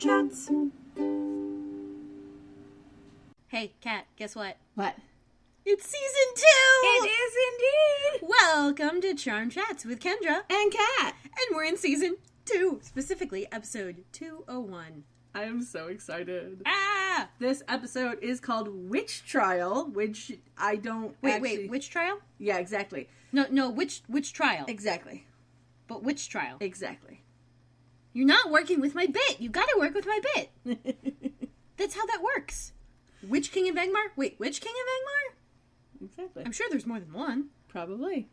Chats. Hey, Kat, guess what? What? It's season 2! It is indeed! Welcome to Charm Chats with Kendra. And Kat! And we're in season 2, specifically episode 201. I am so excited. Ah! This episode is called Witch Trial, which I don't Wait, which trial? Yeah, exactly. No, which trial? Exactly. But which trial? Exactly. You're not working with my bit. You gotta work with my bit. That's how that works. Which King of Angmar? Wait, which King of Angmar? Exactly. I'm sure there's more than one. Probably.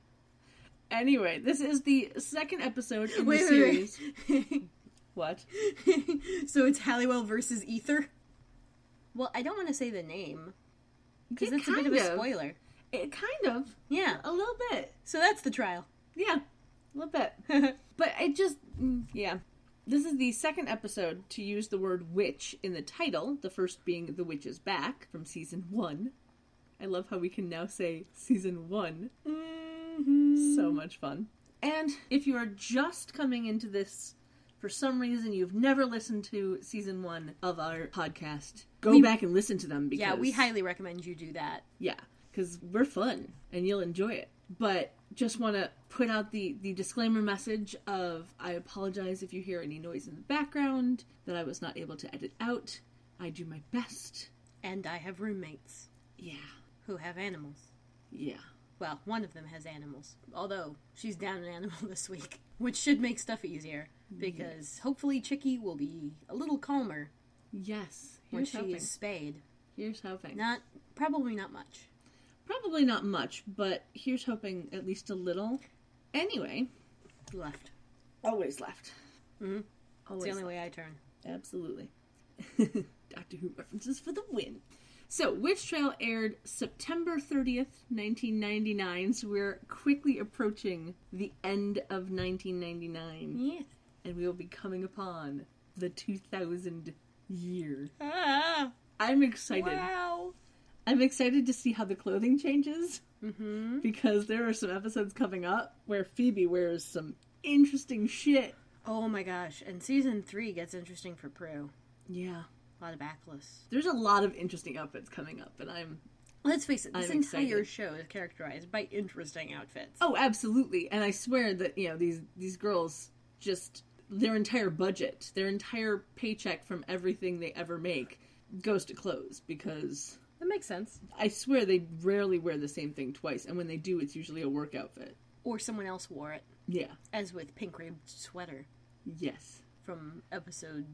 Anyway, this is the second episode in the series. Wait. What? So it's Halliwell versus Ether? Well, I don't want to say the name. Because that's a bit of a spoiler. It kind of. Yeah. A little bit. So that's the trial. Yeah. A little bit. But I just... Yeah. This is the second episode to use the word witch in the title, the first being The Witch is Back from season 1. I love how we can now say season 1. Mm-hmm. So much fun. And if you are just coming into this, for some reason you've never listened to season 1 of our podcast, go back and listen to them. Because, yeah, we highly recommend you do that. Yeah, because we're fun and you'll enjoy it. But just want to put out the disclaimer message of I apologize if you hear any noise in the background that I was not able to edit out. I do my best. And I have roommates. Yeah. Who have animals. Yeah. Well, one of them has animals. Although, she's down an animal this week. Which should make stuff easier. Because hopefully Chicky will be a little calmer. Yes. When she is spayed. Here's hoping. Probably not much. Probably not much, but here's hoping at least a little. Anyway. Left. Always left. Mm-hmm. Always it's the only left. way I turn. Absolutely. Doctor Who references for the win. So, Witch Trial aired September 30th, 1999, so we're quickly approaching the end of 1999. Yes. And we will be coming upon the 2000 year. Ah! I'm excited. Wow! I'm excited to see how the clothing changes. Mm-hmm. Because there are some episodes coming up where Phoebe wears some interesting shit. Oh my gosh. And season 3 gets interesting for Prue. Yeah. A lot of backless. There's a lot of interesting outfits coming up, and Let's face it, this I'm entire excited. show is characterized by interesting outfits. Oh, absolutely. And I swear that, these girls just, their entire budget, their entire paycheck from everything they ever make goes to clothes, because... That makes sense. I swear they rarely wear the same thing twice, and when they do, it's usually a work outfit. Or someone else wore it. Yeah. As with Pink Ribbed Sweater. Yes. From episode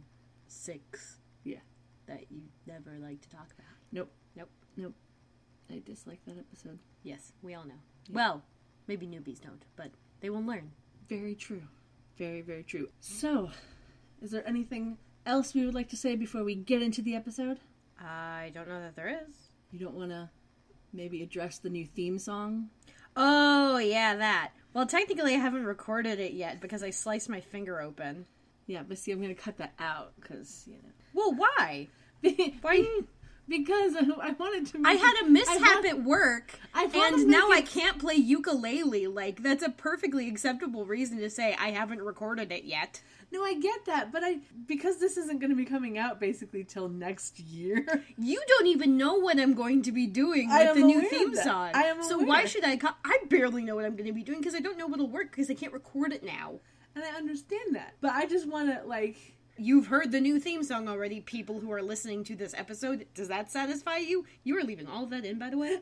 6. Yeah. That you never like to talk about. Nope. Nope. I dislike that episode. Yes, we all know. Yeah. Well, maybe newbies don't, but they will learn. Very true. Very, very true. So, is there anything else we would like to say before we get into the episode? I don't know that there is. You don't want to maybe address the new theme song? Oh, yeah, that. Well, technically I haven't recorded it yet because I sliced my finger open. Yeah, but see, I'm going to cut that out because, Well, why? Why? Because I wanted to I had a mishap at work, and now I can't play ukulele. Like, that's a perfectly acceptable reason to say I haven't recorded it yet. No, I get that, but because this isn't going to be coming out basically till next year. You don't even know what I'm going to be doing with the new theme song. I am so why should I? I barely know what I'm going to be doing because I don't know what'll work because I can't record it now. And I understand that, but I just want to You've heard the new theme song already, people who are listening to this episode. Does that satisfy you? You are leaving all of that in, by the way.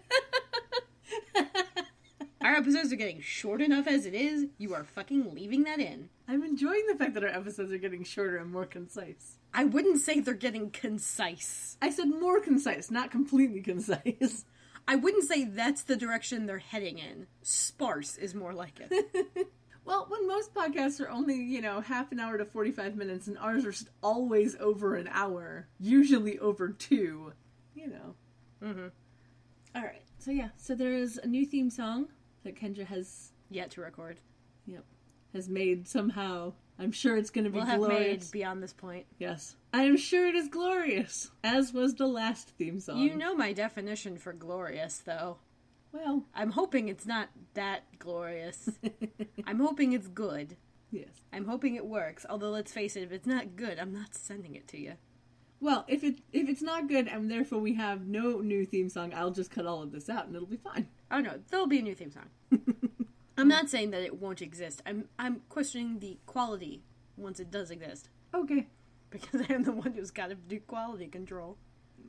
Our episodes are getting short enough as it is. You are fucking leaving that in. I'm enjoying the fact that our episodes are getting shorter and more concise. I wouldn't say they're getting concise. I said more concise, not completely concise. I wouldn't say that's the direction they're heading in. Sparse is more like it. Well, when most podcasts are only, half an hour to 45 minutes, and ours are always over an hour, usually over 2, Mm-hmm. All right. So there is a new theme song that Kendra has... Yet to record. Yep. Has made somehow. I'm sure it's going to be glorious. We'll have made beyond this point. Yes. I am sure it is glorious, as was the last theme song. You know my definition for glorious, though. Well, I'm hoping it's not that glorious. I'm hoping it's good. Yes. I'm hoping it works, although let's face it, if it's not good, I'm not sending it to you. Well, if it's not good and therefore we have no new theme song, I'll just cut all of this out and it'll be fine. Oh no, there'll be a new theme song. I'm not saying that it won't exist. I'm questioning the quality once it does exist. Okay. Because I am the one who's got to do quality control.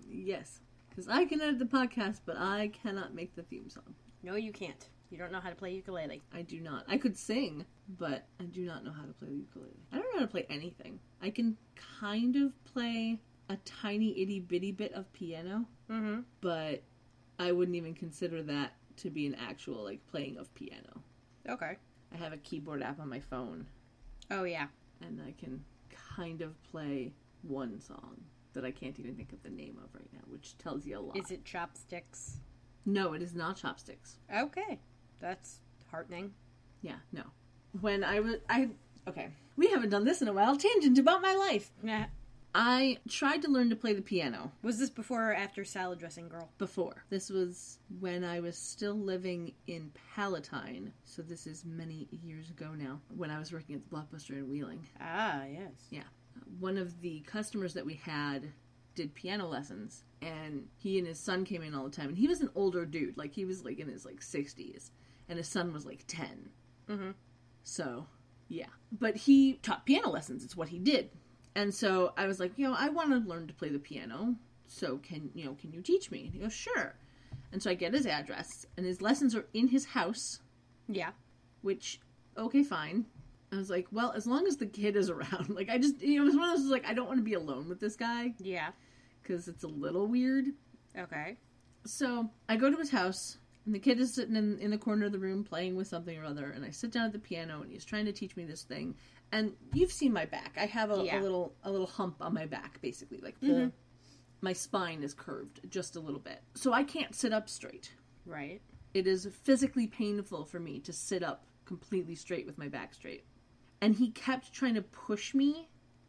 Yes. Because I can edit the podcast, but I cannot make the theme song. No, you can't. You don't know how to play ukulele. I do not. I could sing, but I do not know how to play the ukulele. I don't know how to play anything. I can kind of play a tiny itty bitty bit of piano, but I wouldn't even consider that to be an actual, like, playing of piano. Okay. I have a keyboard app on my phone. Oh, yeah. And I can kind of play one song that I can't even think of the name of right now, which tells you a lot. Is it Chopsticks? No, it is not Chopsticks. Okay. That's heartening. Yeah, no. When okay. We haven't done this in a while. Tangent about my life. Nah. I tried to learn to play the piano. Was this before or after Salad Dressing Girl? Before. This was when I was still living in Palatine. So this is many years ago now, when I was working at the Blockbuster in Wheeling. Ah, yes. Yeah. One of the customers that we had did piano lessons, and he and his son came in all the time. And he was an older dude. Like, he was, like, in his, like, 60s. And his son was, like, 10. Mm-hmm. So, yeah. But he taught piano lessons. It's what he did. And so I was like, I want to learn to play the piano. So can you teach me? And he goes, sure. And so I get his address, and his lessons are in his house. Yeah. Which, okay, fine. I was like, well, as long as the kid is around. Like, I just, it was one of those, like, I don't want to be alone with this guy. Yeah. Because it's a little weird. Okay. So I go to his house, and the kid is sitting in the corner of the room playing with something or other, and I sit down at the piano, and he's trying to teach me this thing. And you've seen my back. I have a little hump on my back, basically. Like, my spine is curved just a little bit. So I can't sit up straight. Right. It is physically painful for me to sit up completely straight with my back straight. And he kept trying to push me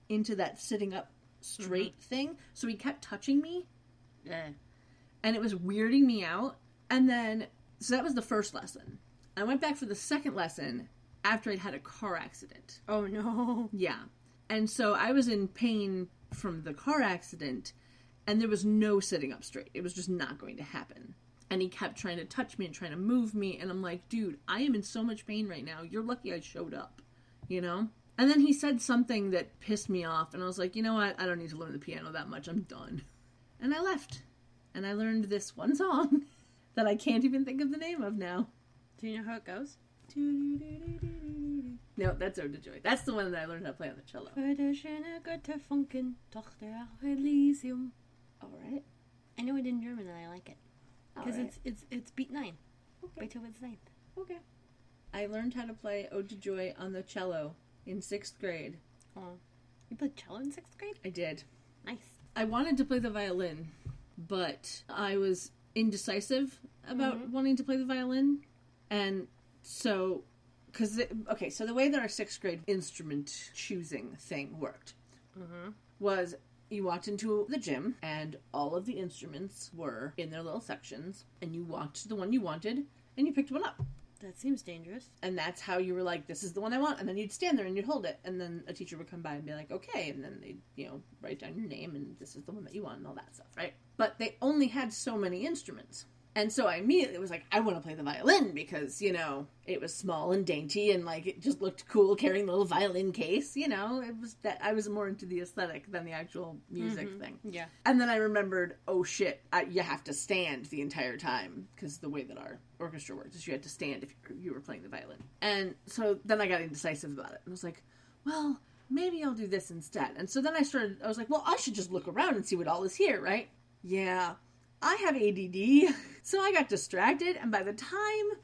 into that sitting up straight thing. So he kept touching me. Yeah. And it was weirding me out. And then, so that was the first lesson. I went back for the second lesson after I'd had a car accident. Oh, no. Yeah. And so I was in pain from the car accident, and there was no sitting up straight. It was just not going to happen. And he kept trying to touch me and trying to move me, and I'm like, dude, I am in so much pain right now. You're lucky I showed up, And then he said something that pissed me off, and I was like, you know what? I don't need to learn the piano that much. I'm done. And I left. And I learned this one song that I can't even think of the name of now. Do you know how it goes? No, that's Ode to Joy. That's the one that I learned how to play on the cello. Alright. I know it in German and I like it. Because it's beat 9. Okay. Beethoven's 9th. Okay. I learned how to play Ode to Joy on the cello in 6th grade. Oh. You played cello in 6th grade? I did. Nice. I wanted to play the violin, but I was indecisive about wanting to play the violin. And so, so the way that our 6th grade instrument choosing thing worked was you walked into the gym and all of the instruments were in their little sections, and you walked to the one you wanted and you picked one up. That seems dangerous. And that's how you were like, this is the one I want. And then you'd stand there and you'd hold it. And then a teacher would come by and be like, okay. And then they'd, write down your name and this is the one that you want and all that stuff, right? But they only had so many instruments. And so I immediately was like, I want to play the violin because, it was small and dainty and, like, it just looked cool carrying the little violin case, it was that I was more into the aesthetic than the actual music thing. Yeah. And then I remembered, oh shit, you have to stand the entire time because the way that our orchestra works is you had to stand if you were playing the violin. And so then I got indecisive about it. I was like, well, maybe I'll do this instead. And so then I was like, well, I should just look around and see what all is here, right? Yeah. I have ADD, so I got distracted, and by the time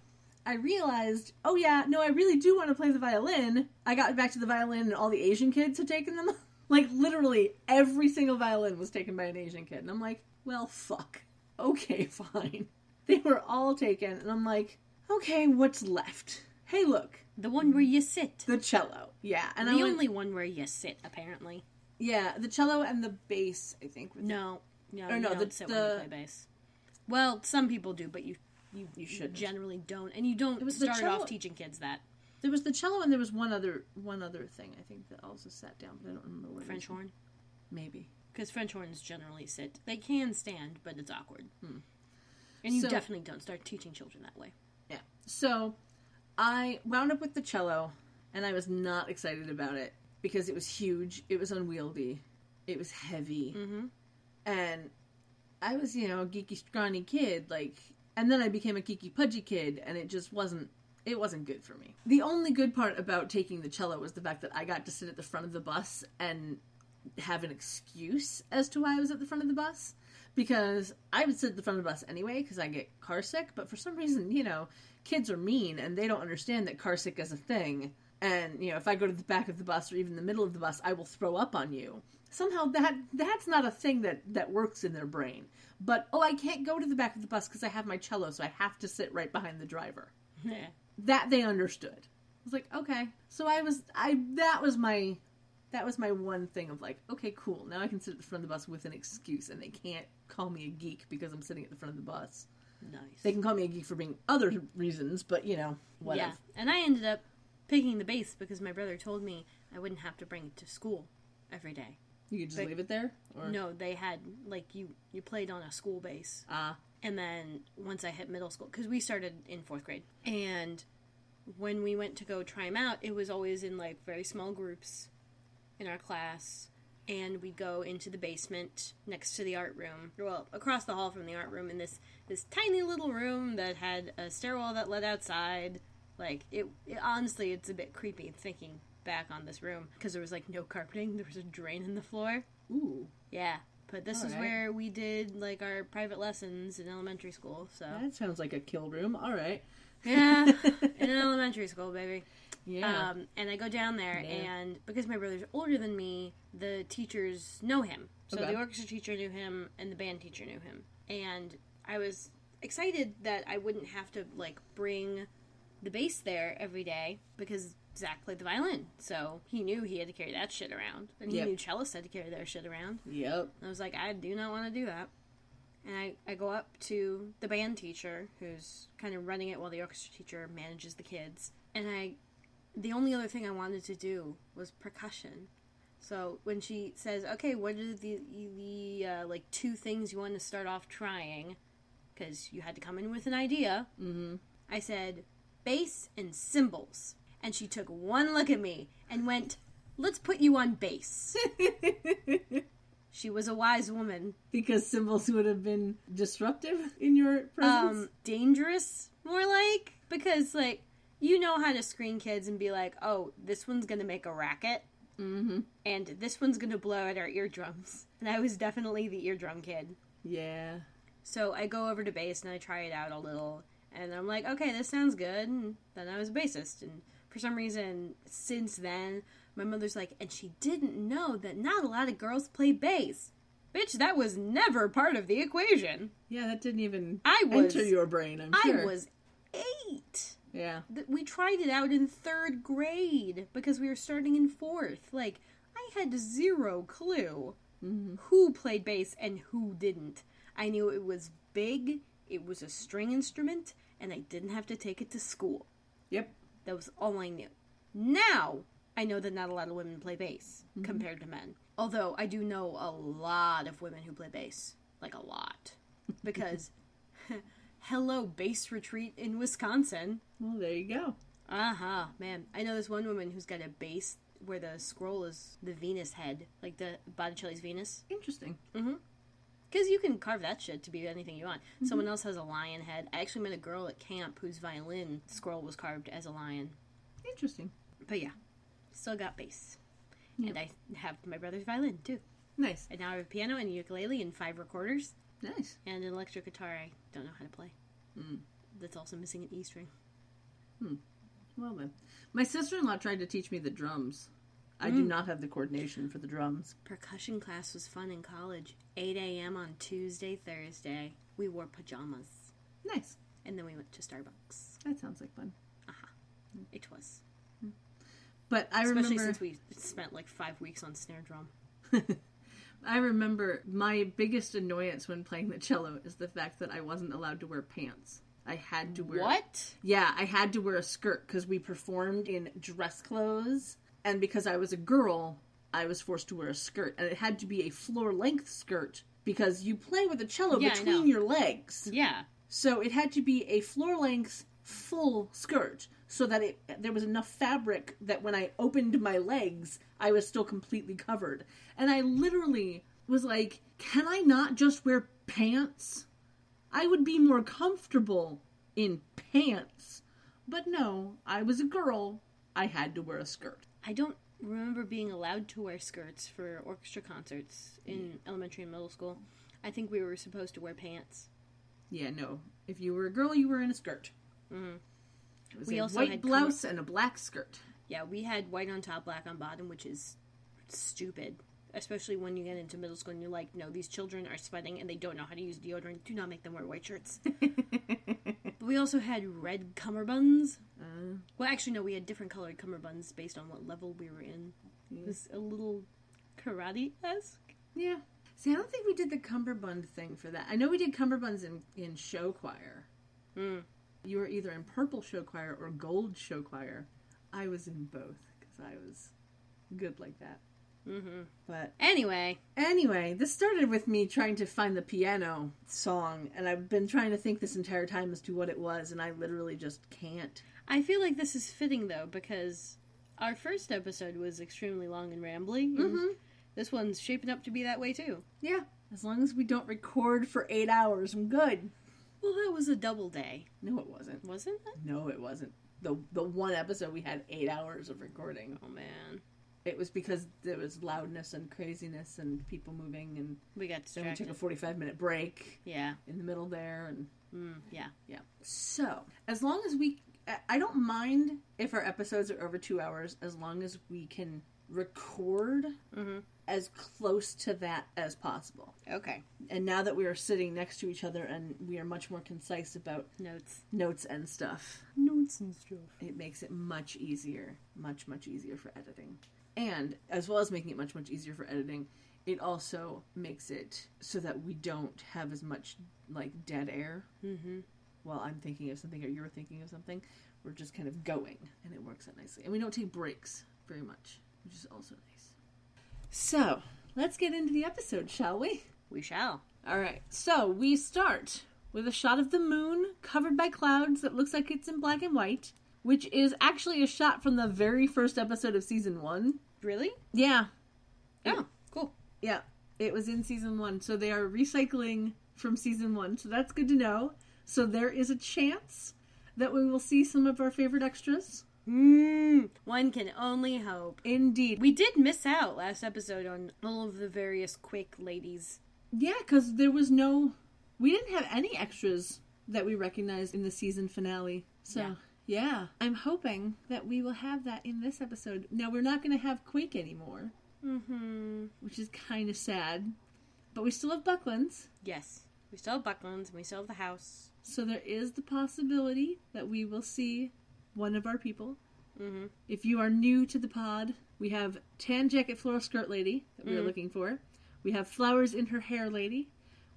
I realized, oh yeah, no, I really do want to play the violin, I got back to the violin and all the Asian kids had taken them. Like, literally, every single violin was taken by an Asian kid, and I'm like, well, fuck. Okay, fine. They were all taken, and I'm like, okay, what's left? Hey, look. The one where you sit. The cello, yeah. And the only one where you sit, apparently. Yeah, the cello and the bass, I think. No, you don't sit when you play bass. Well, some people do, but you should generally don't. And you don't start off teaching kids that. There was the cello, and there was one other thing I think that also sat down, but I don't remember what. French horn. Maybe. Because French horns generally sit. They can stand, but it's awkward. And you definitely don't start teaching children that way. Yeah. So I wound up with the cello, and I was not excited about it because it was huge, it was unwieldy, it was heavy, and I was, a geeky, scrawny kid, and then I became a geeky, pudgy kid, and it just wasn't good for me. The only good part about taking the cello was the fact that I got to sit at the front of the bus and have an excuse as to why I was at the front of the bus, because I would sit at the front of the bus anyway because I get car sick, but for some reason, kids are mean and they don't understand that car sick is a thing, and if I go to the back of the bus or even the middle of the bus, I will throw up on you. Somehow that's not a thing that works in their brain. But I can't go to the back of the bus because I have my cello, so I have to sit right behind the driver. Yeah. That they understood. I was like, okay. So that was my one thing of okay, cool. Now I can sit at the front of the bus with an excuse, and they can't call me a geek because I'm sitting at the front of the bus. Nice. They can call me a geek for being other reasons, but whatever. Yeah, and I ended up picking the bass because my brother told me I wouldn't have to bring it to school every day. You could just leave it there? Or? No, they had, you played on a school bass. And then once I hit middle school, because we started in 4th grade, and when we went to go try them out, it was always in, very small groups in our class, and we'd go into the basement next to the art room, well, across the hall from the art room, in this tiny little room that had a stairwell that led outside. Honestly, it's a bit creepy thinking back on this room, because there was, no carpeting. There was a drain in the floor. Ooh. Yeah. But this is where we did, our private lessons in elementary school, so. That sounds like a kill room. All right. Yeah. In elementary school, baby. Yeah. And I go down there, and because my brother's older than me, the teachers know him. So the orchestra teacher knew him, and the band teacher knew him. And I was excited that I wouldn't have to, bring the bass there every day, because Zach played the violin, so he knew he had to carry that shit around. And he knew cellists had to carry their shit around. Yep. I was like, I do not want to do that. And I go up to the band teacher, who's kind of running it while the orchestra teacher manages the kids. And the only other thing I wanted to do was percussion. So when she says, okay, what are the 2 things you want to start off trying? Because you had to come in with an idea. Mm-hmm. I said, bass and cymbals. And she took one look at me and went, let's put you on bass. She was a wise woman. Because cymbals would have been disruptive in your presence? Dangerous, more like. Because, you know how to screen kids and be like, oh, this one's going to make a racket. Mm-hmm. And this one's going to blow out our eardrums. And I was definitely the eardrum kid. Yeah. So I go over to bass and I try it out a little. And I'm like, okay, this sounds good. And then I was a bassist. And for some reason, since then, my mother's like, and she didn't know that not a lot of girls play bass. Bitch, that was never part of the equation. Yeah, that didn't even enter your brain, I'm sure. I was 8. Yeah. We tried it out in 3rd grade because we were starting in 4th. I had 0 clue who played bass and who didn't. I knew it was big, it was a string instrument, and I didn't have to take it to school. Yep. That was all I knew. Now, I know that not a lot of women play bass compared to men. Although, I do know a lot of women who play bass. A lot. Because, hello, bass retreat in Wisconsin. Well, there you go. Uh-huh. Man, I know this one woman who's got a bass where the scroll is the Venus head. Like the Botticelli's Venus. Interesting. Mm-hmm. Because you can carve that shit to be anything you want. Mm-hmm. Someone else has a lion head. I actually met a girl at camp whose violin scroll was carved as a lion. Interesting. But yeah, still got bass. Yep. And I have my brother's violin, too. Nice. And now I have a piano and a ukulele and 5 recorders. Nice. And an electric guitar I don't know how to play. Mm. That's also missing an E string. Well then. My sister-in-law tried to teach me the drums. I do not have the coordination for the drums. Percussion class was fun in college. 8 a.m. on Tuesday, Thursday. We wore pajamas. Nice. And then we went to Starbucks. That sounds like fun. Uh-huh. It was. But I Especially remember... since we spent 5 weeks on snare drum. I remember my biggest annoyance when playing the cello is the fact that I wasn't allowed to wear pants. I had to wear... What? Yeah, I had to wear a skirt because we performed in dress clothes. And because I was a girl, I was forced to wear a skirt. And it had to be a floor-length skirt because you play with a cello between your legs. Yeah. So it had to be a floor-length full skirt so that there was enough fabric that when I opened my legs, I was still completely covered. And I literally was like, can I not just wear pants? I would be more comfortable in pants. But no, I was a girl. I had to wear a skirt. I don't remember being allowed to wear skirts for orchestra concerts in elementary and middle school. I think we were supposed to wear pants. Yeah, no. If you were a girl, you were in a skirt. Mm-hmm. It was a white blouse and a black skirt. Yeah, we had white on top, black on bottom, which is stupid. Especially when you get into middle school and you're like, no, these children are sweating and they don't know how to use deodorant. Do not make them wear white shirts. But we also had red cummerbunds. Well, actually, no, we had different colored cummerbunds based on what level we were in. Yeah. It was a little karate-esque. Yeah. See, I don't think we did the cummerbund thing for that. I know we did cummerbunds in show choir. Mm. You were either in purple show choir or gold show choir. I was in both because I was good like that. Mm-hmm. But anyway, this started with me trying to find the piano song, and I've been trying to think this entire time as to what it was, and I literally just can't. I feel like this is fitting, though, because our first episode was extremely long and rambling, and this one's shaping up to be that way, too. Yeah, as long as we don't record for 8 hours, I'm good. Well, that was a double day. No, it wasn't. Wasn't it? No, it wasn't. The one episode, we had 8 hours of recording. Oh, man. It was because there was loudness and craziness and people moving, and we got distracted. Then we took a 45-minute break. Yeah. In the middle there, and yeah. So as long as I don't mind if our episodes are over 2 hours, as long as we can record as close to that as possible. Okay. And now that we are sitting next to each other and we are much more concise about notes and stuff, it makes it much easier for editing. And as well as making it much easier for editing, it also makes it so that we don't have as much like dead air while I'm thinking of something or you're thinking of something. We're just kind of going, and it works out nicely. And we don't take breaks very much, which is also nice. So, let's get into the episode, shall we? We shall. All right. So, we start with a shot of the moon covered by clouds that looks like it's in black and white, which is actually a shot from the very first episode of season 1. Really? Yeah. Oh, cool. Yeah. It was in season 1. So they are recycling from season 1. So that's good to know. So there is a chance that we will see some of our favorite extras. One can only hope. Indeed. We did miss out last episode on all of the various Quake ladies. Yeah, because we didn't have any extras that we recognized in the season finale. So, yeah. I'm hoping that we will have that in this episode. Now, we're not going to have Quake anymore. Which is kind of sad. But we still have Bucklands. Yes. We still have Bucklands, and we still have the house. So there is the possibility that we will see one of our people. If you are new to the pod, we have Tan Jacket Floral Skirt Lady that we are looking for. We have Flowers in Her Hair Lady.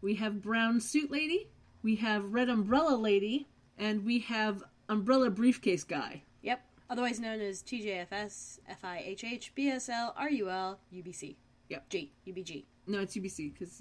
We have Brown Suit Lady. We have Red Umbrella Lady. And we have Umbrella Briefcase Guy. Yep. Otherwise known as TJFS, FIHH, BSL, RUL, UBC. Yep. G. UBG. No, it's UBC because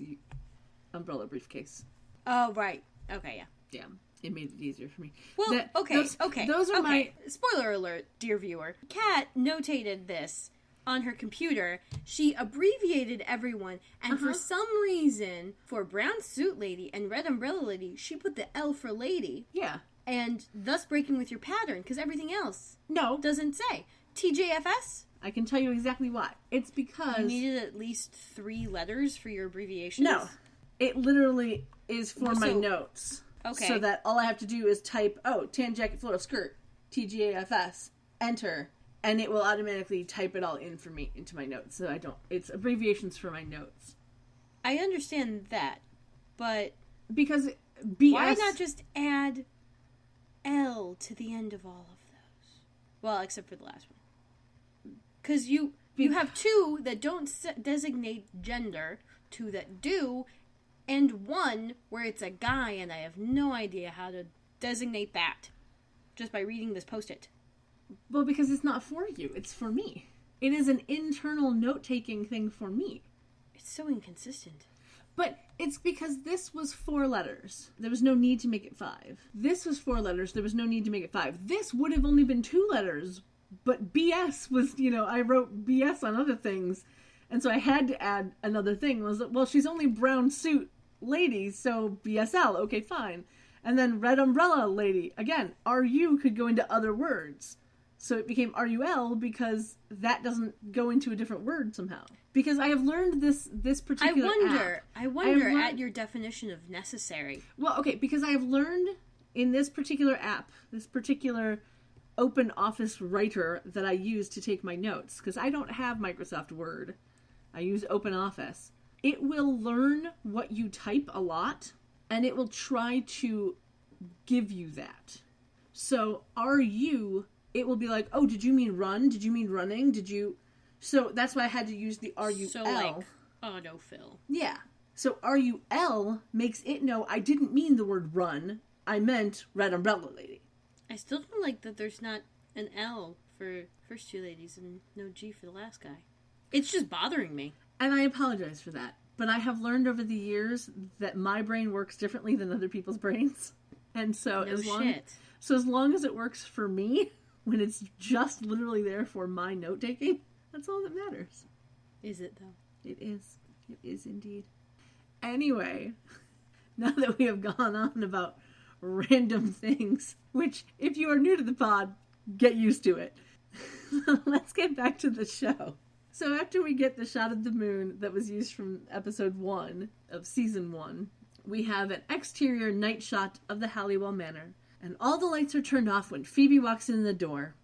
Umbrella Briefcase. Oh, right. Okay, yeah. Yeah. It made it easier for me. Well, Those are my... Spoiler alert, dear viewer. Kat notated this on her computer. She abbreviated everyone, and for some reason, for Brown Suit Lady and Red Umbrella Lady, she put the L for lady. Yeah. And thus breaking with your pattern, because everything else doesn't say. TJFS? I can tell you exactly why. It's because... You needed at least 3 letters for your abbreviations? No. It literally is for my notes. Okay. So that all I have to do is type, Tan Jacket Floral Skirt, TGAFS, enter, and it will automatically type it all in for me into my notes. So it's abbreviations for my notes. I understand that, but... Because BS... Why not just add L to the end of all of those? Well, except for the last one. Because you have 2 that don't designate gender, 2 that do, and 1 where it's a guy, and I have no idea how to designate that just by reading this Post-it? Well, because it's not for you. It's for me. It is an internal note-taking thing for me. It's so inconsistent. But it's because this was 4 letters. There was no need to make it 5. This was 4 letters. There was no need to make it 5. This would have only been 2 letters. But BS was, I wrote BS on other things. And so I had to add another thing. Was that, well, she's only brown suit lady, so BSL. Okay, fine. And then red umbrella lady. Again, RU could go into other words. So it became RUL because that doesn't go into a different word somehow. Because I have learned this particular app. I wonder at your definition of necessary. Well, okay, because I have learned in this particular app, this particular open office writer that I use to take my notes, because I don't have Microsoft Word. I use Open Office. It will learn what you type a lot, and it will try to give you that. So, it will be like, oh, did you mean run? Did you mean running? So that's why I had to use the RUL. So like autofill. Yeah. So RUL makes it know I didn't mean the word run. I meant red umbrella lady. I still don't like that there's not an L for first 2 ladies and no G for the last guy. It's just bothering me. And I apologize for that. But I have learned over the years that my brain works differently than other people's brains. And so as long as it works for me, when it's just literally there for my note-taking, that's all that matters. Is it, though? It is. It is indeed. Anyway, now that we have gone on about random things, which, if you are new to the pod, get used to it. Let's get back to the show. So after we get the shot of the moon that was used from episode 1 of season 1, we have an exterior night shot of the Halliwell Manor, and all the lights are turned off when Phoebe walks in the door.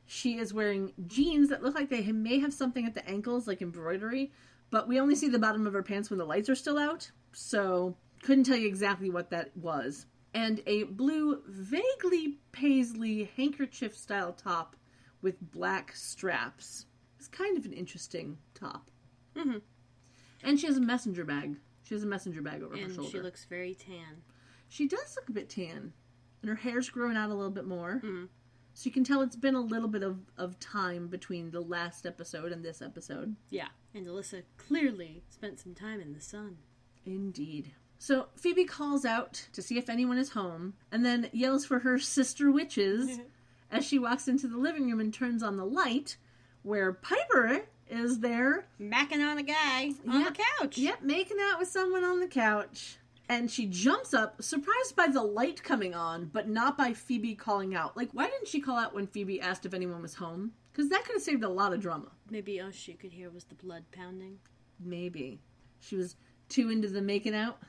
She is wearing jeans that look like they may have something at the ankles, like embroidery, but we only see the bottom of her pants when the lights are still out, so couldn't tell you exactly what that was. And a blue, vaguely paisley handkerchief-style top with black straps. It's kind of an interesting top. Mm-hmm. And she has a messenger bag. She has a messenger bag over her shoulder. And she looks very tan. She does look a bit tan. And her hair's growing out a little bit more. Mm. So you can tell it's been a little bit of time between the last episode and this episode. Yeah, and Alyssa clearly spent some time in the sun. Indeed. So Phoebe calls out to see if anyone is home, and then yells for her sister witches as she walks into the living room and turns on the light, where Piper is there. Macking on a guy on the couch. Yep, making out with someone on the couch. And she jumps up, surprised by the light coming on, but not by Phoebe calling out. Like, why didn't she call out when Phoebe asked if anyone was home? Because that could have saved a lot of drama. Maybe all she could hear was the blood pounding. Maybe. She was too into the making out?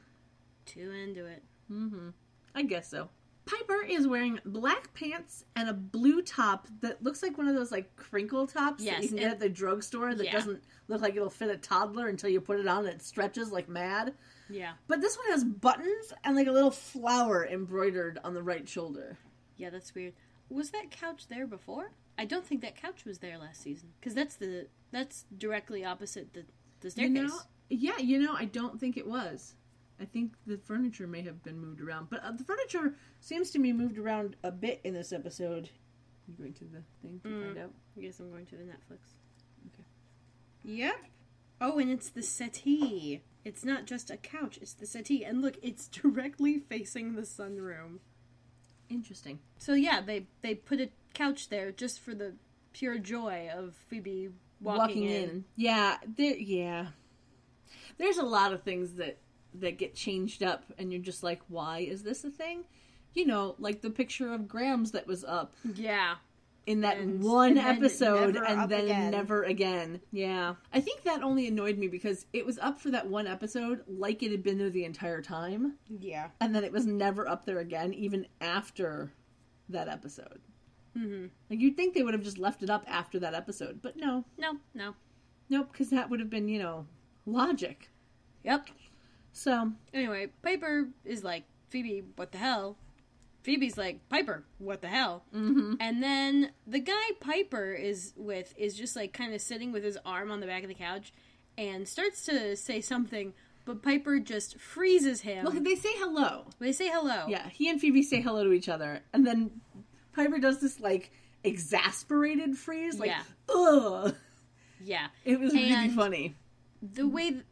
Too into it. Mm-hmm. I guess so. Piper is wearing black pants and a blue top that looks like one of those, like, crinkle tops that you can get at the drugstore that doesn't look like it'll fit a toddler until you put it on and it stretches like mad. Yeah. But this one has buttons and, like, a little flower embroidered on the right shoulder. Yeah, that's weird. Was that couch there before? I don't think that couch was there last season. Because that's directly opposite the staircase. I don't think it was. I think the furniture may have been moved around. But the furniture seems to be moved around a bit in this episode. You going to the thing to find out? I guess I'm going to the Netflix. Okay. Yep. Oh, and it's the settee. It's not just a couch, it's the settee. And look, it's directly facing the sunroom. Interesting. So yeah, they put a couch there just for the pure joy of Phoebe walking in. Yeah, there's a lot of things that get changed up, and you're just like, why is this a thing? You know, like the picture of Grams that was up. Yeah. In that one episode, and then never again. Yeah. I think that only annoyed me because it was up for that one episode like it had been there the entire time. Yeah. And then it was never up there again, even after that episode. Mm-hmm. Like, you'd think they would have just left it up after that episode, but no. Nope, because that would have been, logic. Yep. So. Anyway, Piper is like, Phoebe, what the hell? Phoebe's like, Piper, what the hell? Mm-hmm. And then the guy Piper is with is just like kind of sitting with his arm on the back of the couch and starts to say something but Piper just freezes him. Well, they say hello. They say hello. Yeah, he and Phoebe say hello to each other, and then Piper does this, like, exasperated freeze, like, ugh. Yeah. It was really funny. The way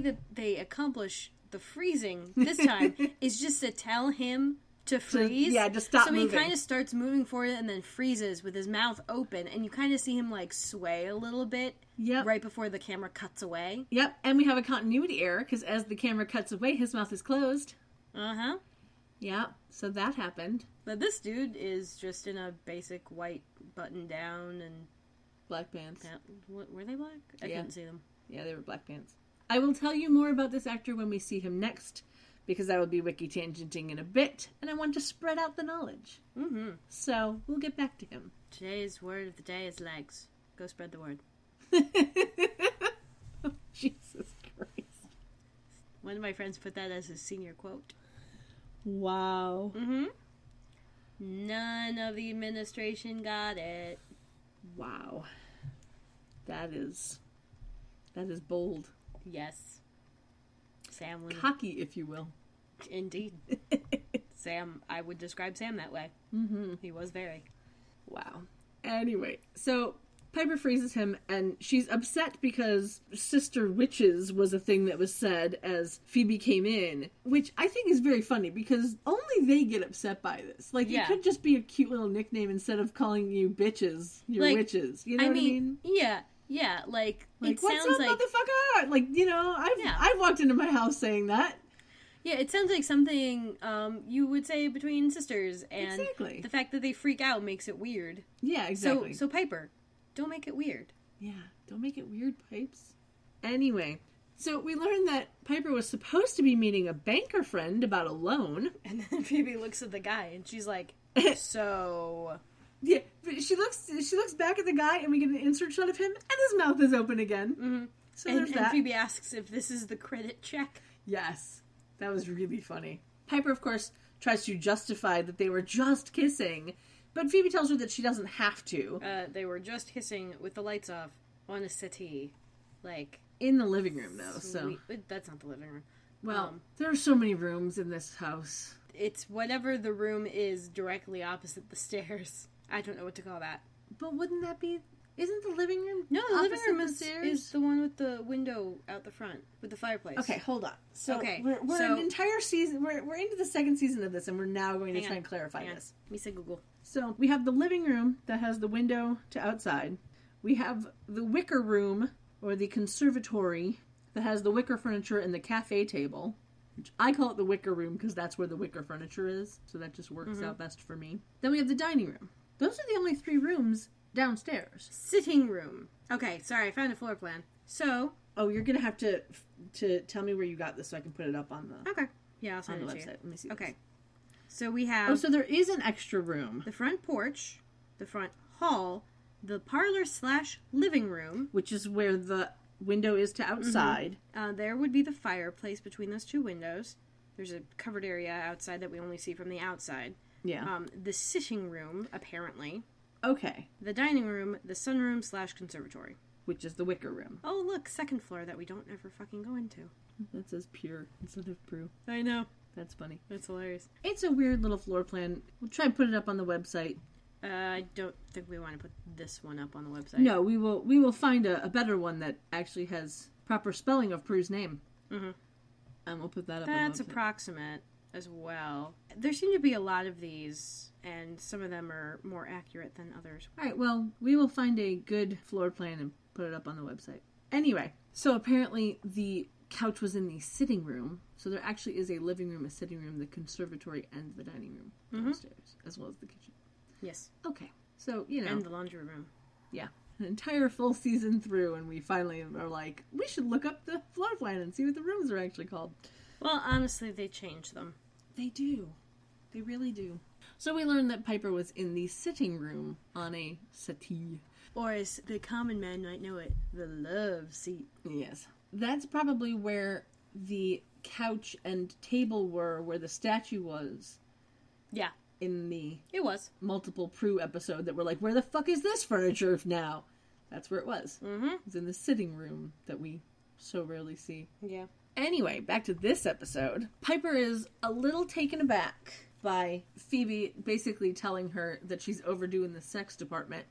that they accomplish the freezing this time is just to tell him to freeze. Just stop moving. So he kind of starts moving forward and then freezes with his mouth open, and you kind of see him, like, sway a little bit right before the camera cuts away. Yep, and we have a continuity error, because as the camera cuts away, his mouth is closed. Uh-huh. Yeah, so that happened. But this dude is just in a basic white button-down and... Black pants. Were they black? I couldn't see them. Yeah, they were black pants. I will tell you more about this actor when we see him next, because I will be wiki tangenting in a bit, and I want to spread out the knowledge. Mm-hmm. So, we'll get back to him. Today's word of the day is legs. Go spread the word. Oh, Jesus Christ. One of my friends put that as his senior quote. Wow. Mm-hmm. None of the administration got it. Wow. That is bold. Yes. Sam was... Cocky, if you will. Indeed. Sam, I would describe Sam that way. Mm-hmm. He was very. Wow. Anyway, so Piper freezes him, and she's upset because sister witches was a thing that was said as Phoebe came in, which I think is very funny because only they get upset by this. Like, it could just be a cute little nickname instead of calling you bitches, you're like, witches. You know what I mean? Yeah, like it what's sounds up, like... motherfucker? Like, you know, I've walked into my house saying that. Yeah, it sounds like something you would say between sisters, and the fact that they freak out makes it weird. Yeah, exactly. So Piper, don't make it weird. Yeah, don't make it weird, Pipes. Anyway, so we learned that Piper was supposed to be meeting a banker friend about a loan. And then Phoebe looks at the guy, and she's like, so... Yeah, she looks back at the guy, and we get an insert shot of him, and his mouth is open again. Mm-hmm. So there's that. And Phoebe asks if this is the credit check. Yes, that was really funny. Piper, of course, tries to justify that they were just kissing, but Phoebe tells her that she doesn't have to. They were just kissing with the lights off on a settee, like in the living room, though. Sweet. So that's not the living room. Well, there are so many rooms in this house. It's whatever the room is directly opposite the stairs. I don't know what to call that. But wouldn't that be... Isn't the living room No, the living room is the one with the window out the front, with the fireplace. Okay, hold on. So, okay, we're an entire season... We're into the second season of this, and we're now going to try and clarify this. Let me say Google. So, we have the living room that has the window to outside. We have the wicker room, or the conservatory, that has the wicker furniture and the cafe table. Which I call it the wicker room because that's where the wicker furniture is. So that just works out best for me. Then we have the dining room. Those are the only 3 rooms downstairs. Sitting room. Okay, sorry, I found a floor plan. So... Oh, you're going to have to tell me where you got this so I can put it up on the... Okay. Yeah, I'll send it to website. you. Let me see. Okay. This. So we have... Oh, so there is an extra room. The front porch, the front hall, the parlor/living room. Which is where the window is to outside. There would be the fireplace between those 2 windows. There's a covered area outside that we only see from the outside. Yeah. The sitting room, apparently. Okay. The dining room, the sunroom/conservatory. Which is the wicker room. Oh, look, second floor that we don't ever fucking go into. That says pure instead of Prue. I know. That's funny. That's hilarious. It's a weird little floor plan. We'll try and put it up on the website. I don't think we want to put this one up on the website. No, we will find a better one that actually has proper spelling of Prue's name. Mm-hmm. And we'll put that up on the website. That's approximate as well. There seem to be a lot of these, and some of them are more accurate than others. All right, well, we will find a good floor plan and put it up on the website. Anyway, so apparently the couch was in the sitting room, so there actually is a living room, a sitting room, the conservatory, and the dining room downstairs, as well as the kitchen. Yes. Okay, so, you know. And the laundry room. Yeah. An entire full season through, and we finally are like, we should look up the floor plan and see what the rooms are actually called. Well, honestly, they change them. They do. They really do. So we learned that Piper was in the sitting room on a settee. Or as the common man might know it, the love seat. Yes. That's probably where the couch and table were, where the statue was. Yeah. In the... It was. Multiple Prue episode that were like, where the fuck is this furniture now? That's where it was. Mm-hmm. It was in the sitting room that we so rarely see. Yeah. Anyway, back to this episode. Piper is a little taken aback by Phoebe basically telling her that she's overdue in the sex department.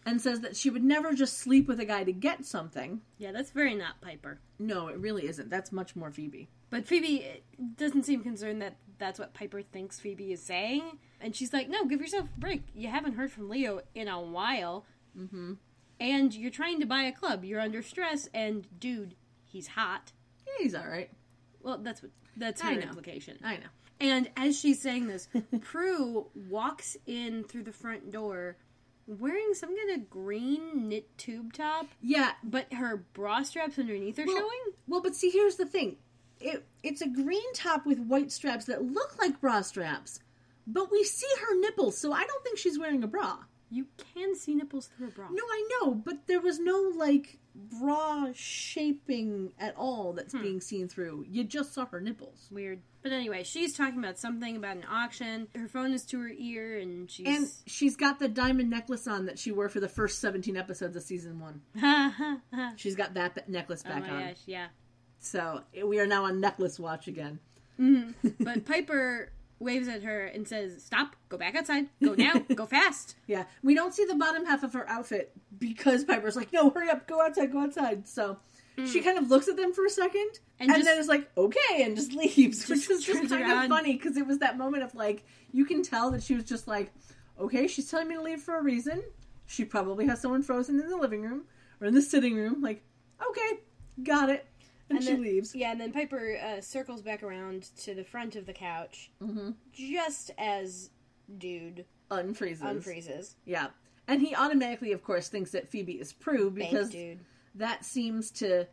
And says that she would never just sleep with a guy to get something. Yeah, that's very not Piper. No, it really isn't. That's much more Phoebe. But Phoebe doesn't seem concerned that that's what Piper thinks Phoebe is saying. And she's like, no, give yourself a break. You haven't heard from Leo in a while. Mm-hmm. And you're trying to buy a club. You're under stress. And, dude, he's hot. Yeah, he's all right. Well, that's her implication. I know. And as she's saying this, Prue walks in through the front door wearing some kind of green knit tube top. Yeah. But her bra straps underneath are showing? Well, but see, here's the thing. It's a green top with white straps that look like bra straps. But we see her nipples, so I don't think she's wearing a bra. You can see nipples through a bra. No, I know, but there was no, like, bra shaping at all that's being seen through. You just saw her nipples. Weird. But anyway, she's talking about something about an auction. Her phone is to her ear, and she's got the diamond necklace on that she wore for the first 17 episodes of season 1. She's got that necklace back on. Oh my gosh, yeah. So, we are now on necklace watch again. Mm-hmm. But Piper waves at her and says, stop, go back outside, go now, go fast. Yeah, we don't see the bottom half of her outfit because Piper's like, no, hurry up, go outside. So she kind of looks at them for a second and then is like, okay, and just leaves, which was just kind of funny because it was that moment of like, you can tell that she was just like, okay, she's telling me to leave for a reason. She probably has someone frozen in the living room or in the sitting room. Like, okay, got it. And she leaves. Yeah, and then Piper circles back around to the front of the couch, just as dude unfreezes. Yeah. And he automatically, of course, thinks that Phoebe is Prue, because that seems to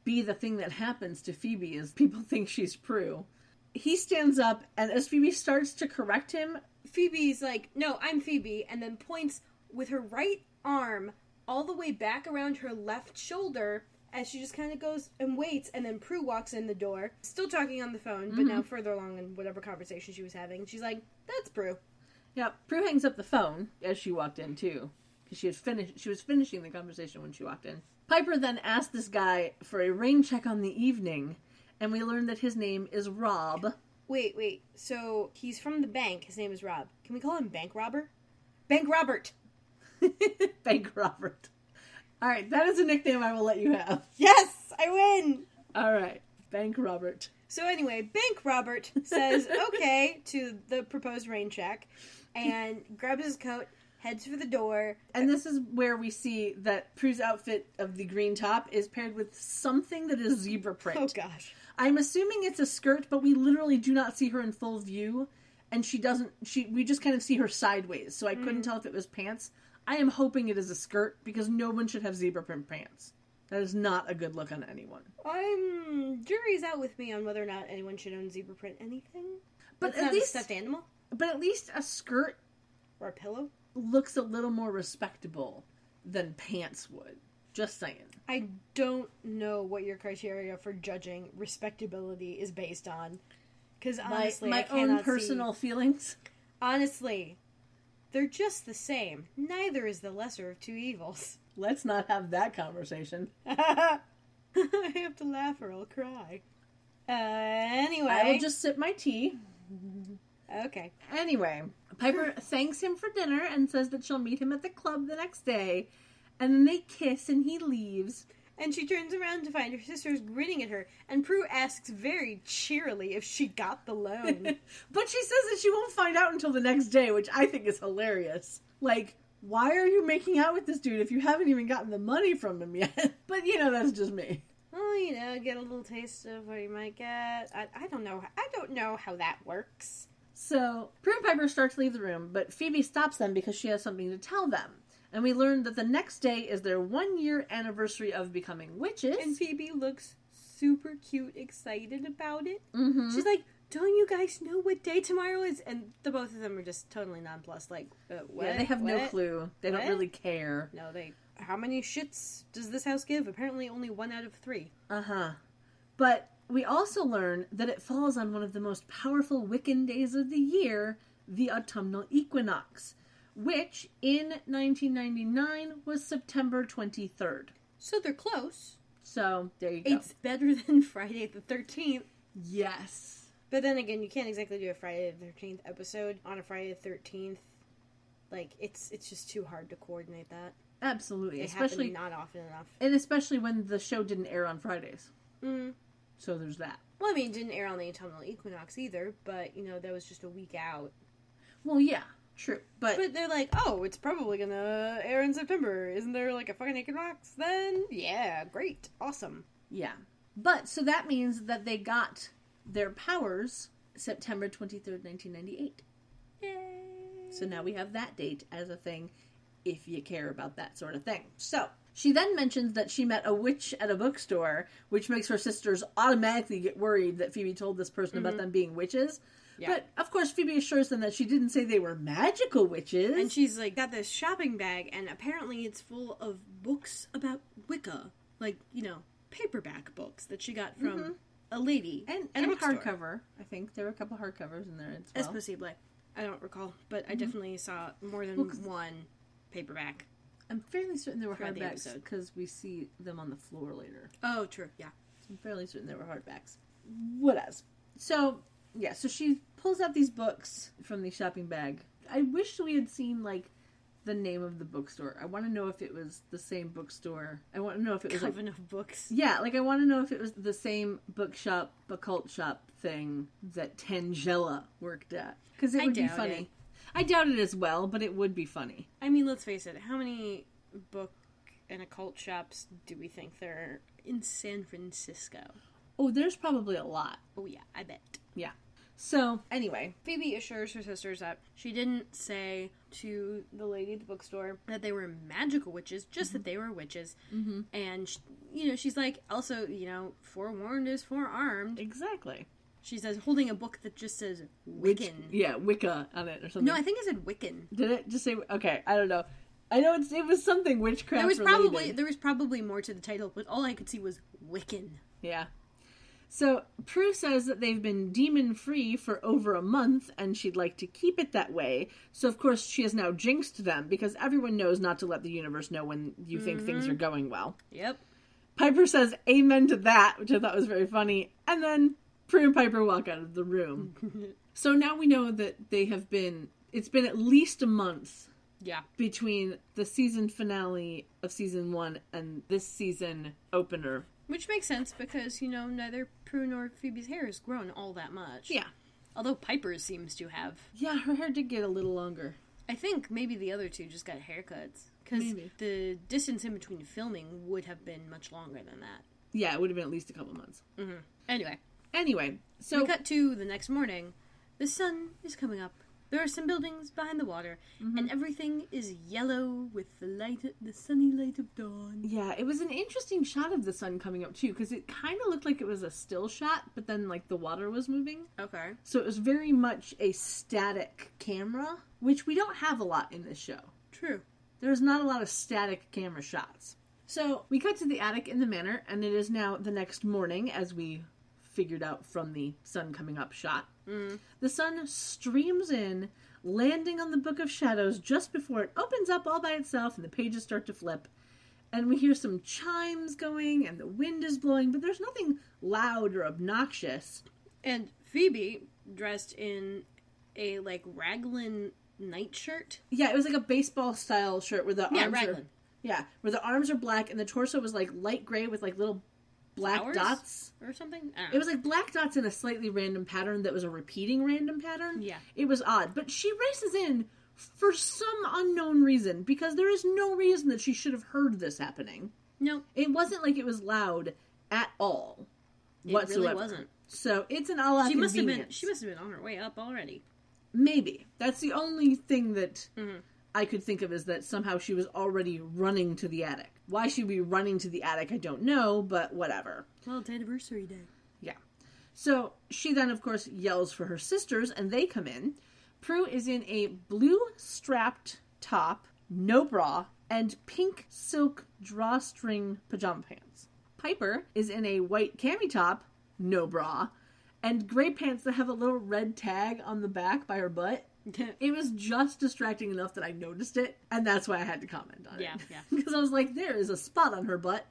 be the thing that happens to Phoebe, is people think she's Prue. He stands up, and as Phoebe starts to correct him, Phoebe's like, no, I'm Phoebe, and then points with her right arm all the way back around her left shoulder, as she just kind of goes and waits, and then Prue walks in the door, still talking on the phone, but now further along in whatever conversation she was having. She's like, that's Prue. Yeah, Prue hangs up the phone as she walked in, too. Because she was finishing the conversation when she walked in. Piper then asked this guy for a rain check on the evening, and we learned that his name is Rob. Wait. So, he's from the bank. His name is Rob. Can we call him Bank Robber? Bank Robert! Bank Robert. All right, that is a nickname I will let you have. Yes, I win. All right, Bank Robert. So anyway, Bank Robert says okay to the proposed rain check and grabs his coat, heads for the door. And this is where we see that Prue's outfit of the green top is paired with something that is zebra print. Oh gosh. I'm assuming it's a skirt, but we literally do not see her in full view, and we just kind of see her sideways, so I couldn't tell if it was pants. I am hoping it is a skirt, because no one should have zebra print pants. That is not a good look on anyone. Jury's out with me on whether or not anyone should own zebra print anything. But at least a stuffed animal. But at least a skirt or a pillow looks a little more respectable than pants would. Just saying. I don't know what your criteria for judging respectability is based on. Because honestly, my own personal feelings. Honestly, they're just the same. Neither is the lesser of two evils. Let's not have that conversation. I have to laugh or I'll cry. Anyway. I will just sip my tea. Okay. Anyway, Piper thanks him for dinner and says that she'll meet him at the club the next day. And then they kiss and he leaves. And she turns around to find her sisters grinning at her. And Prue asks very cheerily if she got the loan. But she says that she won't find out until the next day, which I think is hilarious. Like, why are you making out with this dude if you haven't even gotten the money from him yet? But, that's just me. Well, get a little taste of what you might get. I don't know. I don't know how that works. So, Prue and Piper start to leave the room, but Phoebe stops them because she has something to tell them. And we learn that the next day is their 1-year anniversary of becoming witches. And Phoebe looks super cute, excited about it. Mm-hmm. She's like, don't you guys know what day tomorrow is? And the both of them are just totally nonplussed. Like, what? Yeah, they have no clue. They don't really care. No, how many shits does this house give? Apparently only 1 out of 3. Uh-huh. But we also learn that it falls on one of the most powerful Wiccan days of the year, the autumnal equinox, which in 1999 was September 23rd. So they're close. So, there you go. It's better than Friday the 13th. Yes. But then again, you can't exactly do a Friday the 13th episode on a Friday the 13th. Like, it's just too hard to coordinate that. Absolutely. It especially happened not often enough. And especially when the show didn't air on Fridays. Mm-hmm. So there's that. Well, I mean, it didn't air on the autumnal equinox either, but, that was just a week out. Well, yeah, true. But they're like, oh, it's probably gonna air in September. Isn't there, like, a fucking equinox then? Yeah, great. Awesome. Yeah. But, so that means that they got their powers September 23rd, 1998. Yay. So now we have that date as a thing, if you care about that sort of thing. So, she then mentions that she met a witch at a bookstore, which makes her sisters automatically get worried that Phoebe told this person about them being witches. Yeah. But, of course, Phoebe assures them that she didn't say they were magical witches. And she's, like, got this shopping bag, and apparently it's full of books about Wicca. Like, paperback books that she got from a lady. And a bookstore. hardcover. I think there were a couple hardcovers in there as well. Possibly. I don't recall, but I definitely saw more than one paperback. I'm fairly certain there were hardbacks because we see them on the floor later. Oh, true, yeah. So I'm fairly certain there were hardbacks. What else? So, yeah, so she pulls out these books from the shopping bag. I wish we had seen, like, the name of the bookstore. I want to know if it was the same bookstore. I want to know if it was Coven of Books. Yeah, like I want to know if it was the same bookshop, occult shop thing that Tangela worked at. Because it would be funny. I doubt it as well, but it would be funny. I mean, let's face it. How many book and occult shops do we think there are in San Francisco? Oh, there's probably a lot. Oh, yeah, I bet. Yeah. So, anyway. Phoebe assures her sisters that she didn't say to the lady at the bookstore that they were magical witches, just that they were witches. Mm-hmm. And, she's like, also, forewarned is forearmed. Exactly. She says, holding a book that just says Wiccan. Wicca on it or something. No, I think it said Wiccan. Did it just say, okay, I don't know. I know it was something witchcraft related. There was probably more to the title, but all I could see was Wiccan. Yeah. So, Prue says that they've been demon-free for over a month, and she'd like to keep it that way. So, of course, she has now jinxed them, because everyone knows not to let the universe know when you think things are going well. Yep. Piper says amen to that, which I thought was very funny. And then Prue and Piper walk out of the room. So now we know that it's been at least a month between the season finale of season 1 and this season opener. Which makes sense because, neither Prue nor Phoebe's hair has grown all that much. Yeah. Although Piper's seems to have. Yeah, her hair did get a little longer. I think maybe the other two just got haircuts. Because the distance in between filming would have been much longer than that. Yeah, it would have been at least a couple months. Mm-hmm. Anyway, so... we cut to the next morning. The sun is coming up. There are some buildings behind the water, and everything is yellow with the sunny light of dawn. Yeah, it was an interesting shot of the sun coming up, too, because it kind of looked like it was a still shot, but then, like, the water was moving. Okay. So it was very much a static camera, which we don't have a lot in this show. True. There's not a lot of static camera shots. So we cut to the attic in the manor, and it is now the next morning, as we figured out from the sun coming up shot. The sun streams in, landing on the Book of Shadows just before it opens up all by itself and the pages start to flip. And we hear some chimes going and the wind is blowing, but there's nothing loud or obnoxious. And Phoebe, dressed in a, like, raglan nightshirt. Yeah, it was like a baseball-style shirt where the arms raglan. are... Yeah, where the arms are black and the torso was, like, light gray with, like, little black Flowers? dots. Or something? I don't know. It was like black dots in a slightly random pattern that was a repeating random pattern. Yeah. It was odd. But she races in for some unknown reason, because there is no reason that she should have heard this happening. No. It wasn't like it was loud at all. Whatsoever. It really wasn't. So it's an all-out convenience. She must have been on her way up already. Maybe. That's the only thing that I could think of, is that somehow she was already running to the attic. Why she'd be running to the attic, I don't know, but whatever. Well, it's anniversary day. Yeah. So she then, of course, yells for her sisters, and they come in. Prue is in a blue strapped top, no bra, and pink silk drawstring pajama pants. Piper is in a white cami top, no bra, and gray pants that have a little red tag on the back by her butt. It was just distracting enough that I noticed it, and that's why I had to comment on it. Yeah. Because I was like, there is a spot on her butt.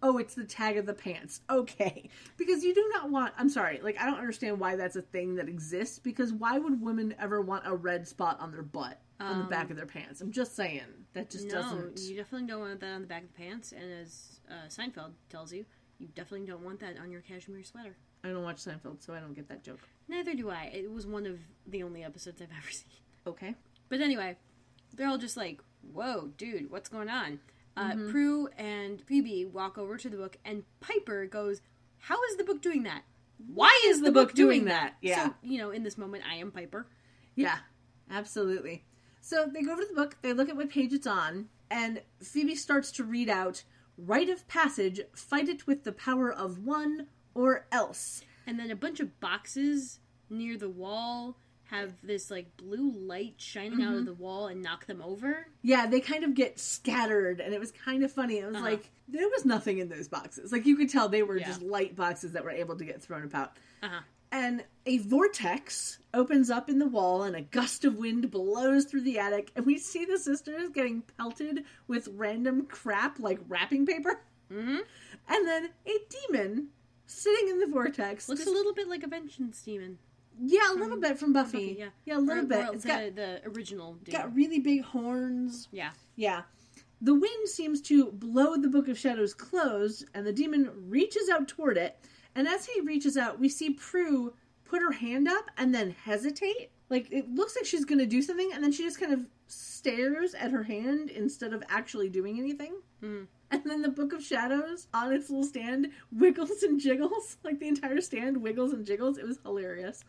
Oh, it's the tag of the pants. Okay. Because you do not want... I'm sorry. Like, I don't understand why that's a thing that exists. Because why would women ever want a red spot on their butt? On the back of their pants? I'm just saying. That just doesn't... No, you definitely don't want that on the back of the pants. And as Seinfeld tells you, you definitely don't want that on your cashmere sweater. I don't watch Seinfeld, so I don't get that joke. Neither do I. It was one of the only episodes I've ever seen. Okay. But anyway, they're all just like, whoa, dude, what's going on? Prue and Phoebe walk over to the book, and Piper goes, how is the book doing that? Why is the book doing that? Yeah. So, in this moment, I am Piper. Yeah, absolutely. So they go over to the book, they look at what page it's on, and Phoebe starts to read out, rite of passage, fight it with the power of one or else. And then a bunch of boxes near the wall have this, like, blue light shining out of the wall and knock them over. Yeah, they kind of get scattered, and it was kind of funny. It was like, there was nothing in those boxes. Like, you could tell they were just light boxes that were able to get thrown about. And a vortex opens up in the wall, and a gust of wind blows through the attic, and we see the sisters getting pelted with random crap, like wrapping paper. And then a demon sitting in the vortex. Looks a little bit like a vengeance demon. Yeah, a little bit from Buffy. Yeah, a little bit. It's got the original demon. Got really big horns. Yeah. Yeah. The wind seems to blow the Book of Shadows closed, and the demon reaches out toward it. And as he reaches out, we see Prue put her hand up and then hesitate. Like, it looks like she's going to do something, and then she just kind of stares at her hand instead of actually doing anything. And then the Book of Shadows, on its little stand, wiggles and jiggles. Like, the entire stand wiggles and jiggles. It was hilarious.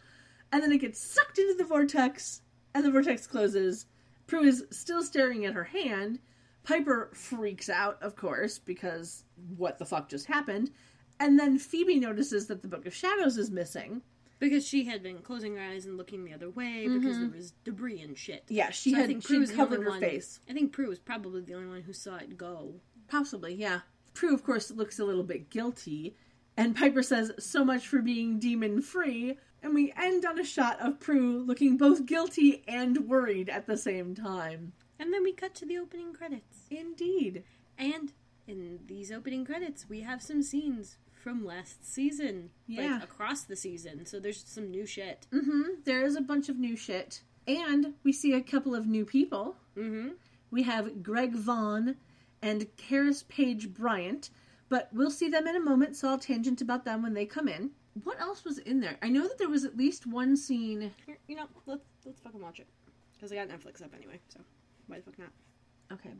And then it gets sucked into the vortex, and the vortex closes. Prue is still staring at her hand. Piper freaks out, of course, because what the fuck just happened? And then Phoebe notices that the Book of Shadows is missing. Because she had been closing her eyes and looking the other way because there was debris and shit. Yeah, she covered her face. I think Prue was probably the only one who saw it go. Possibly, yeah. Prue, of course, looks a little bit guilty. And Piper says, so much for being demon-free. And we end on a shot of Prue looking both guilty and worried at the same time. And then we cut to the opening credits. Indeed. And in these opening credits, we have some scenes from last season. Yeah. Like, across the season. So there's some new shit. There is a bunch of new shit. And we see a couple of new people. We have Greg Vaughn and Karis Paige Bryant. But we'll see them in a moment, so I'll tangent about them when they come in. What else was in there? I know that there was at least one scene... Here, let's fucking watch it. Because I got Netflix up anyway, so why the fuck not? Okay.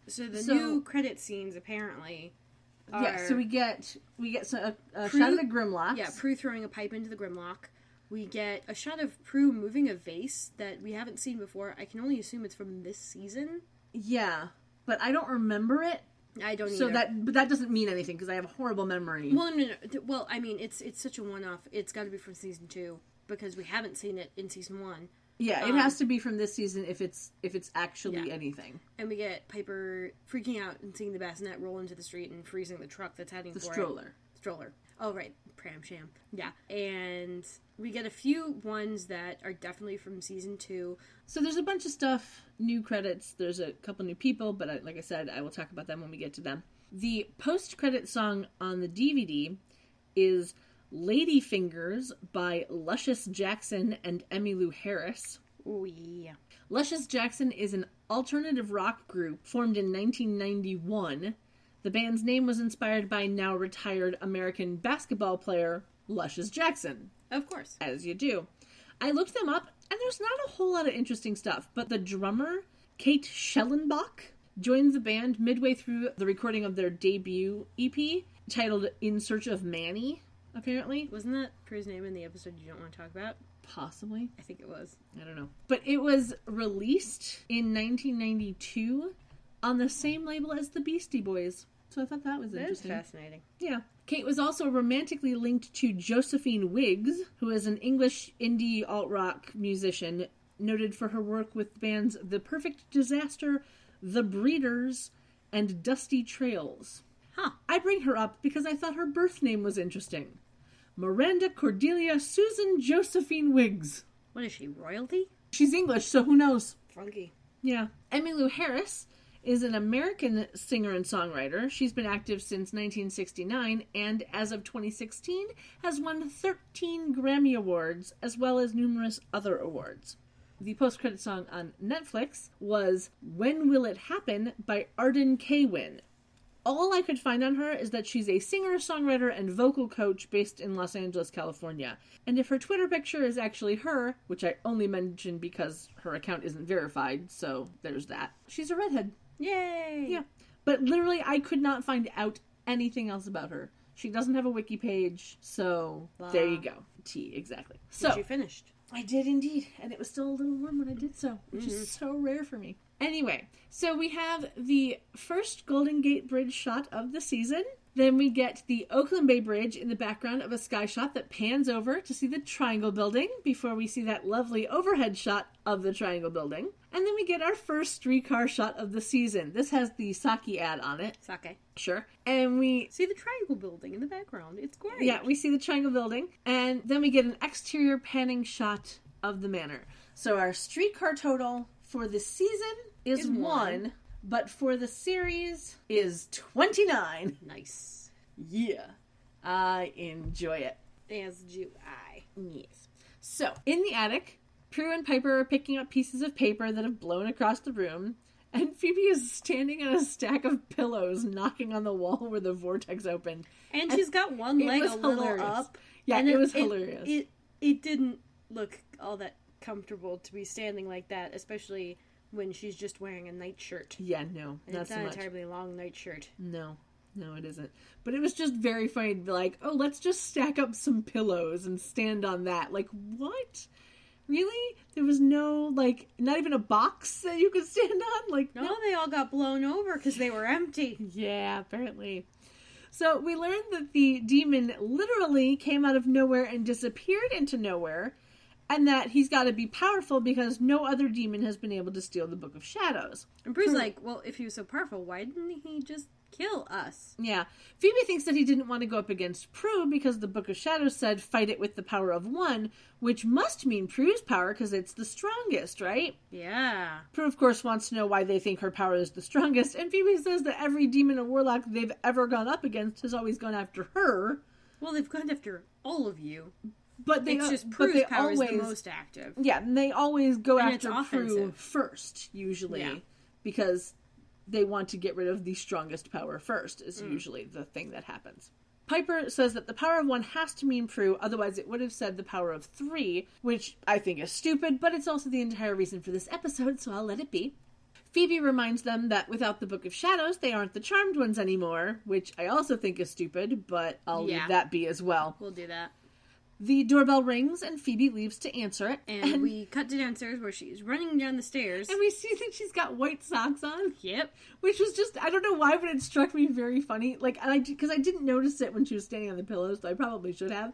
So the new credit scenes, apparently, are... Yeah, so we get a shot of the Grimlocks. Yeah, Prue throwing a pipe into the Grimlock. We get a shot of Prue moving a vase that we haven't seen before. I can only assume it's from this season. Yeah, but I don't remember it. I don't either. So that doesn't mean anything, because I have a horrible memory. Well, no. Well, I mean, it's such a one-off. It's got to be from season 2, because we haven't seen it in season 1. Yeah, it has to be from this season if it's actually anything. And we get Piper freaking out and seeing the bassinet roll into the street and freezing the truck that's heading for stroller. Stroller. Oh, right. Pram Sham. Yeah. And we get a few ones that are definitely from season 2. So there's a bunch of stuff, new credits, there's a couple new people, but like I said, I will talk about them when we get to them. The post-credit song on the DVD is Ladyfingers by Luscious Jackson and Emmylou Harris. Oh, yeah. Luscious Jackson is an alternative rock group formed in 1991. The band's name was inspired by now retired American basketball player Luscious Jackson. Of course. As you do. I looked them up, and there's not a whole lot of interesting stuff, but the drummer, Kate Schellenbach, joined the band midway through the recording of their debut EP, titled In Search of Manny, apparently. Wasn't that Prue's name in the episode you don't want to talk about? Possibly. I think it was. I don't know. But it was released in 1992 on the same label as the Beastie Boys. So I thought that was interesting. That is fascinating. Yeah. Kate was also romantically linked to Josephine Wiggs, who is an English indie alt-rock musician noted for her work with bands The Perfect Disaster, The Breeders, and Dusty Trails. I bring her up because I thought her birth name was interesting. Miranda Cordelia Susan Josephine Wiggs. What is she, royalty? She's English, so who knows? Funky. Yeah. Emmylou Harris is an American singer and songwriter. She's been active since 1969 and, as of 2016, has won 13 Grammy Awards as well as numerous other awards. The post-credit song on Netflix was When Will It Happen by Arden Kaywin. All I could find on her is that she's a singer, songwriter, and vocal coach based in Los Angeles, California. And if her Twitter picture is actually her, which I only mention because her account isn't verified, so there's that. She's a redhead. Yay! Yeah. But literally, I could not find out anything else about her. She doesn't have a wiki page, so there you go. Exactly. So you finished. I did indeed, and it was still a little warm when I did so, which is so rare for me. Anyway, so we have the first Golden Gate Bridge shot of the season. Then we get the Oakland Bay Bridge in the background of a sky shot that pans over to see the Triangle Building before we see that lovely overhead shot of the Triangle Building. And then we get our first streetcar shot of the season. This has the Sake ad on it. Sake. Sure. And we see the Triangle Building in the background. It's great. Yeah, we see the Triangle Building. And then we get an exterior panning shot of the manor. So our streetcar total for the season is 1, but for the series is 29. Nice. Yeah. I enjoy it. As do I. Yes. So, in the attic, Prue and Piper are picking up pieces of paper that have blown across the room, and Phoebe is standing on a stack of pillows knocking on the wall where the vortex opened. And she's got one leg a little up. Yeah, and it was hilarious. It didn't look all that comfortable to be standing like that, especially when she's just wearing a nightshirt. Yeah, no, and not it's so not much. a terribly long nightshirt. No, it isn't. But it was just very funny to be like, oh, let's just stack up some pillows and stand on that. Like, what? Really? There was no, like, not even a box that you could stand on? Like, no, they all got blown over because they were empty. Yeah, apparently. So we learned that the demon literally came out of nowhere and disappeared into nowhere, and that he's got to be powerful because no other demon has been able to steal the Book of Shadows. And Prue's like, well, if he was so powerful, why didn't he just kill us? Yeah. Phoebe thinks that he didn't want to go up against Prue because the Book of Shadows said fight it with the power of 1, which must mean Prue's power because it's the strongest, right? Yeah. Prue, of course, wants to know why they think her power is the strongest, and Phoebe says that every demon or warlock they've ever gone up against has always gone after her. Well, they've gone after all of you. But it's just Prue's power is the most active. Yeah, and they always go and after Prue first, usually, because they want to get rid of the strongest power first, is usually the thing that happens. Piper says that the power of 1 has to mean Prue, otherwise it would have said the power of 3, which I think is stupid, but it's also the entire reason for this episode, so I'll let it be. Phoebe reminds them that without the Book of Shadows, they aren't the Charmed Ones anymore, which I also think is stupid, but I'll leave that be as well. We'll do that. The doorbell rings and Phoebe leaves to answer it. And we cut to downstairs where she's running down the stairs. And we see that she's got white socks on. Yep. Which was just, I don't know why, but it struck me very funny. Like, because I didn't notice it when she was standing on the pillows, so I probably should have.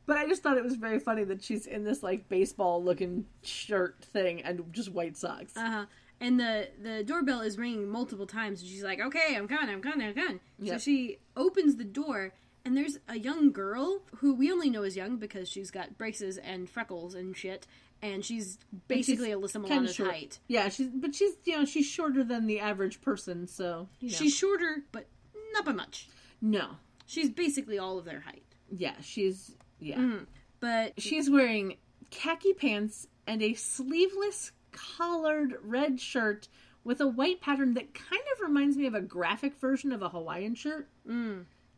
But I just thought it was very funny that she's in this, like, baseball-looking shirt thing and just white socks. Uh-huh. And the doorbell is ringing multiple times, and she's like, okay, I'm coming. Yep. So she opens the door, and there's a young girl who we only know is young because she's got braces and freckles and shit, and she's basically Alyssa Milano's height. Yeah, she's shorter than the average person, so, you know. She's shorter, but not by much. No. She's basically all of their height. Yeah, But she's wearing khaki pants and a sleeveless collared red shirt with a white pattern that kind of reminds me of a graphic version of a Hawaiian shirt.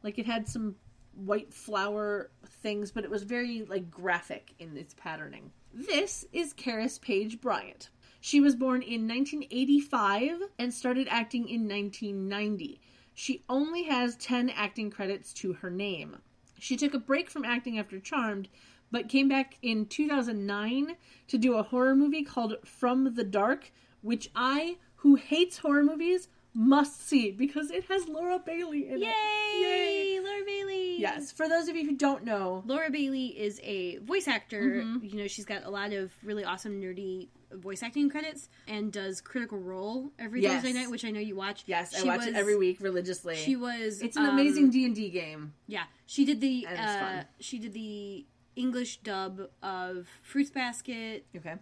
Like, it had some white flower things, but it was very, like, graphic in its patterning. This is Karis Paige Bryant. She was born in 1985 and started acting in 1990. She only has 10 acting credits to her name. She took a break from acting after Charmed, but came back in 2009 to do a horror movie called From the Dark, which I, who hates horror movies, must see because it has Laura Bailey in it. Yay! Laura Bailey! Yes, for those of you who don't know, Laura Bailey is a voice actor. You know, she's got a lot of really awesome, nerdy voice acting credits and does Critical Role every Thursday night, which I know you watch. Yes, I watch it every week religiously. It's an amazing D&D game. Yeah, she did the English dub of Fruits Basket. Okay.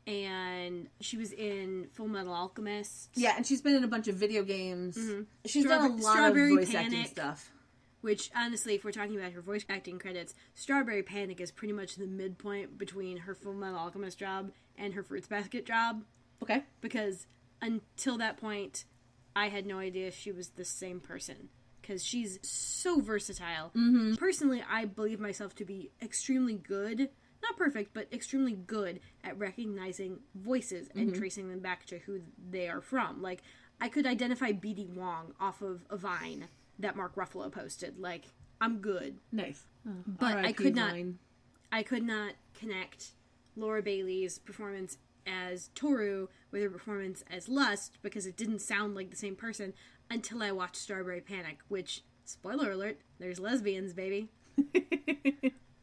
and she was in Full Metal Alchemist. Yeah, and she's been in a bunch of video games. Mm-hmm. She's done a lot of voice Panic, acting stuff. Which, honestly, if we're talking about her voice acting credits, Strawberry Panic is pretty much the midpoint between her Full Metal Alchemist job and her Fruits Basket job. Okay. Because until that point, I had no idea she was the same person. Because she's so versatile. Mm-hmm. Personally, I believe myself to be extremely good, not perfect, but extremely good at recognizing voices and tracing them back to who they are from. Like, I could identify B.D. Wong off of a Vine that Mark Ruffalo posted. Like, I'm good. Nice. Oh, but I could not connect Laura Bailey's performance as Toru with her performance as Lust because it didn't sound like the same person until I watched Strawberry Panic, which, spoiler alert, there's lesbians, baby.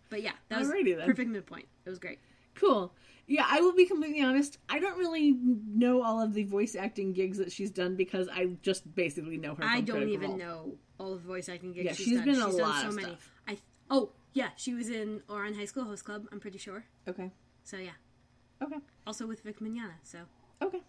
But yeah, that was perfect midpoint. It was great. Cool. Yeah, I will be completely honest. I don't really know all of the voice acting gigs that she's done because I just basically know her from I don't Critical even Role. know all of the voice acting gigs Yeah, she's done. She's done so many. Stuff. Yeah, she was in Ouran High School Host Club, I'm pretty sure. Okay. So yeah. Okay. Also with Vic Mignogna, so. Okay.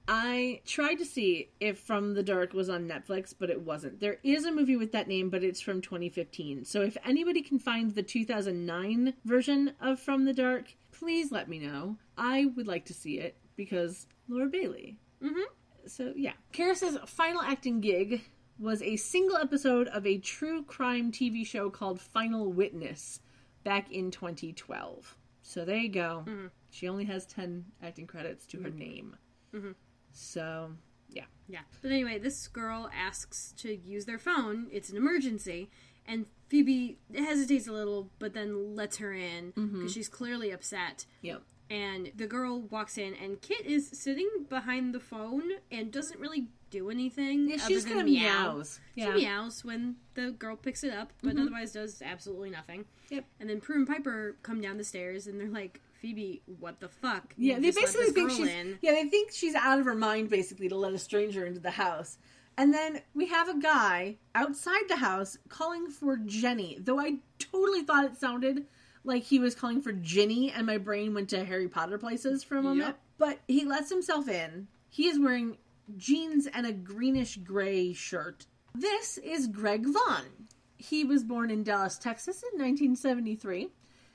I tried to see if From the Dark was on Netflix, but it wasn't. There is a movie with that name, but it's from 2015. So if anybody can find the 2009 version of From the Dark, please let me know. I would like to see it because Laura Bailey. Mm-hmm. So yeah. Karis's final acting gig was a single episode of a true crime TV show called Final Witness back in 2012. So there you go. Mm-hmm. She only has 10 acting credits to her name. Mm-hmm. So, yeah. Yeah. But anyway, this girl asks to use their phone. It's an emergency. And Phoebe hesitates a little, but then lets her in because she's clearly upset. Yep. And the girl walks in, and Kit is sitting behind the phone and doesn't really do anything. Yeah, she just kind of meows. Yeah. She meows when the girl picks it up, but otherwise does absolutely nothing. Yep. And then Prue and Piper come down the stairs, and they're like, Phoebe, what the fuck? Yeah, they basically think they think she's out of her mind, basically, to let a stranger into the house. And then we have a guy outside the house calling for Jenny, though I totally thought it sounded like he was calling for Ginny, and my brain went to Harry Potter places for a moment. Yep. But he lets himself in. He is wearing jeans and a greenish-gray shirt. This is Greg Vaughn. He was born in Dallas, Texas in 1973.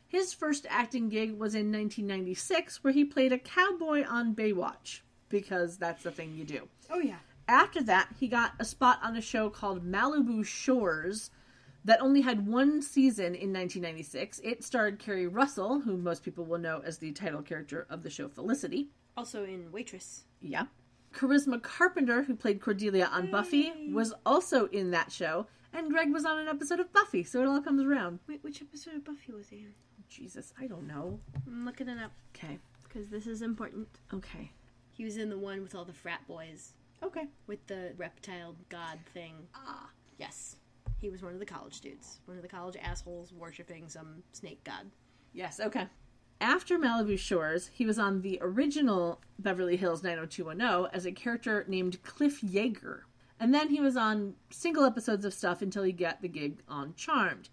His first acting gig was in 1996, where he played a cowboy on Baywatch, because that's the thing you do. Oh, yeah. After that, he got a spot on a show called Malibu Shores that only had one season in 1996. It starred Kerry Russell, who most people will know as the title character of the show Felicity. Also in Waitress. Yeah. Charisma Carpenter, who played Cordelia on Buffy, was also in that show. And Greg was on an episode of Buffy, so it all comes around. Wait, which episode of Buffy was he in? Jesus, I don't know. I'm looking it up. Okay. Because this is important. Okay. He was in the one with all the frat boys. Okay. With the reptile god thing. Ah. Yes. He was one of the college dudes. One of the college assholes worshipping some snake god. Yes, okay. After Malibu Shores, he was on the original Beverly Hills 90210 as a character named Cliff Yeager. And then he was on single episodes of stuff until he got the gig on Charmed.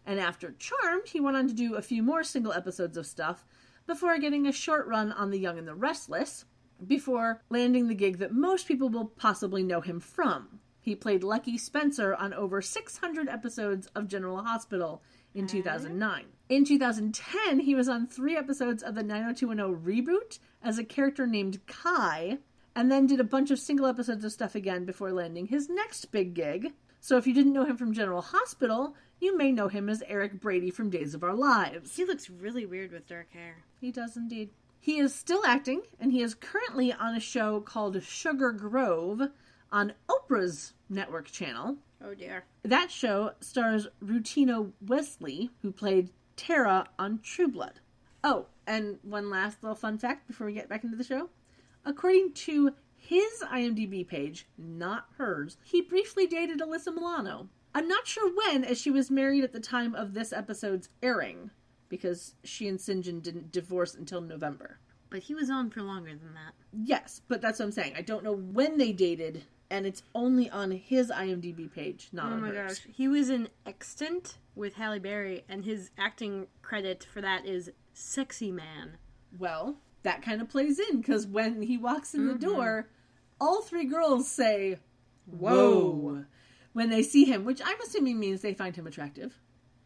And after Charmed, he went on to do a few more single episodes of stuff before getting a short run on The Young and the Restless, before landing the gig that most people will possibly know him from. He played Lucky Spencer on over 600 episodes of General Hospital in 2009. In 2010, he was on 3 episodes of the 90210 reboot as a character named Kai, and then did a bunch of single episodes of stuff again before landing his next big gig. So if you didn't know him from General Hospital, you may know him as Eric Brady from Days of Our Lives. He looks really weird with dark hair. He does indeed. He is still acting, and he is currently on a show called Sugar Grove on Oprah's network channel. Oh dear. That show stars Rutina Wesley, who played Tara on True Blood. Oh, and one last little fun fact before we get back into the show. According to his IMDb page, not hers, he briefly dated Alyssa Milano. I'm not sure when, as she was married at the time of this episode's airing, because she and St. John didn't divorce until November. But he was on for longer than that. Yes, but that's what I'm saying. I don't know when they dated, and it's only on his IMDb page, not on hers. Oh my gosh. He was in Extant with Halle Berry, and his acting credit for that is Sexy Man. Well, that kind of plays in, because when he walks in the door, all three girls say, whoa, when they see him, which I'm assuming means they find him attractive.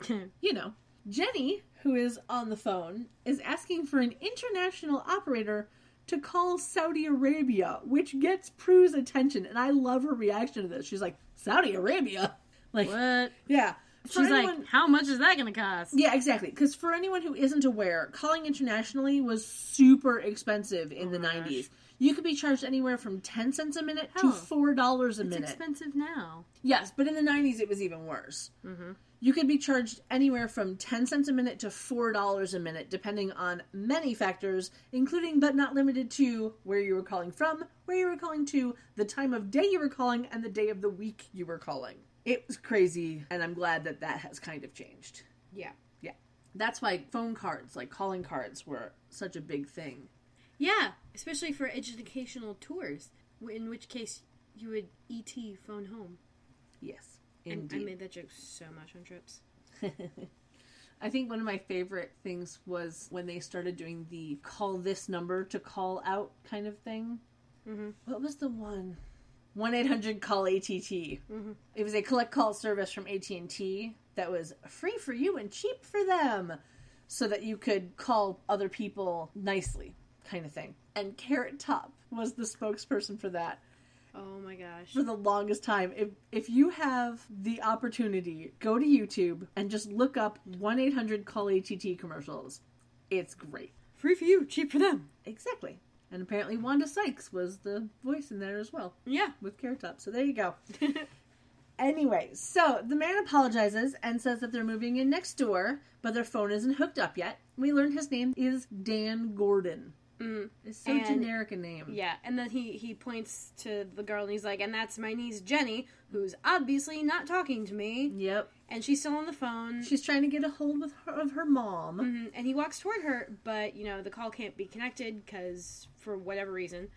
You know. Jenny, who is on the phone, is asking for an international operator to call Saudi Arabia, which gets Prue's attention, and I love her reaction to this. She's like, Saudi Arabia? Like, what? Yeah. She's like, how much is that going to cost? Yeah, exactly. Because for anyone who isn't aware, calling internationally was super expensive in the 90s. You could be charged anywhere from 10 cents a minute to $4 a minute. It's expensive now. Yes, but in the 90s it was even worse. Mm-hmm. You could be charged anywhere from 10 cents a minute to $4 a minute, depending on many factors, including but not limited to where you were calling from, where you were calling to, the time of day you were calling, and the day of the week you were calling. It was crazy, and I'm glad that that has kind of changed. Yeah. Yeah. That's why phone cards, like calling cards, were such a big thing. Yeah, especially for educational tours, in which case you would ET phone home. Yes, indeed. I made that joke so much on trips. I think one of my favorite things was when they started doing the call this number to call out kind of thing. Mm-hmm. What was the one? 1-800-CALL-ATT. Mm-hmm. It was a collect call service from AT&T that was free for you and cheap for them, so that you could call other people nicely, kind of thing. And Carrot Top was the spokesperson for that. Oh my gosh. For the longest time. If you have the opportunity, go to YouTube and just look up 1-800-CALL-ATT commercials. It's great. Free for you, cheap for them. Exactly. And apparently Wanda Sykes was the voice in there as well. Yeah. With Carrot Top. So there you go. Anyway, so the man apologizes and says that they're moving in next door, but their phone isn't hooked up yet. We learn his name is Dan Gordon. It's so generic a name. Yeah, and then he points to the girl and he's like, and that's my niece Jenny, who's obviously not talking to me. Yep. And she's still on the phone. She's trying to get a hold of her mom. Mm-hmm. And he walks toward her, but, the call can't be connected because, for whatever reason.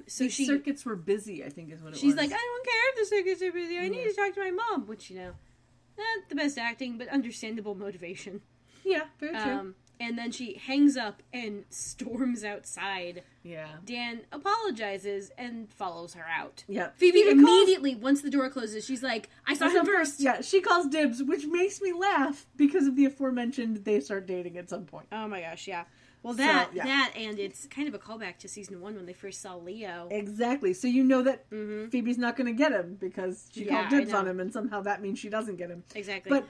So circuits were busy, I think is what it was. She's like, I don't care if the circuits are busy. I need to talk to my mom. Which, not the best acting, but understandable motivation. Yeah, very true. And then she hangs up and storms outside. Yeah. Dan apologizes and follows her out. Yep. Phoebe immediately, once the door closes, she's like, I saw him first. Yeah, she calls dibs, which makes me laugh because of the aforementioned they start dating at some point. Oh my gosh, yeah. Well, that and it's kind of a callback to season 1 when they first saw Leo. Exactly. So you know that Phoebe's not going to get him because she called dibs on him, and somehow that means she doesn't get him. Exactly. But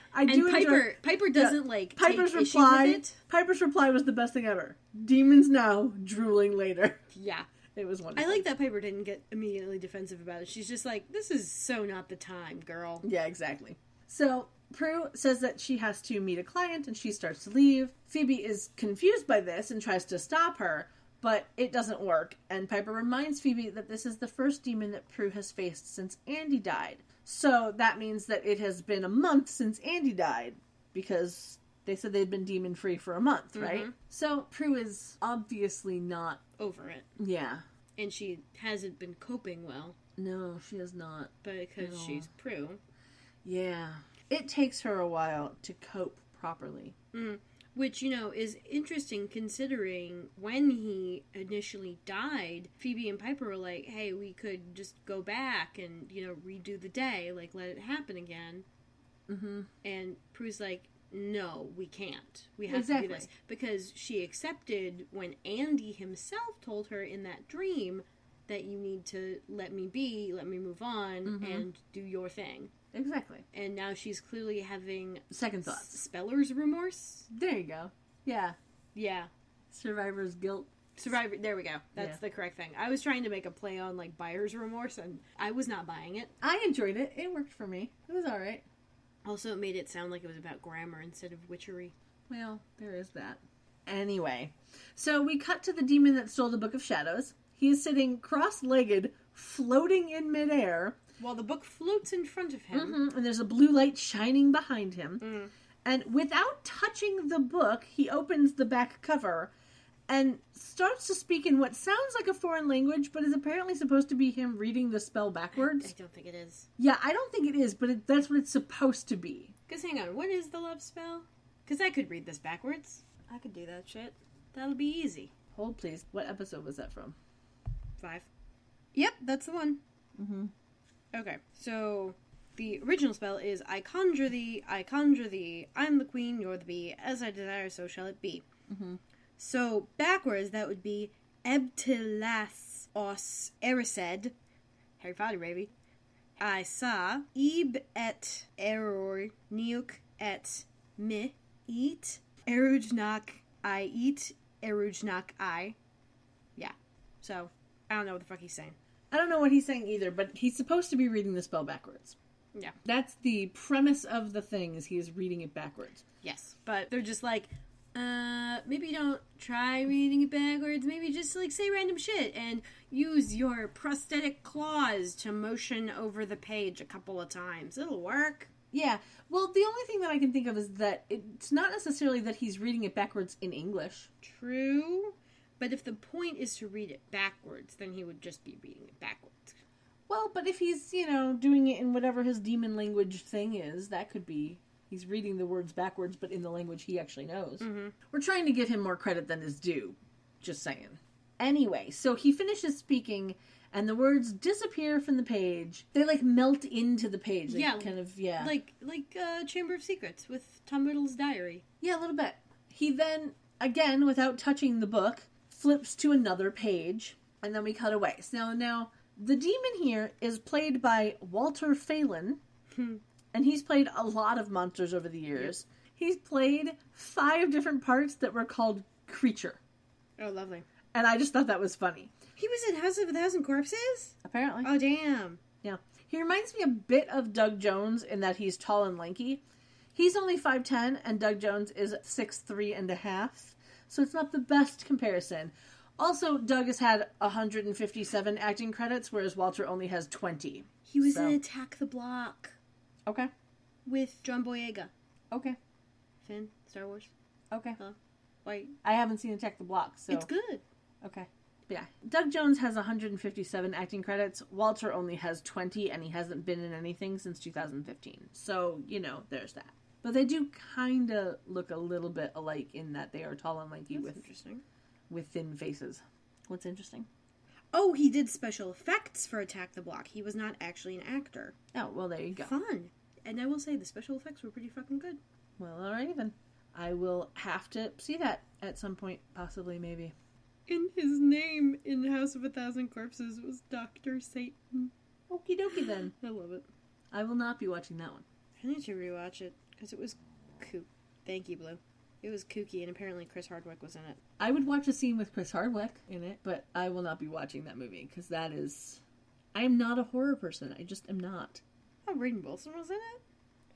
Piper doesn't Piper's take issue with it. Piper's reply was the best thing ever. Demons now, drooling later. Yeah. It was wonderful. I like that Piper didn't get immediately defensive about it. She's just like, this is so not the time, girl. Yeah, exactly. So Prue says that she has to meet a client and she starts to leave. Phoebe is confused by this and tries to stop her, but it doesn't work. And Piper reminds Phoebe that this is the first demon that Prue has faced since Andy died. So that means that it has been a month since Andy died, because they said they'd been demon-free for a month, right? So Prue is obviously not over it. Yeah. And she hasn't been coping well. No, she has not. But because she's Prue. Yeah. It takes her a while to cope properly. Which, is interesting considering when he initially died, Phoebe and Piper were like, hey, we could just go back and, redo the day, like, let it happen again. Mm-hmm. And Prue's like, no, we can't. We have to do this. Because she accepted when Andy himself told her in that dream that you need to let me be, let me move on, and do your thing. Exactly. And now she's clearly having second thoughts. Speller's remorse? There you go. Yeah. Yeah. Survivor's guilt. There we go. That's the correct thing. I was trying to make a play on, like, buyer's remorse, and I was not buying it. I enjoyed it. It worked for me. It was alright. Also, it made it sound like it was about grammar instead of witchery. Well, there is that. Anyway. So we cut to the demon that stole the Book of Shadows. He is sitting cross-legged, floating in midair, while the book floats in front of him. And there's a blue light shining behind him. And without touching the book, he opens the back cover and starts to speak in what sounds like a foreign language, but is apparently supposed to be him reading the spell backwards. I don't think it is. Yeah, I don't think it is, but that's what it's supposed to be. Because hang on, what is the love spell? Because I could read this backwards. I could do that shit. That'll be easy. Hold, please. What episode was that from? 5. Yep, that's the one. Mm-hmm. Okay, so the original spell is I conjure thee, I'm the queen, you're the bee, as I desire, so shall it be. Mm-hmm. So backwards, that would be Ebtelas os erised, Harry Potter, baby. I saw ib et error neuk et me eat erujnak I eat erujnak I. Yeah. So, I don't know what the fuck he's saying. I don't know what he's saying either, but he's supposed to be reading the spell backwards. Yeah. That's the premise of the thing, is he is reading it backwards. Yes. But they're just like, maybe don't try reading it backwards. Maybe just, like, say random shit and use your prosthetic claws to motion over the page a couple of times. It'll work. Yeah. Well, the only thing that I can think of is that it's not necessarily that he's reading it backwards in English. True. But if the point is to read it backwards, then he would just be reading it backwards. Well, but if he's, doing it in whatever his demon language thing is, that could be... He's reading the words backwards, but in the language he actually knows. Mm-hmm. We're trying to give him more credit than is due. Just saying. Anyway, so he finishes speaking, and the words disappear from the page. They, melt into the page. They Like Chamber of Secrets with Tom Riddle's diary. Yeah, a little bit. He then, again, without touching the book, flips to another page, and then we cut away. So now the demon here is played by Walter Phelan, and he's played a lot of monsters over the years. Yep. He's played 5 different parts that were called Creature. Oh, lovely. And I just thought that was funny. He was in House of a Thousand Corpses? Apparently. Oh, damn. Yeah. He reminds me a bit of Doug Jones in that he's tall and lanky. He's only 5'10", and Doug Jones is 6'3.5". So it's not the best comparison. Also, Doug has had 157 acting credits, whereas Walter only has 20. He was in Attack the Block. Okay. With John Boyega. Okay. Finn, Star Wars. Okay. Wait. I haven't seen Attack the Block, so... It's good. Okay. But yeah. Doug Jones has 157 acting credits. Walter only has 20, and he hasn't been in anything since 2015. So, there's that. But they do kind of look a little bit alike in that they are tall and lanky with thin faces. What's interesting? Oh, he did special effects for Attack the Block. He was not actually an actor. Oh, well, there you go. Fun. And I will say, the special effects were pretty fucking good. Well, alrighty then. I will have to see that at some point, possibly, maybe. And his name in House of a Thousand Corpses was Dr. Satan. Okie dokie then. I love it. I will not be watching that one. I need to rewatch it, because it was Thank you, Blue. It was kooky, and apparently Chris Hardwick was in it. I would watch a scene with Chris Hardwick in it, but I will not be watching that movie, because that is... I am not a horror person. I just am not. Oh, Rainn Wilson was in it?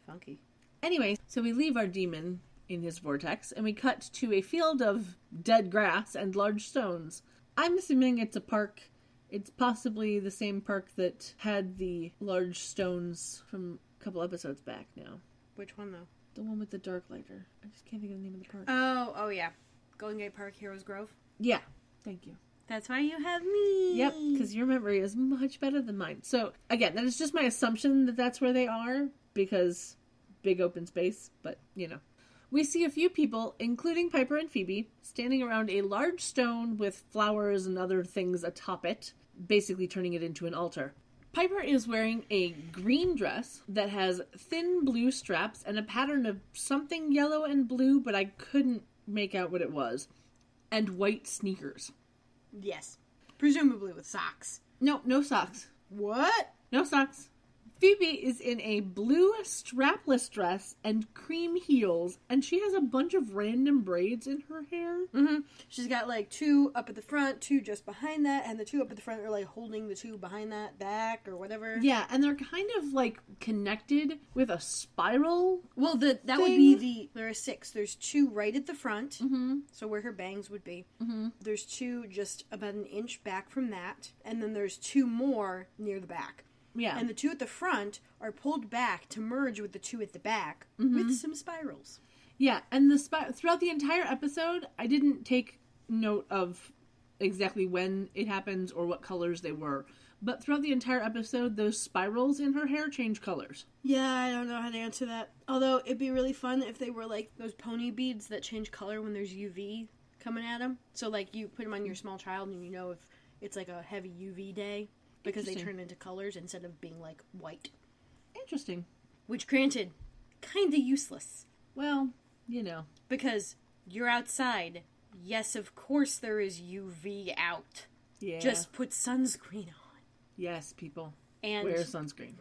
Funky. Anyway, so we leave our demon in his vortex, and we cut to a field of dead grass and large stones. I'm assuming it's a park. It's possibly the same park that had the large stones from a couple episodes back now. Which one, though? The one with the dark lighter. I just can't think of the name of the park. Oh, yeah. Golden Gate Park, Heroes Grove? Yeah. Thank you. That's why you have me. Yep, because your memory is much better than mine. So, again, that is just my assumption that that's where they are, because big open space, but, We see a few people, including Piper and Phoebe, standing around a large stone with flowers and other things atop it, basically turning it into an altar. Piper is wearing a green dress that has thin blue straps and a pattern of something yellow and blue, but I couldn't make out what it was, and white sneakers. Yes. Presumably with socks. No socks. What? No socks. Phoebe is in a blue strapless dress and cream heels, and she has a bunch of random braids in her hair. Mm-hmm. She's got 2 up at the front, 2 just behind that, and the 2 up at the front are holding the 2 behind that back or whatever. Yeah, and they're kind of connected with a spiral. Well, that would be there are 6. There's 2 right at the front, so where her bangs would be. Mm-hmm. There's 2 just about an inch back from that, and then there's 2 more near the back. Yeah. And the 2 at the front are pulled back to merge with the 2 at the back with some spirals. Yeah, and throughout the entire episode, I didn't take note of exactly when it happens or what colors they were. But throughout the entire episode, those spirals in her hair change colors. Yeah, I don't know how to answer that. Although, it'd be really fun if they were those pony beads that change color when there's UV coming at them. So, like, you put them on your small child and you know if it's, like, a heavy UV day because they turn into colors instead of being, like, white. Interesting. Which, granted, kind of useless. Well, you know. Because you're outside. Yes, of course there is UV out. Yeah. Just put sunscreen on. Yes, people. And wear sunscreen.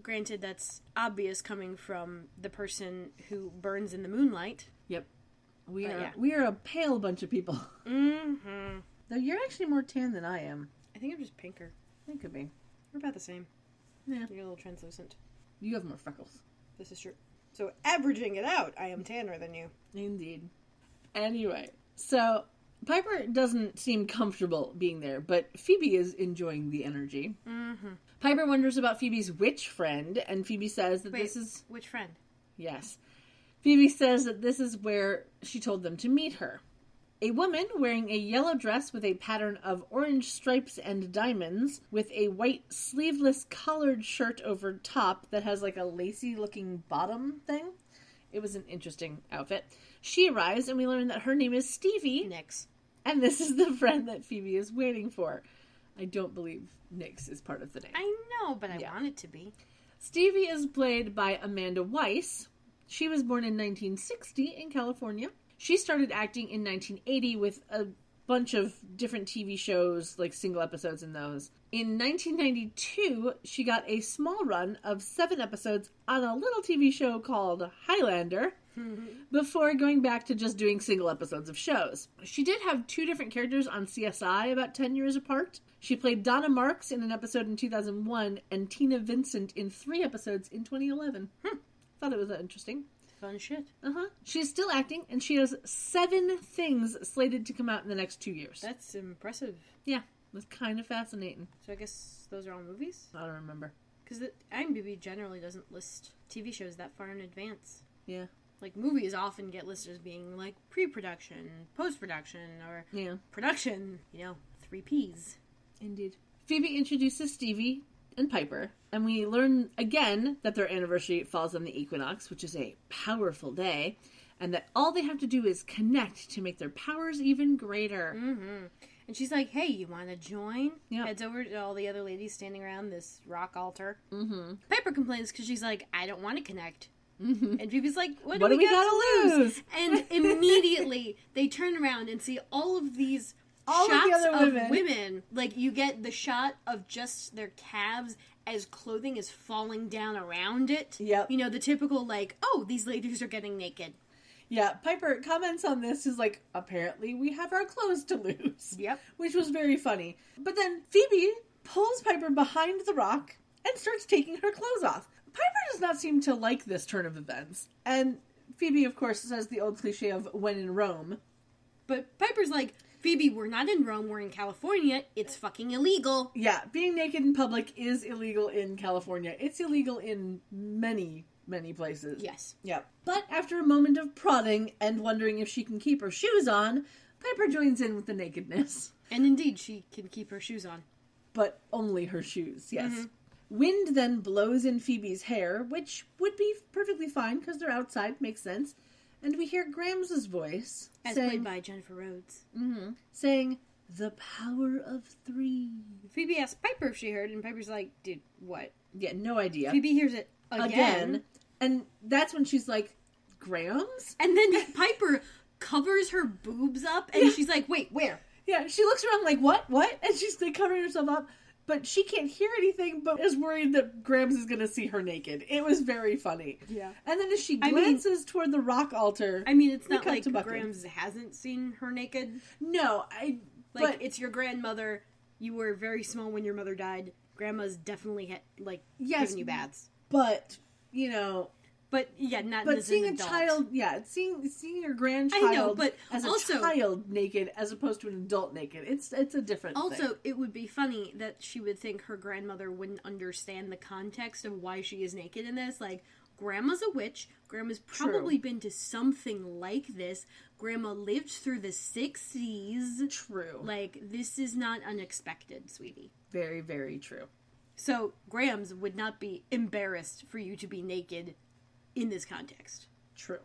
Granted, that's obvious coming from the person who burns in the moonlight. Yep. We are a pale bunch of people. Mm-hmm. Though you're actually more tan than I am. I think I'm just pinker. It could be. We're about the same. Yeah. You're a little translucent. You have more freckles. This is true. So, averaging it out, I am tanner than you. Indeed. Anyway, so Piper doesn't seem comfortable being there, but Phoebe is enjoying the energy. Mm-hmm. Piper wonders about Phoebe's witch friend, and Phoebe says that this is... Which friend? Yes. Phoebe says that this is where she told them to meet her. A woman wearing a yellow dress with a pattern of orange stripes and diamonds, with a white sleeveless collared shirt over top that has like a lacy-looking bottom thing. It was an interesting outfit. She arrives, and we learn that her name is Stevie. Nix. And this is the friend that Phoebe is waiting for. I don't believe Nix is part of the name. I know, but I want it to be. Stevie is played by Amanda Weiss. She was born in 1960 in California. She started acting in 1980 with a bunch of different TV shows, like single episodes in those. In 1992, she got a small run of 7 episodes on a little TV show called Highlander, before going back to just doing single episodes of shows. She did have 2 different characters on CSI about 10 years apart. She played Donna Marks in an episode in 2001 and Tina Vincent in 3 episodes in 2011. Thought it was interesting. Fun shit. She's still acting, and she has 7 things slated to come out in the next 2 years. That's impressive. Yeah, it's kind of fascinating. So I guess those are all movies? I don't remember. Because the IMDb generally doesn't list TV shows that far in advance. Yeah. Like, movies often get listed as being, like, pre-production, post-production, or production, 3 Ps. Indeed. Phoebe introduces Stevie and Piper, and we learn again that their anniversary falls on the equinox, which is a powerful day, and that all they have to do is connect to make their powers even greater. Mm-hmm. And she's like, hey, you want to join? Yep. Heads over to all the other ladies standing around this rock altar. Mm-hmm. Piper complains because she's like, I don't want to connect. Mm-hmm. And Phoebe's like, what do we got to lose? And immediately they turn around and see all of these shots of women. Like, you get the shot of just their calves as clothing is falling down around it. Yep. The typical, like, oh, these ladies are getting naked. Yeah, Piper comments on this is like, apparently we have our clothes to lose. Yep. Which was very funny. But then Phoebe pulls Piper behind the rock and starts taking her clothes off. Piper does not seem to like this turn of events. And Phoebe, of course, says the old cliche of when in Rome. But Piper's like, Phoebe, we're not in Rome, we're in California. It's fucking illegal. Yeah, being naked in public is illegal in California. It's illegal in many places. Yes. Yeah. But after a moment of prodding and wondering if she can keep her shoes on, Piper joins in with the nakedness. And indeed, she can keep her shoes on. But only her shoes, yes. Mm-hmm. Wind then blows in Phoebe's hair, which would be perfectly fine because they're outside, makes sense. And we hear Grams' voice. As played by Jennifer Rhodes. Mm-hmm, saying, the power of 3. Phoebe asks Piper if she heard, and Piper's like, dude, what? Yeah, no idea. Phoebe hears it again. And that's when she's like, Grams? And then Piper covers her boobs up, and she's like, wait, where? Yeah, she looks around like, what? And she's like covering herself up. But she can't hear anything, but is worried that Grams is going to see her naked. It was very funny. Yeah. And then as she glances toward the rock altar... it's not like Grams hasn't seen her naked. No, but it's your grandmother. You were very small when your mother died. Grandma's definitely, giving you baths. But, But yeah, not but as seeing an adult. A child, seeing your grandchild as also, a child naked as opposed to an adult naked, it's a different thing. Also, it would be funny that she would think her grandmother wouldn't understand the context of why she is naked in this. Like, Grandma's a witch. Grandma's probably been to something like this. Grandma lived through the 60s. True. Like, this is not unexpected, sweetie. Very, very true. So, Grams would not be embarrassed for you to be naked in this context. True.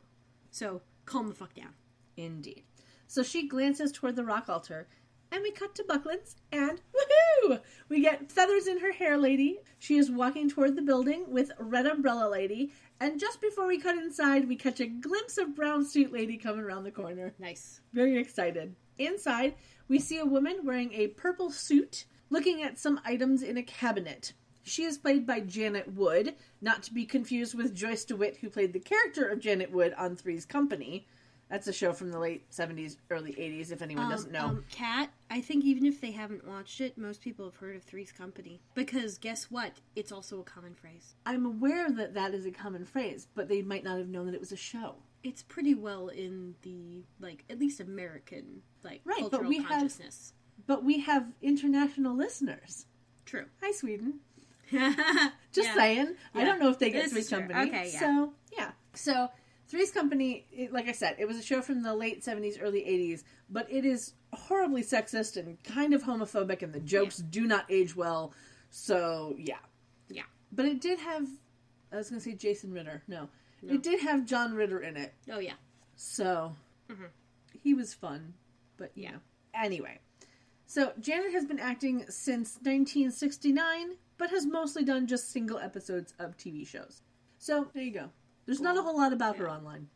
So, calm the fuck down. Indeed. So she glances toward the rock altar, and we cut to Buckland's, and woohoo! We get Feathers in Her Hair Lady. She is walking toward the building with Red Umbrella Lady, and just before we cut inside, we catch a glimpse of Brown Suit Lady coming around the corner. Nice. Very excited. Inside, we see a woman wearing a purple suit, looking at some items in a cabinet. She is played by Janet Wood, not to be confused with Joyce DeWitt, who played the character of Janet Wood on Three's Company. That's a show from the late 70s, early 80s, if anyone doesn't know. Kat, I think even if they haven't watched it, most people have heard of Three's Company. Because guess what? It's also a common phrase. I'm aware that that is a common phrase, but they might not have known that it was a show. It's pretty well in the, like, at least American, like, right, cultural but we consciousness. But we have international listeners. True. Hi, Sweden. Just saying. Yeah. I don't know if they get Three's Company. Okay, yeah. So, yeah. So, Three's Company, like I said, it was a show from the late 70s, early 80s, but it is horribly sexist and kind of homophobic, and the jokes do not age well. So, yeah. Yeah. But it did have, I was going to say Jason Ritter. No. It did have John Ritter in it. Oh, yeah. So, he was fun. But, you know. Anyway. So, Janet has been acting since 1969, but has mostly done just single episodes of TV shows. So, there you go. There's not a whole lot about her online.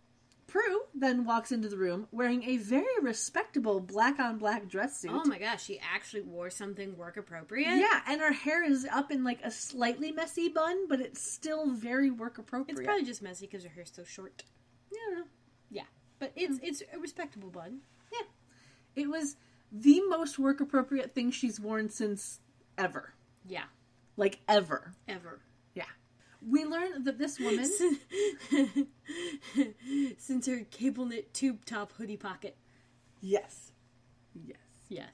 Prue then walks into the room wearing a very respectable black-on-black dress suit. Oh my gosh, she actually wore something work-appropriate? Yeah, and her hair is up in like a slightly messy bun, but it's still very work-appropriate. It's probably just messy because her hair's so short. Yeah, I don't know. Yeah, but it's a respectable bun. Yeah. It was the most work-appropriate thing she's worn since ever. Yeah. Like, ever. Ever. Yeah. We learned that this woman... Since her cable knit tube top hoodie pocket. Yes. Yes. Yes.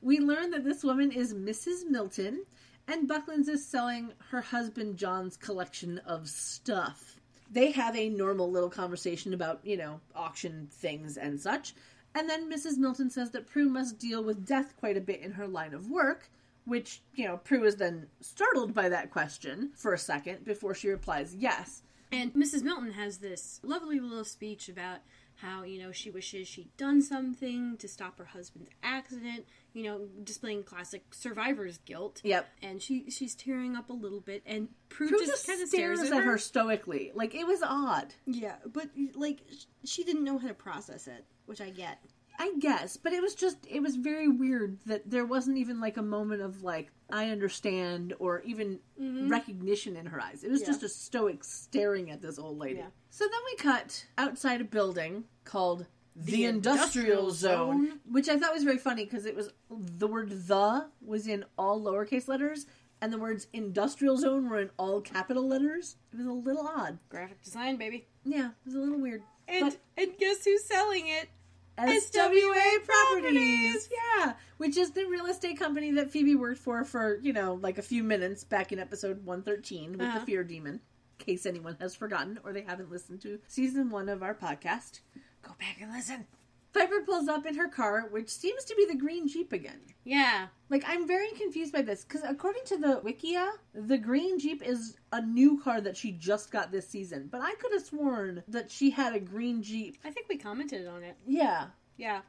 We learned that this woman is Mrs. Milton, and Buckland's is selling her husband John's collection of stuff. They have a normal little conversation about, you know, auction things and such, and then Mrs. Milton says that Prue must deal with death quite a bit in her line of work, which, you know, Prue is then startled by that question for a second before she replies yes. And Mrs. Milton has this lovely little speech about how, you know, she wishes she'd done something to stop her husband's accident, you know, displaying classic survivor's guilt. Yep. And she's tearing up a little bit, and Prue just kind of stares at her stoically. Like, it was odd. Yeah, but, like, she didn't know how to process it, which I get. I guess, but it was very weird that there wasn't even, like, a moment of, like, I understand, or even recognition in her eyes. It was just a stoic staring at this old lady. Yeah. So then we cut outside a building called the Industrial Zone, which I thought was very funny because it was, the word "the" was in all lowercase letters, and the words Industrial Zone were in all capital letters. It was a little odd. Graphic design, baby. Yeah, it was a little weird. And guess who's selling it? SWA Properties! Yeah! Which is the real estate company that Phoebe worked for, you know, like a few minutes back in episode 113 with the Fear Demon. In case anyone has forgotten or they haven't listened to season 1 of our podcast. Go back and listen. Piper pulls up in her car, which seems to be the green Jeep again. Yeah. Like, I'm very confused by this, because according to the Wikia, the green Jeep is a new car that she just got this season. But I could have sworn that she had a green Jeep. I think we commented on it. Yeah. Yeah.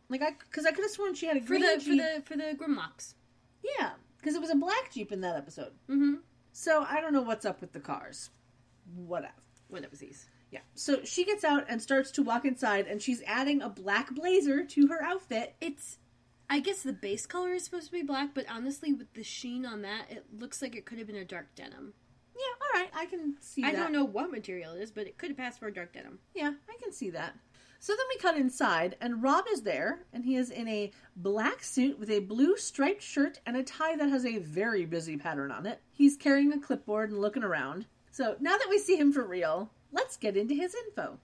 Like, because I could have sworn she had a green Jeep. For the Grimlocks. Yeah, because it was a black Jeep in that episode. Mm-hmm. So, I don't know what's up with the cars. Whatever. Whatever's. Yeah. So, she gets out and starts to walk inside, and she's adding a black blazer to her outfit. I guess the base color is supposed to be black, but honestly, with the sheen on that, it looks like it could have been a dark denim. Yeah, alright, I can see that. I don't know what material it is, but it could have passed for a dark denim. Yeah, I can see that. So then we cut inside, and Rob is there, and he is in a black suit with a blue striped shirt and a tie that has a very busy pattern on it. He's carrying a clipboard and looking around. So now that we see him for real, let's get into his info.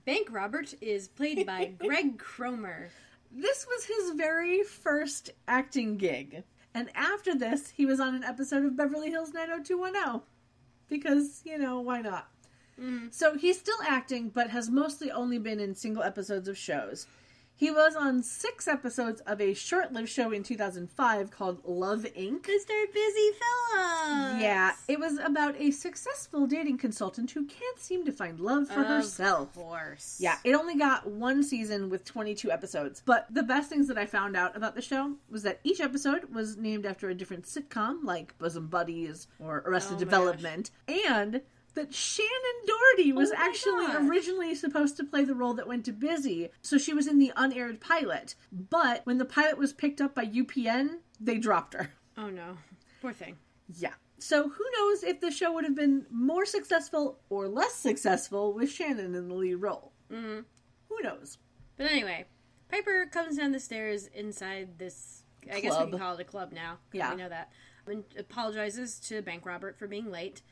Bank Robert is played by Greg Cromer. This was his very first acting gig. And after this, he was on an episode of Beverly Hills 90210. Because, you know, why not? So he's still acting, but has mostly only been in single episodes of shows. He was on 6 episodes of a short-lived show in 2005 called Love, Inc. Mr. Busy Phillips! Yeah, it was about a successful dating consultant who can't seem to find love for herself. Of course. Yeah, it only got 1 season with 22 episodes. But the best things that I found out about the show was that each episode was named after a different sitcom, like Bosom Buddies or Arrested Development, and that Shannon Doherty was actually originally supposed to play the role that went to Busy, so she was in the unaired pilot. But when the pilot was picked up by UPN, they dropped her. Oh no. Poor thing. Yeah. So who knows if the show would have been more successful or less successful with Shannon in the lead role. Mm-hmm. Who knows? But anyway, Piper comes down the stairs inside this, I guess we can call it a club now. Yeah. We know that. And apologizes to Bank Robert for being late.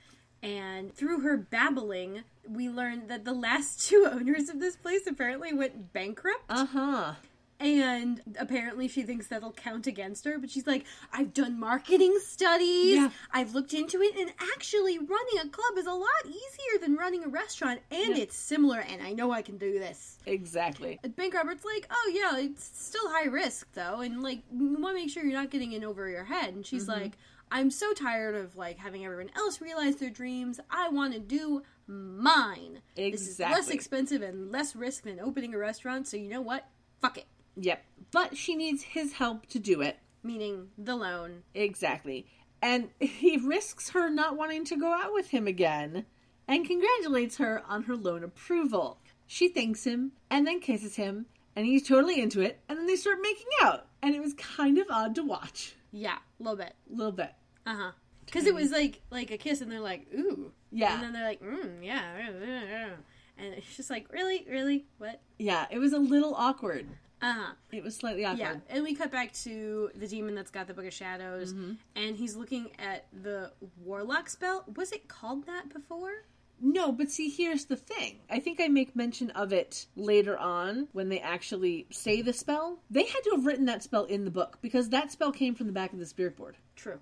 And through her babbling, we learned that the last 2 owners of this place apparently went bankrupt. Uh-huh. And apparently she thinks that'll count against her. But she's like, I've done marketing studies. Yeah. I've looked into it. And actually running a club is a lot easier than running a restaurant. And it's similar. And I know I can do this. Exactly. Bank Robert's like, oh yeah, it's still high risk though. And like, you want to make sure you're not getting in over your head. And she's like, I'm so tired of, like, having everyone else realize their dreams. I want to do mine. Exactly. This is less expensive and less risk than opening a restaurant, so you know what? Fuck it. Yep. But she needs his help to do it. Meaning the loan. Exactly. And he risks her not wanting to go out with him again and congratulates her on her loan approval. She thanks him and then kisses him, and he's totally into it, and then they start making out. And it was kind of odd to watch. Yeah, a little bit. A little bit. Uh-huh. Because it was like a kiss, and they're like, ooh. Yeah. And then they're like, yeah. And it's just like, really? Really? What? Yeah, it was a little awkward. Uh-huh. It was slightly awkward. Yeah, and we cut back to the demon that's got the Book of Shadows, and he's looking at the Warlock spell. Was it called that before? No, but see, here's the thing. I think I make mention of it later on when they actually say the spell. They had to have written that spell in the book because that spell came from the back of the spirit board. True.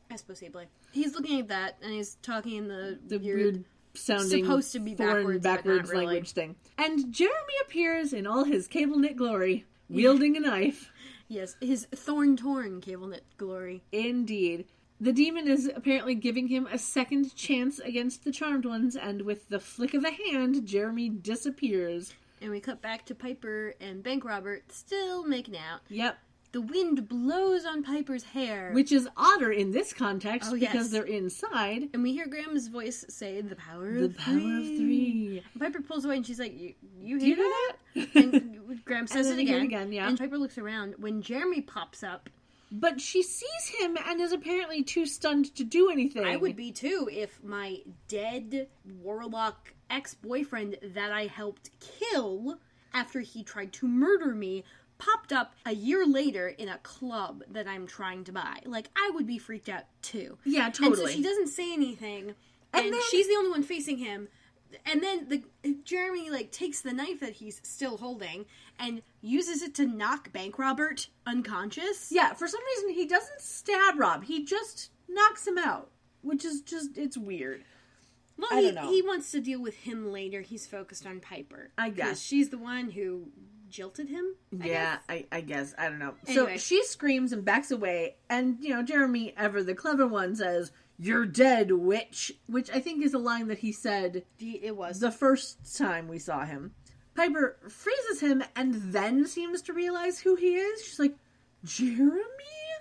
As possibly. He's looking at that and he's talking in the weird sounding supposed to be backwards really. language thing. And Jeremy appears in all his cable knit glory, wielding a knife. Yes, his thorn-torn cable knit glory. Indeed. The demon is apparently giving him a second chance against the Charmed Ones, and with the flick of a hand, Jeremy disappears. And we cut back to Piper and Bank Robert still making out. Yep. The wind blows on Piper's hair. Which is odder in this context because they're inside. And we hear Graham's voice say, the power of three. The power of three. And Piper pulls away and she's like, you hear that? And Graham says it again. Yeah. And Piper looks around when Jeremy pops up. But she sees him and is apparently too stunned to do anything. I would be too if my dead warlock ex-boyfriend that I helped kill after he tried to murder me popped up a year later in a club that I'm trying to buy. Like, I would be freaked out too. Yeah, totally. And so she doesn't say anything, and then she's the only one facing him. And then Jeremy, like, takes the knife that he's still holding and uses it to knock Bank Robert unconscious. Yeah, for some reason he doesn't stab Rob. He just knocks him out, which is just, it's weird. Well, I don't know. He wants to deal with him later. He's focused on Piper. I guess. 'Cause she's the one who jilted him, I guess. I don't know. Anyway. So she screams and backs away, and, Jeremy, ever the clever one, says, "You're dead, witch," which I think is a line that he said it was the first time we saw him. Piper freezes him and then seems to realize who he is. She's like, Jeremy?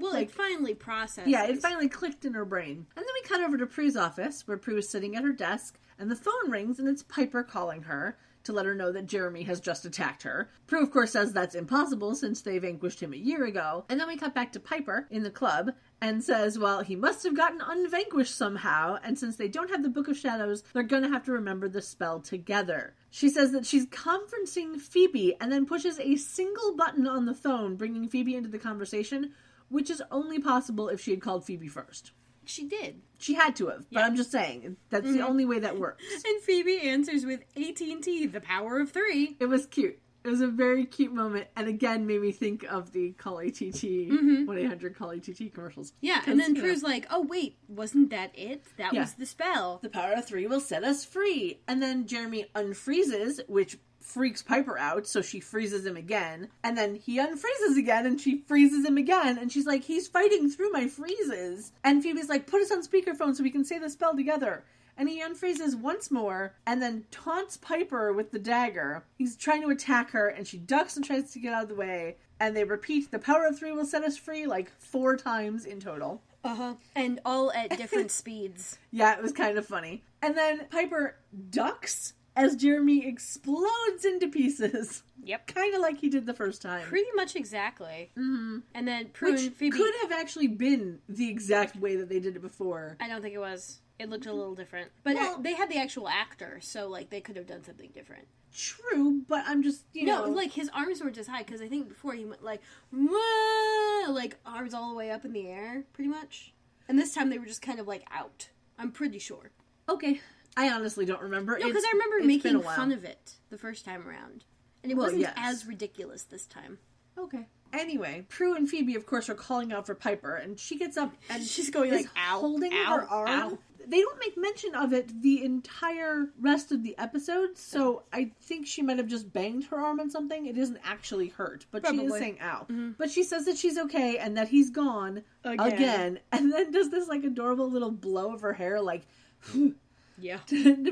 Well, it finally processed. Yeah, it finally clicked in her brain. And then we cut over to Prue's office, where Prue is sitting at her desk, and the phone rings, and it's Piper calling her to let her know that Jeremy has just attacked her. Prue, of course, says that's impossible since they vanquished him a year ago. And then we cut back to Piper in the club and says, well, he must have gotten unvanquished somehow, and since they don't have the Book of Shadows, they're going to have to remember the spell together. She says that she's conferencing Phoebe and then pushes a single button on the phone, bringing Phoebe into the conversation, which is only possible if she had called Phoebe first. She did. She had to have, but I'm just saying, that's the only way that works. And Phoebe answers with AT&T, the power of three. It was cute. It was a very cute moment, and again made me think of the Call ATT, 1-800 Call ATT commercials. Yeah, and then Prue's like, oh wait, wasn't that it? That was the spell. The power of 3 will set us free. And then Jeremy unfreezes, which freaks Piper out, so she freezes him again. And then he unfreezes again, and she freezes him again. And she's like, he's fighting through my freezes. And Phoebe's like, put us on speakerphone so we can say the spell together. And he unfreezes once more, and then taunts Piper with the dagger. He's trying to attack her, and she ducks and tries to get out of the way. And they repeat, the power of 3 will set us free, like 4 times in total. Uh-huh. And all at different speeds. Yeah, it was kind of funny. And then Piper ducks as Jeremy explodes into pieces. Yep. Kind of like he did the first time. Pretty much exactly. Mm-hmm. And then Prue and Phoebe... could have actually been the exact way that they did it before. I don't think it was. It looked a little different. But they had the actual actor, so, like, they could have done something different. True, but I'm just, No, like, his arms weren't as high, because I think before he went, like, whoa, like, arms all the way up in the air, pretty much. And this time they were just kind of, like, out. I'm pretty sure. Okay. I honestly don't remember. No, because I remember making fun of it the first time around. And it wasn't as ridiculous this time. Okay. Anyway, Prue and Phoebe, of course, are calling out for Piper, and she gets up and she's going like, ow, holding ow, her arm. Ow. They don't make mention of it the entire rest of the episode, so I think she might have just banged her arm on something. It isn't actually hurt, but she is saying ow. Mm-hmm. But she says that she's okay and that he's gone again, and then does this like adorable little blow of her hair, like to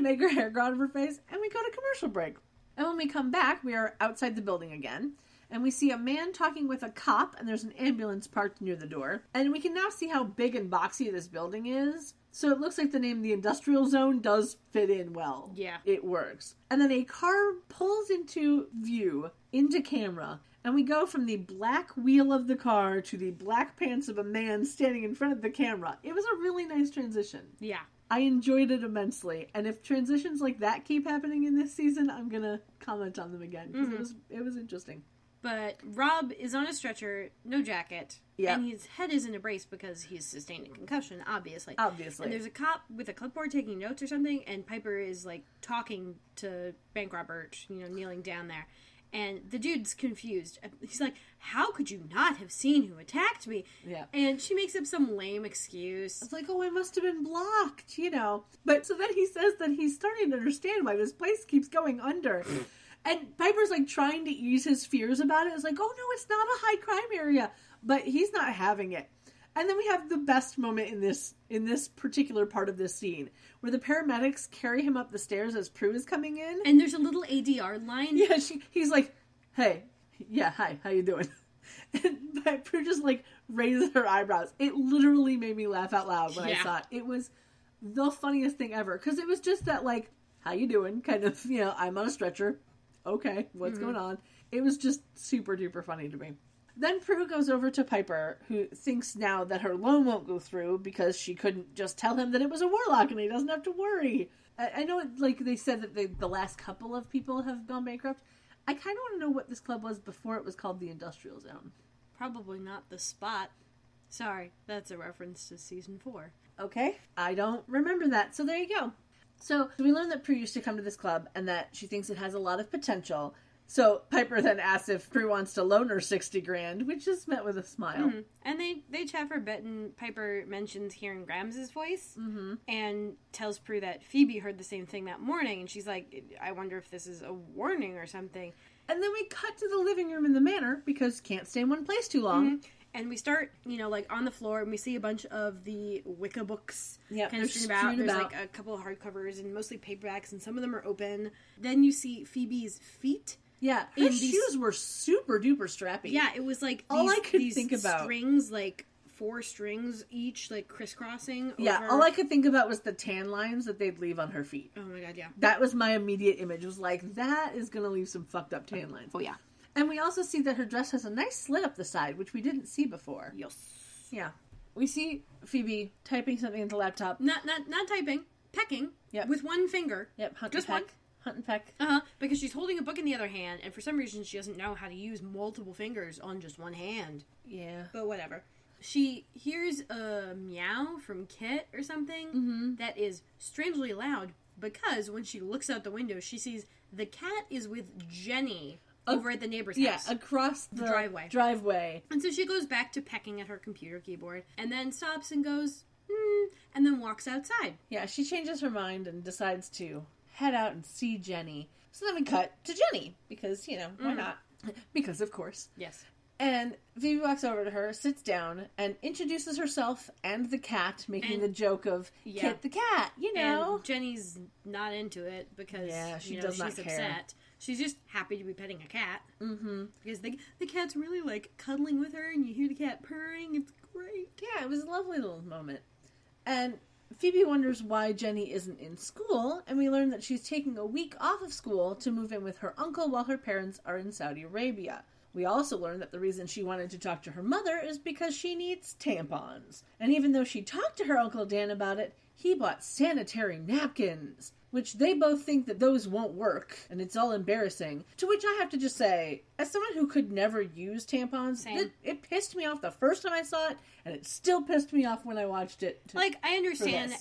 make her hair grow out of her face, and we go to commercial break. And when we come back, we are outside the building again. And we see a man talking with a cop, and there's an ambulance parked near the door. And we can now see how big and boxy this building is. So it looks like the name The Industrial Zone does fit in well. Yeah. It works. And then a car pulls into view, into camera. And we go from the black wheel of the car to the black pants of a man standing in front of the camera. It was a really nice transition. Yeah. I enjoyed it immensely. And if transitions like that keep happening in this season, I'm going to comment on them again. Because it was interesting. But Rob is on a stretcher, no jacket, and his head is in a brace because he's sustained a concussion, obviously. And there's a cop with a clipboard taking notes or something, and Piper is, like, talking to Bank Robert, kneeling down there. And the dude's confused. He's like, how could you not have seen who attacked me? Yeah. And she makes up some lame excuse. It's like, oh, I must have been blocked, But so then he says that he's starting to understand why this place keeps going under. And Piper's, like, trying to ease his fears about it. It's like, oh, no, it's not a high crime area. But he's not having it. And then we have the best moment in this particular part of this scene, where the paramedics carry him up the stairs as Prue is coming in. And there's a little ADR line. Yeah, he's like, hey, yeah, hi, how you doing? And Prue just, like, raises her eyebrows. It literally made me laugh out loud when I saw it. It was the funniest thing ever. Because it was just that, like, how you doing? Kind of, I'm on a stretcher. Okay, what's going on? It was just super duper funny to me. Then Prue goes over to Piper, who thinks now that her loan won't go through because she couldn't just tell him that it was a warlock and he doesn't have to worry. I know, like, they said that the last couple of people have gone bankrupt. I kind of want to know what this club was before it was called the Industrial Zone. Probably not the Spot. Sorry, that's a reference to season 4. Okay, I don't remember that, so there you go. So we learned that Prue used to come to this club and that she thinks it has a lot of potential. So Piper then asks if Prue wants to loan her $60,000, which is met with a smile. Mm-hmm. And they chat for a bit, and Piper mentions hearing Grams' voice and tells Prue that Phoebe heard the same thing that morning. And she's like, I wonder if this is a warning or something. And then we cut to the living room in the manor because can't stay in one place too long. Mm-hmm. And we start, like, on the floor, and we see a bunch of the Wicca books kind of strewn about. There's, like, a couple of hardcovers and mostly paperbacks, and some of them are open. Then you see Phoebe's feet. Yeah, her shoes were super duper strappy. Yeah, it was, like, all I could think about strings, like, 4 strings each, like, crisscrossing over. Yeah, all I could think about was the tan lines that they'd leave on her feet. Oh, my God, yeah. That was my immediate image. It was like, that is going to leave some fucked up tan lines. Oh, yeah. And we also see that her dress has a nice slit up the side, which we didn't see before. Yes. Yeah. We see Phoebe typing something in the laptop. Not typing. Pecking. Yep. With one finger. Yep. Hunt Just and peck. one. Hunt and peck. Because she's holding a book in the other hand, and for some reason she doesn't know how to use multiple fingers on just one hand. Yeah. But whatever. She hears a meow from Kit or something that is strangely loud, because when she looks out the window, she sees the cat is with Jenny over at the neighbor's house. Yeah, across the driveway. And so she goes back to pecking at her computer keyboard, and then stops and goes, and then walks outside. Yeah, she changes her mind and decides to head out and see Jenny. So then we cut to Jenny, because, why not? Because, of course. Yes. And Phoebe walks over to her, sits down, and introduces herself and the cat, making the joke of, Kit the cat, And Jenny's not into it because she's she's not care. upset. She's just happy to be petting a cat. Mm-hmm. Because the cat's really, cuddling with her, and you hear the cat purring. It's great. Yeah, it was a lovely little moment. And Phoebe wonders why Jenny isn't in school, and we learn that she's taking a week off of school to move in with her uncle while her parents are in Saudi Arabia. We also learn that the reason she wanted to talk to her mother is because she needs tampons. And even though she talked to her Uncle Dan about it, he bought sanitary napkins, which they both think that those won't work, and it's all embarrassing. To which I have to just say, as someone who could never use tampons, it pissed me off the first time I saw it, and it still pissed me off when I watched it. I understand,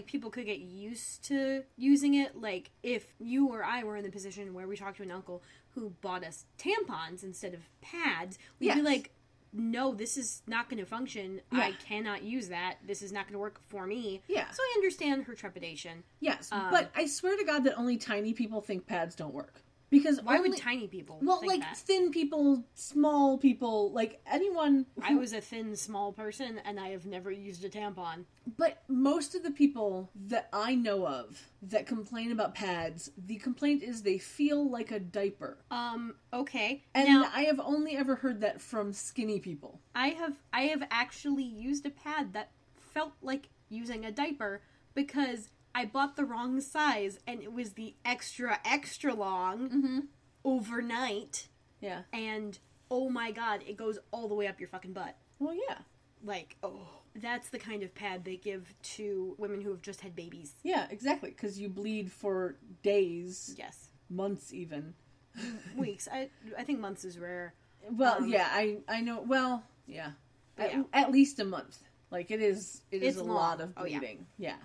people could get used to using it. If you or I were in the position where we talked to an uncle who bought us tampons instead of pads, we'd be like, no, this is not going to function. Yeah. I cannot use that. This is not going to work for me. Yeah. So I understand her trepidation. Yes, but I swear to God that only tiny people think pads don't work. Because why would tiny people think that? Thin people, small people, anyone... I was a thin, small person, and I have never used a tampon. But most of the people that I know of that complain about pads, the complaint is they feel like a diaper. Okay. And now, I have only ever heard that from skinny people. I have actually used a pad that felt like using a diaper because I bought the wrong size, and it was the extra, extra long overnight. Yeah. And, oh my God, it goes all the way up your fucking butt. Well, yeah. That's the kind of pad they give to women who have just had babies. Yeah, exactly, because you bleed for days. Yes. Months, even. Weeks. I think months is rare. Well, I know, well, yeah. At least a month. It is a long. lot of bleeding. Oh, yeah.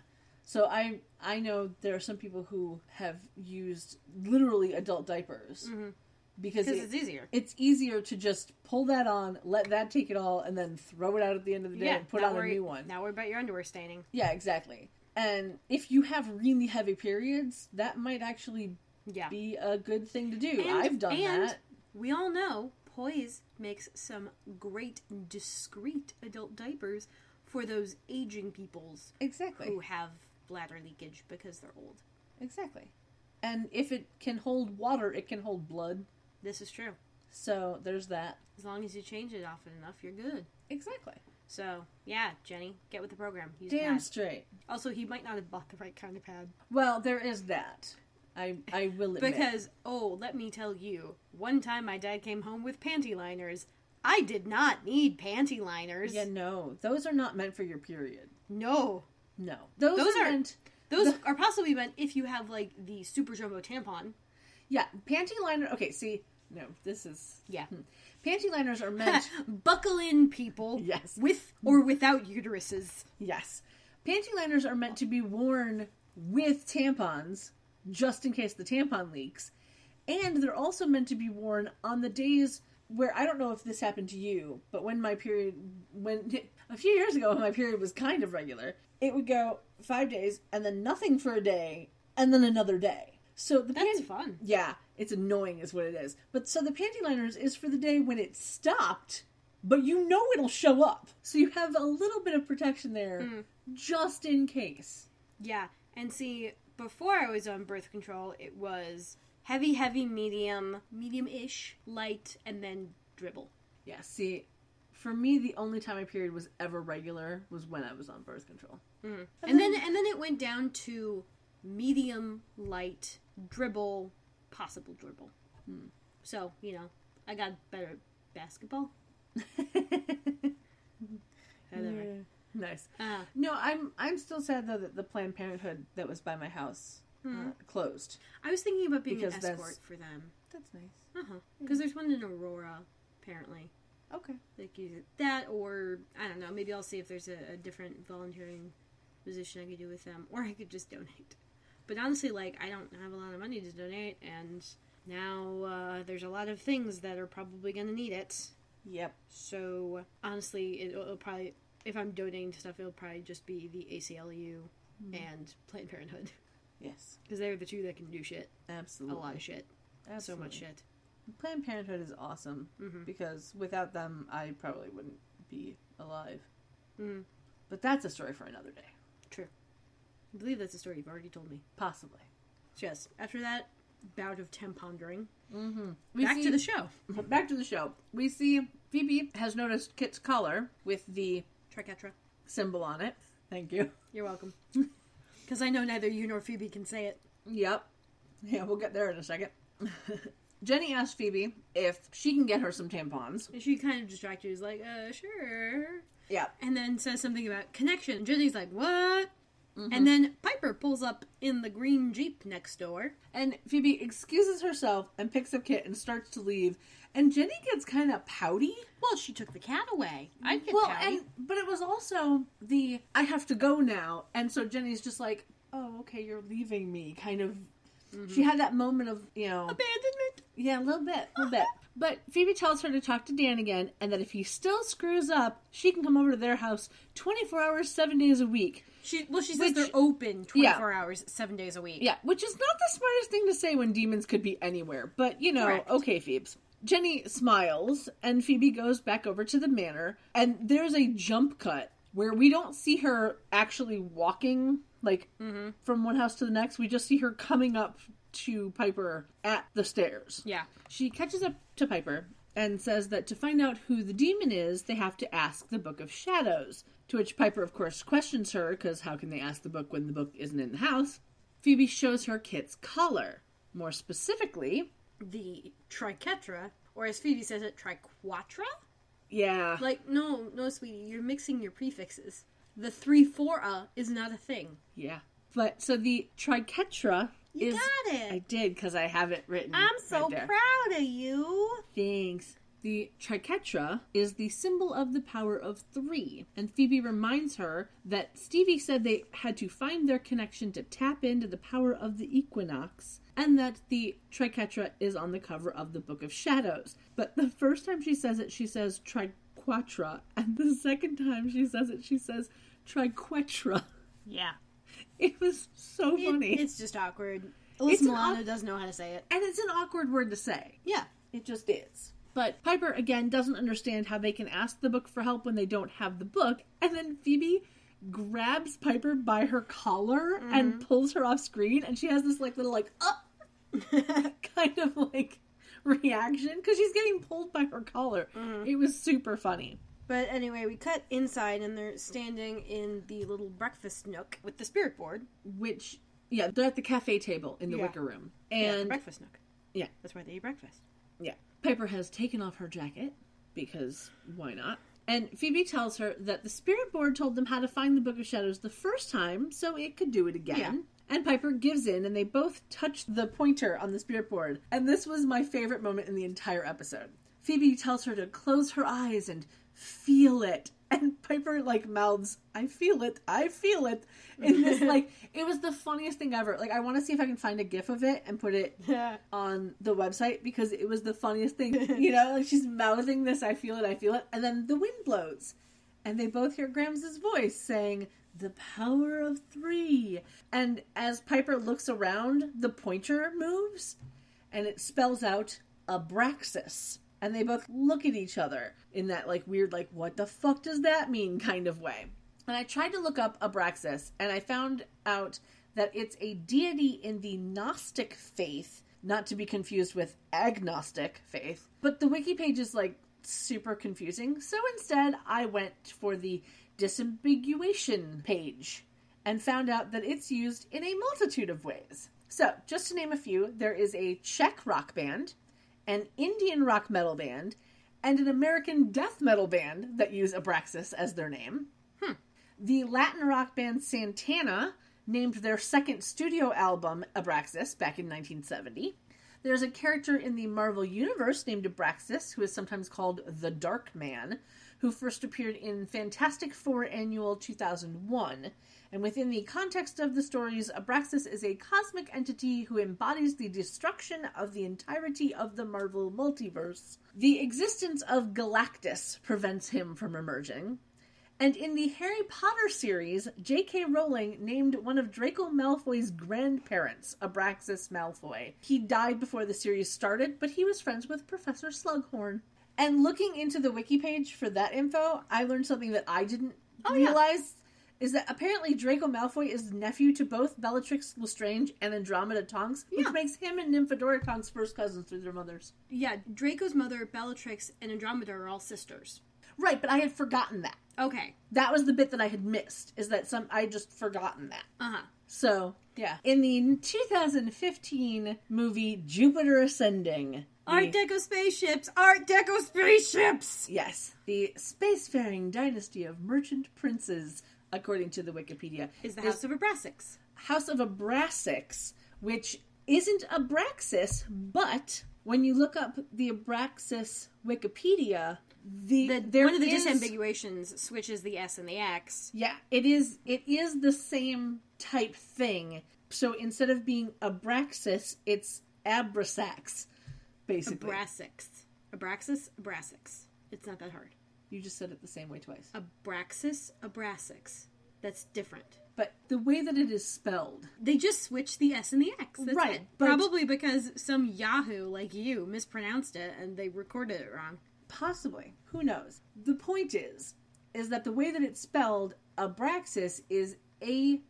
So I know there are some people who have used literally adult diapers. Mm-hmm. Because it's easier. It's easier to just pull that on, let that take it all, and then throw it out at the end of the day and put on a new one. Now worry about your underwear staining. Yeah, exactly. And if you have really heavy periods, that might actually be a good thing to do. I've done that. We all know Poise makes some great, discreet adult diapers for those aging peoples. Exactly. Who have bladder leakage because they're old. Exactly. And if it can hold water, it can hold blood. This is true. So, there's that. As long as you change it often enough, you're good. Exactly. So, yeah, Jenny, get with the program. Use Damn pad. Straight. Also, he might not have bought the right kind of pad. Well, there is that. I will admit. Because, let me tell you, one time my dad came home with panty liners. I did not need panty liners. Yeah, no. Those are not meant for your period. No. No. Those are meant... Those are possibly meant if you have, the super jumbo tampon. Yeah, panty liner... Okay, see... No, this is... Yeah. Panty liners are meant... Buckle in, people. Yes. With or without uteruses. Yes. Panty liners are meant to be worn with tampons, just in case the tampon leaks. And they're also meant to be worn on the days where... I don't know if this happened to you, but when my period... A few years ago, when my period was kind of regular, it would go 5 days, and then nothing for a day, and then another day. So That's fun. Yeah, it's annoying is what it is. But so the panty liners is for the day when it stopped, but it'll show up. So you have a little bit of protection there, just in case. Yeah, and see, before I was on birth control, it was heavy, medium, medium-ish, light, and then dribble. Yeah, see, for me, the only time my period was ever regular was when I was on birth control. Mm-hmm. And then it went down to medium, light, dribble, possible dribble. So, I got better at basketball. Nice. No, I'm still sad though that the Planned Parenthood that was by my house closed. I was thinking about being an escort for them. That's nice. Because there's one in Aurora, apparently. Okay. Like either that, or I don't know. Maybe I'll see if there's a different volunteering position I could do with them, or I could just donate. But honestly, I don't have a lot of money to donate, and Now, there's a lot of things that are probably going to need it. Yep. So, honestly, it'll probably, if I'm donating to stuff, it'll probably just be the ACLU and Planned Parenthood. Yes. Because they're the two that can do shit. Absolutely. A lot of shit. Absolutely. So much shit. Planned Parenthood is awesome because without them, I probably wouldn't be alive. Mm-hmm. But that's a story for another day. True. I believe that's a story you've already told me. Possibly. So yes, after that bout of tempondering, back to the show. Back to the show. We see Phoebe has noticed Kit's collar with the triquetra symbol on it. Thank you. You're welcome. Because I know neither you nor Phoebe can say it. Yep. Yeah, we'll get there in a second. Jenny asks Phoebe if she can get her some tampons. And she kind of distracted. Is like, sure. Yeah. And then says something about connection. Jenny's like, what? And then Piper pulls up in the green Jeep next door. And Phoebe excuses herself and picks up Kit and starts to leave. And Jenny gets kind of pouty. Well, she took the cat away. I'd get pouty. But it was also I have to go now. And so Jenny's just like, oh, okay, you're leaving me. Kind of. She had that moment of, abandonment. Yeah, a little bit. But Phoebe tells her to talk to Dan again, and that if he still screws up, she can come over to their house 24 hours, 7 days a week. She says they're open 24 hours, 7 days a week. Yeah, which is not the smartest thing to say when demons could be anywhere. But, Correct. Okay, Phoebes. Jenny smiles, and Phoebe goes back over to the manor, and there's a jump cut where we don't see her actually walking, from one house to the next. We just see her coming up to Piper at the stairs. Yeah. She catches up to Piper and says that to find out who the demon is, they have to ask the Book of Shadows. To which Piper, of course, questions her, because how can they ask the book when the book isn't in the house? Phoebe shows her Kit's collar. More specifically, the triquetra, or as Phoebe says it, triquetra? Yeah. No, sweetie, you're mixing your prefixes. The 3-4 is not a thing. Yeah. But, so the triquetra You got it. I did, because I have it written. I'm so proud of you. Thanks. The triquetra is the symbol of the power of 3, and Phoebe reminds her that Stevie said they had to find their connection to tap into the power of the equinox, and that the triquetra is on the cover of the Book of Shadows. But the first time she says it, she says triquetra, and the second time she says it, she says triquetra. Yeah. It was so funny. It's just awkward. Alyssa Milano doesn't know how to say it. And it's an awkward word to say. Yeah. It just is. But Piper, again, doesn't understand how they can ask the book for help when they don't have the book. And then Phoebe grabs Piper by her collar and pulls her off screen. And she has this, little, kind of, reaction. Because she's getting pulled by her collar. It was super funny. But anyway, we cut inside, and they're standing in the little breakfast nook with the spirit board. Which, yeah, they're at the cafe table in the wicker room. And the breakfast nook. Yeah. That's where they eat breakfast. Yeah. Piper has taken off her jacket, because why not? And Phoebe tells her that the spirit board told them how to find the Book of Shadows the first time, so it could do it again. Yeah. And Piper gives in, and they both touch the pointer on the spirit board. And this was my favorite moment in the entire episode. Phoebe tells her to close her eyes and feel it. And Piper, mouths, I feel it, in this, it was the funniest thing ever. I want to see if I can find a gif of it and put it on the website, because it was the funniest thing, she's mouthing this, I feel it, and then the wind blows. And they both hear Grams' voice saying, the power of 3. And as Piper looks around, the pointer moves, and it spells out Abraxas. And they both look at each other in that, weird, what the fuck does that mean kind of way. And I tried to look up Abraxas, and I found out that it's a deity in the Gnostic faith, not to be confused with agnostic faith. But the wiki page is, super confusing. So instead, I went for the disambiguation page and found out that it's used in a multitude of ways. So, just to name a few, there is a Czech rock band, an Indian rock metal band, and an American death metal band that use Abraxas as their name. The Latin rock band Santana named their second studio album Abraxas back in 1970. There's a character in the Marvel Universe named Abraxas, who is sometimes called the Dark Man, who first appeared in Fantastic Four Annual 2001. And within the context of the stories, Abraxas is a cosmic entity who embodies the destruction of the entirety of the Marvel multiverse. The existence of Galactus prevents him from emerging. And in the Harry Potter series, J.K. Rowling named one of Draco Malfoy's grandparents Abraxas Malfoy. He died before the series started, but he was friends with Professor Slughorn. And looking into the wiki page for that info, I learned something that I didn't realize, is that apparently Draco Malfoy is nephew to both Bellatrix Lestrange and Andromeda Tonks, which makes him and Nymphadora Tonks first cousins through their mothers. Yeah, Draco's mother, Bellatrix, and Andromeda are all sisters. Right, but I had forgotten that. Okay. That was the bit that I had missed, is that I had just forgotten that. Uh-huh. So, yeah. In the 2015 movie Jupiter Ascending... Art Deco spaceships! Art Deco spaceships! Yes. The spacefaring dynasty of merchant princes, according to the Wikipedia, is the House of Abraxas. House of Abraxas, which isn't Abraxas, but when you look up the Abraxas Wikipedia... one of the disambiguations switches the S and the X. Yeah, it is the same type thing. So instead of being Abraxas, it's Abrasax, basically. Abraxas. It's not that hard. You just said it the same way twice. Abraxas. That's different. But the way that it is spelled... They just switched the S and the X. That's right. It. Probably because some Yahoo like you mispronounced it and they recorded it wrong. Possibly. Who knows? The point is that the way that it's spelled, Abraxas is Abraxas,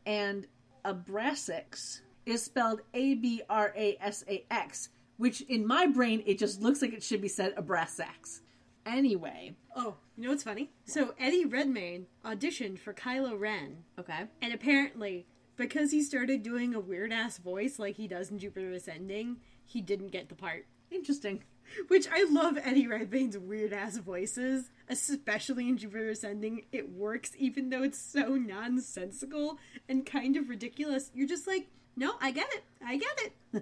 and Abrasax is spelled Abrasax, which in my brain, it just looks like it should be said Abrasax. Anyway. Oh, you know what's funny? So Eddie Redmayne auditioned for Kylo Ren. Okay. And apparently, because he started doing a weird-ass voice like he does in Jupiter Ascending, he didn't get the part. Interesting. Which I love Eddie Redmayne's weird-ass voices, especially in Jupiter Ascending. It works even though it's so nonsensical and kind of ridiculous. You're just like, no, I get it.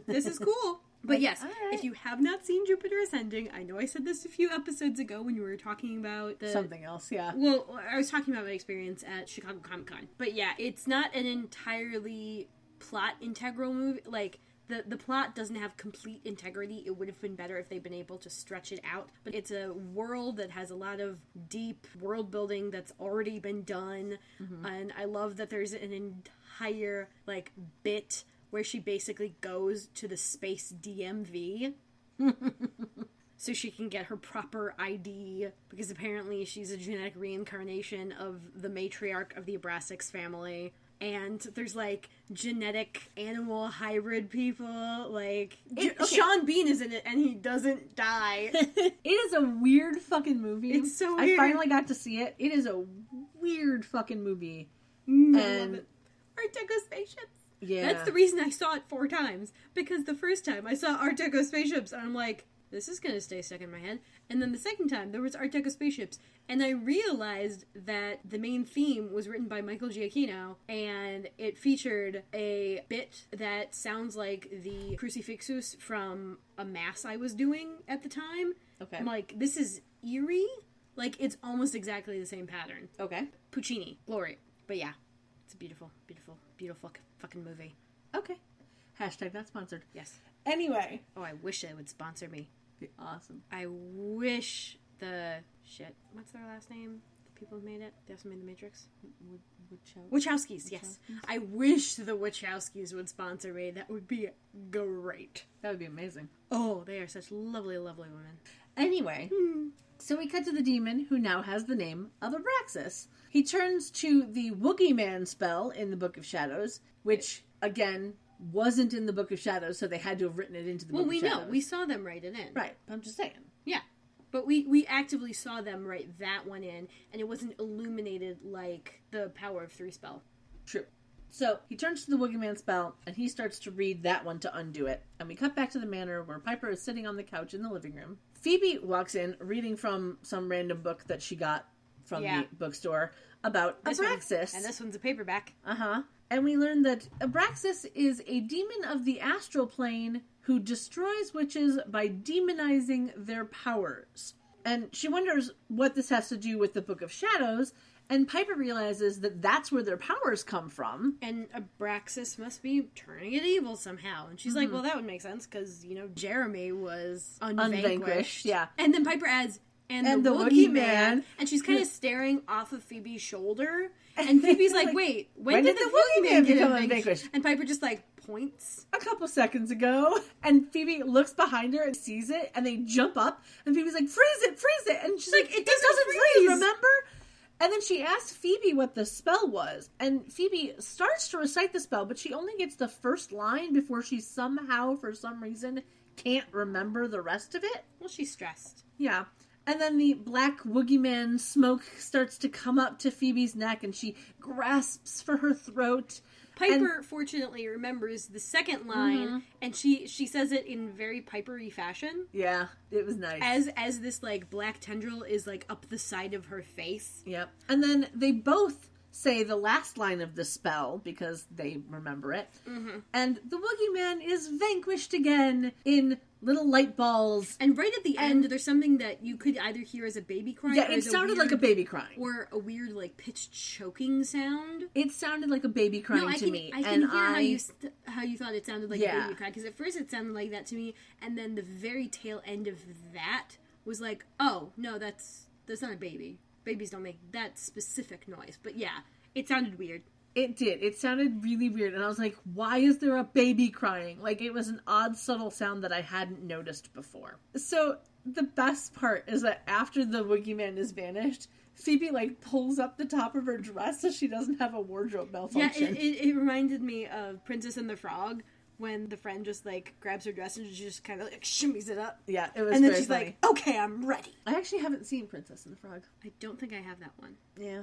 This is cool. But yes, if you have not seen Jupiter Ascending, I know I said this a few episodes ago when you were talking about something else, yeah. Well, I was talking about my experience at Chicago Comic-Con. But yeah, it's not an entirely plot integral movie. Like, the plot doesn't have complete integrity. It would have been better if they'd been able to stretch it out. But it's a world that has a lot of deep world building that's already been done. Mm-hmm. And I love that there's an entire, like, bit where she basically goes to the space DMV so she can get her proper ID, because apparently she's a genetic reincarnation of the matriarch of the Abrasax family. And there's, like, genetic animal hybrid people, like... Sean Bean is in it, and he doesn't die. It is a weird fucking movie. It's so weird. I finally got to see it. It is a weird fucking movie. I love it. Art Deco spaceships. Yeah. That's the reason I saw it 4 times. Because the first time I saw Art Deco spaceships, and I'm like, this is gonna stay stuck in my head. And then the second time, there was Art Deco spaceships. And I realized that the main theme was written by Michael Giacchino, and it featured a bit that sounds like the Crucifixus from a mass I was doing at the time. Okay. I'm like, this is eerie? Like, it's almost exactly the same pattern. Okay. Puccini. Glory. But yeah, it's a beautiful, beautiful, beautiful fucking movie. Okay. Hashtag not sponsored. Yes. Anyway. Oh, I wish they would sponsor me. Be awesome. I wish the... Shit. What's their last name? The people who made it? They also made The Matrix? Wachowskis, yes. I wish the Wachowskis would sponsor me. That would be great. That would be amazing. Oh, they are such lovely, lovely women. Anyway, so we cut to the demon, who now has the name of Abraxas. He turns to the Woogie Man spell in the Book of Shadows, which, again, wasn't in the Book of Shadows, so they had to have written it into the Book of Shadows. Well, we know. We saw them write it in. Right. I'm just saying. Yeah. But we actively saw them write that one in, and it wasn't illuminated like the Power of 3 spell. True. So, he turns to the Woogie Man spell, and he starts to read that one to undo it. And we cut back to the manor, where Piper is sitting on the couch in the living room. Phoebe walks in, reading from some random book that she got from the bookstore about Abraxas. And this one's a paperback. Uh-huh. And we learn that Abraxas is a demon of the astral plane who destroys witches by demonizing their powers. And she wonders what this has to do with the Book of Shadows, and Piper realizes that that's where their powers come from. And Abraxas must be turning it evil somehow. And she's like, well, that would make sense, because, Jeremy was unvanquished. Yeah. And then Piper adds, and the Wookiee Man. And she's kind of staring off of Phoebe's shoulder. And Phoebe's like, wait, when did the Wookiee Man become unvanquished? And Piper just, points. A couple seconds ago. And Phoebe looks behind her and sees it, and they jump up. And Phoebe's like, freeze it! And she's like, it doesn't freeze, remember? And then she asks Phoebe what the spell was. And Phoebe starts to recite the spell, but she only gets the first line before she somehow, for some reason, can't remember the rest of it. Well, she's stressed. Yeah. And then the black Wookiee Man smoke starts to come up to Phoebe's neck, and she grasps for her throat. Piper, fortunately, remembers the second line, and she says it in very Piper-y fashion. Yeah, it was nice. As this, black tendril is, up the side of her face. Yep. And then they both say the last line of the spell, because they remember it. Mm-hmm. And the Wookiee Man is vanquished again in little light balls. And right at the end, there's something that you could either hear as a baby crying. Yeah, it sounded like a baby crying. Or a weird, pitched choking sound. It sounded like a baby crying to me. I can hear how you thought it sounded like a baby crying. Because at first it sounded like that to me, and then the very tail end of that was like, oh, no, that's not a baby. Babies don't make that specific noise. But yeah, it sounded weird. It did. It sounded really weird. And I was like, why is there a baby crying? It was an odd, subtle sound that I hadn't noticed before. So the best part is that after the Wookiee Man is vanished, Phoebe, pulls up the top of her dress so she doesn't have a wardrobe malfunction. Yeah, it reminded me of Princess and the Frog, when the friend just, grabs her dress and she just kind of, shimmies it up. Yeah, it was And then very she's funny. like, okay, I'm ready. I actually haven't seen Princess and the Frog. I don't think I have that one. Yeah.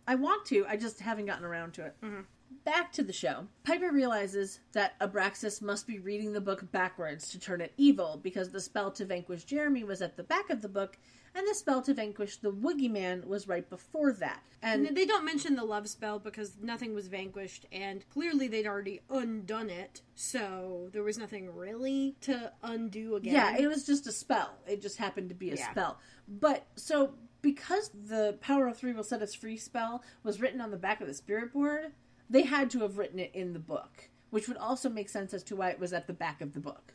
I want to, I just haven't gotten around to it. Mm-hmm. Back to the show. Piper realizes that Abraxas must be reading the book backwards to turn it evil, because the spell to vanquish Jeremy was at the back of the book, and the spell to vanquish the Wookiee Man was right before that. And they don't mention the love spell because nothing was vanquished, and clearly they'd already undone it, so there was nothing really to undo again. Yeah, it was just a spell. It just happened to be a spell. But, so, because the Power of Three Will Set Us Free spell was written on the back of the spirit board, they had to have written it in the book, which would also make sense as to why it was at the back of the book,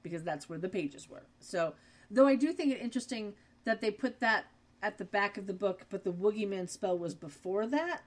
because that's where the pages were. So, though I do think it interesting that they put that at the back of the book, but the Wookiee Man spell was before that.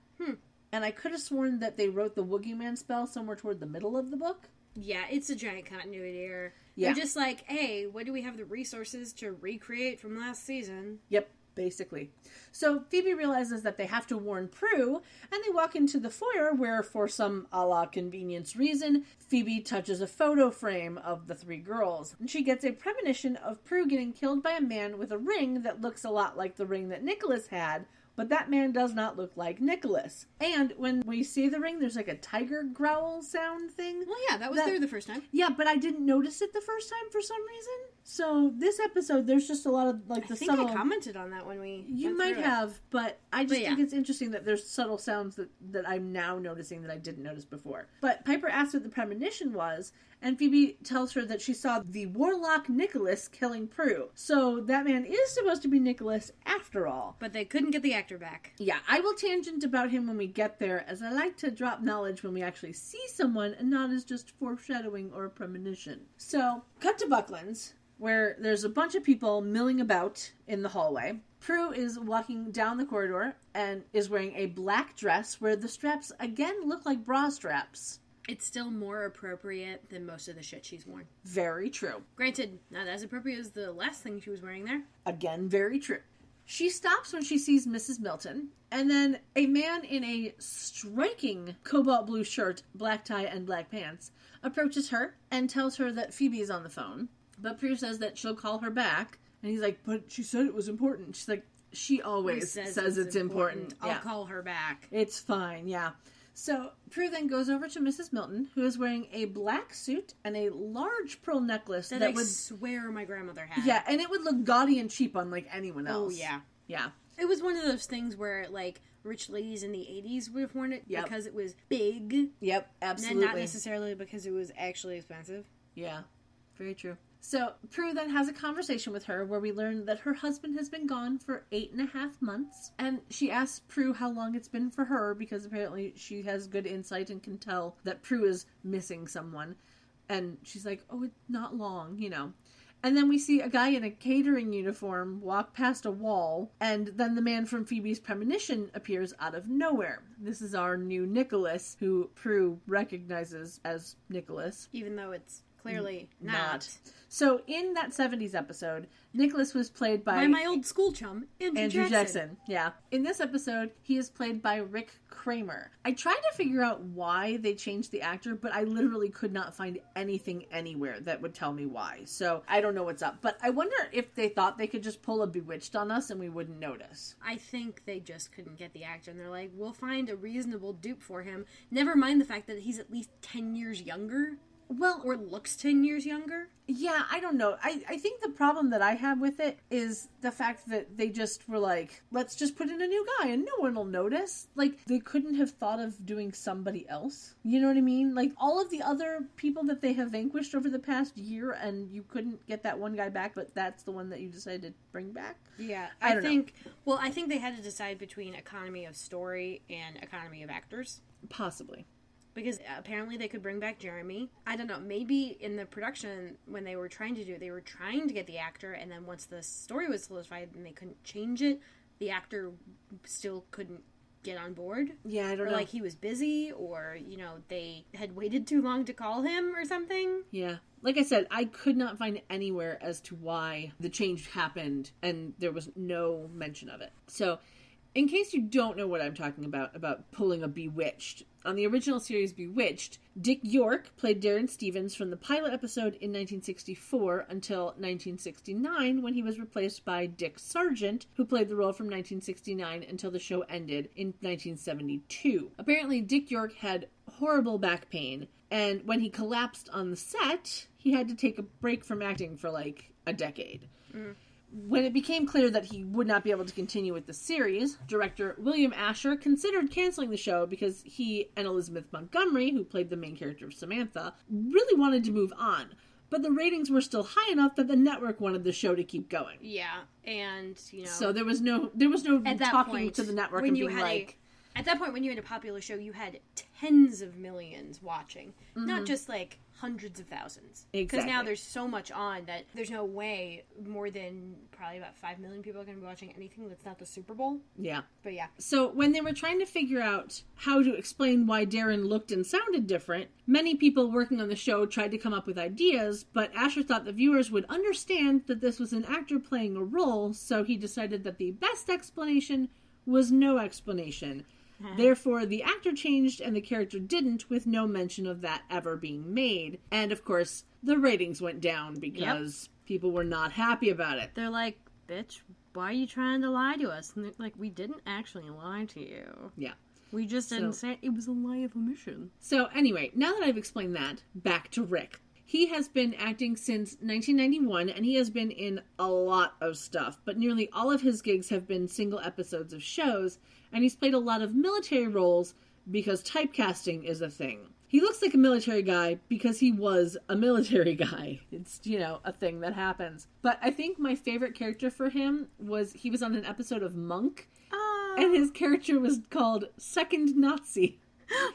And I could have sworn that they wrote the Wookiee Man spell somewhere toward the middle of the book. Yeah, it's a giant continuity error. Yeah. They're just like, hey, what do we have the resources to recreate from last season? Yep, basically. So Phoebe realizes that they have to warn Prue, and they walk into the foyer where, for some a la convenience reason, Phoebe touches a photo frame of the three girls. And she gets a premonition of Prue getting killed by a man with a ring that looks a lot like the ring that Nicholas had, but that man does not look like Nicholas. And when we see the ring, there's a tiger growl sound thing. Well, yeah, that was there the first time. Yeah, but I didn't notice it the first time for some reason. So this episode, there's just a lot of the subtle. I think I commented on that when we. You might have, but I just think it's interesting that there's subtle sounds that I'm now noticing that I didn't notice before. But Piper asks what the premonition was, and Phoebe tells her that she saw the warlock Nicholas killing Prue. So that man is supposed to be Nicholas after all. But they couldn't get the actor back. Yeah, I will tangent about him when we get there, as I like to drop knowledge when we actually see someone and not as just foreshadowing or a premonition. So, cut to Buckland's, where there's a bunch of people milling about in the hallway. Prue is walking down the corridor and is wearing a black dress where the straps again look like bra straps. It's still more appropriate than most of the shit she's worn. Very true. Granted, not as appropriate as the last thing she was wearing there. Again, very true. She stops when she sees Mrs. Milton, and then a man in a striking cobalt blue shirt, black tie, and black pants approaches her and tells her that Phoebe is on the phone. But Prue says that she'll call her back, and he's like, but she said it was important. She's like, she always says it's important. I'll call her back. It's fine, yeah. So Prue then goes over to Mrs. Milton, who is wearing a black suit and a large pearl necklace that I would swear my grandmother had. Yeah, and it would look gaudy and cheap on anyone else. Oh, yeah. Yeah. It was one of those things where, like, rich ladies in the 80s would have worn it because it was big. Yep, absolutely. And not necessarily because it was actually expensive. Yeah, very true. So, Prue then has a conversation with her where we learn that her husband has been gone for 8.5 months. And she asks Prue how long it's been for her because apparently she has good insight and can tell that Prue is missing someone. And she's like, oh, it's not long, you know. And then we see a guy in a catering uniform walk past a wall, and then the man from Phoebe's premonition appears out of nowhere. This is our new Nicholas, who Prue recognizes as Nicholas. Even though it's clearly not. So in that 70s episode, Nicholas was played by my old school chum, Andrew Jackson. Yeah. In this episode, he is played by Rick Kramer. I tried to figure out why they changed the actor, but I literally could not find anything anywhere that would tell me why. So I don't know what's up. But I wonder if they thought they could just pull a Bewitched on us and we wouldn't notice. I think they just couldn't get the actor, and they're like, we'll find a reasonable dupe for him. Never mind the fact that he's at least 10 years younger. Well, or looks 10 years younger? Yeah, I don't know. I think the problem that I have with it is the fact that they just were like, let's just put in a new guy and no one will notice. Like, they couldn't have thought of doing somebody else. You know what I mean? Like, all of the other people that they have vanquished over the past year and you couldn't get that one guy back, but that's the one that you decided to bring back? Yeah, I think they had to decide between economy of story and economy of actors. Possibly. Because apparently they could bring back Jeremy. I don't know, maybe in the production, when they were trying to do it, they were trying to get the actor, and then once the story was solidified and they couldn't change it, the actor still couldn't get on board. Yeah, I don't know. Or like he was busy, or, you know, they had waited too long to call him or something. Yeah. Like I said, I could not find anywhere as to why the change happened, and there was no mention of it. So, in case you don't know what I'm talking about pulling a Bewitched, on the original series Bewitched, Dick York played Darren Stevens from the pilot episode in 1964 until 1969, when he was replaced by Dick Sargent, who played the role from 1969 until the show ended in 1972. Apparently, Dick York had horrible back pain, and when he collapsed on the set, he had to take a break from acting for like a decade. Mm. When it became clear that he would not be able to continue with the series, director William Asher considered canceling the show because he and Elizabeth Montgomery, who played the main character of Samantha, really wanted to move on. But the ratings were still high enough that the network wanted the show to keep going. Yeah, and, you know... So there was no talking to the network and being like... At that point, when you had a popular show, you had tens of millions watching. Mm-hmm. Not just, like, hundreds of thousands. Exactly. Because now there's so much on that there's no way more than probably about 5 million people are going to be watching anything that's not the Super Bowl. Yeah. But yeah. So when they were trying to figure out how to explain why Darren looked and sounded different, many people working on the show tried to come up with ideas, but Asher thought the viewers would understand that this was an actor playing a role, so he decided that the best explanation was no explanation. Therefore, the actor changed and the character didn't, with no mention of that ever being made. And, of course, the ratings went down because people were not happy about it. They're like, bitch, why are you trying to lie to us? And they're like, we didn't actually lie to you. Yeah. We just didn't say it was a lie of omission. So, anyway, now that I've explained that, back to Rick. He has been acting since 1991, and he has been in a lot of stuff, but nearly all of his gigs have been single episodes of shows, and he's played a lot of military roles because typecasting is a thing. He looks like a military guy because he was a military guy. It's, you know, a thing that happens. But I think my favorite character for him was he was on an episode of Monk, and his character was called Second Nazi.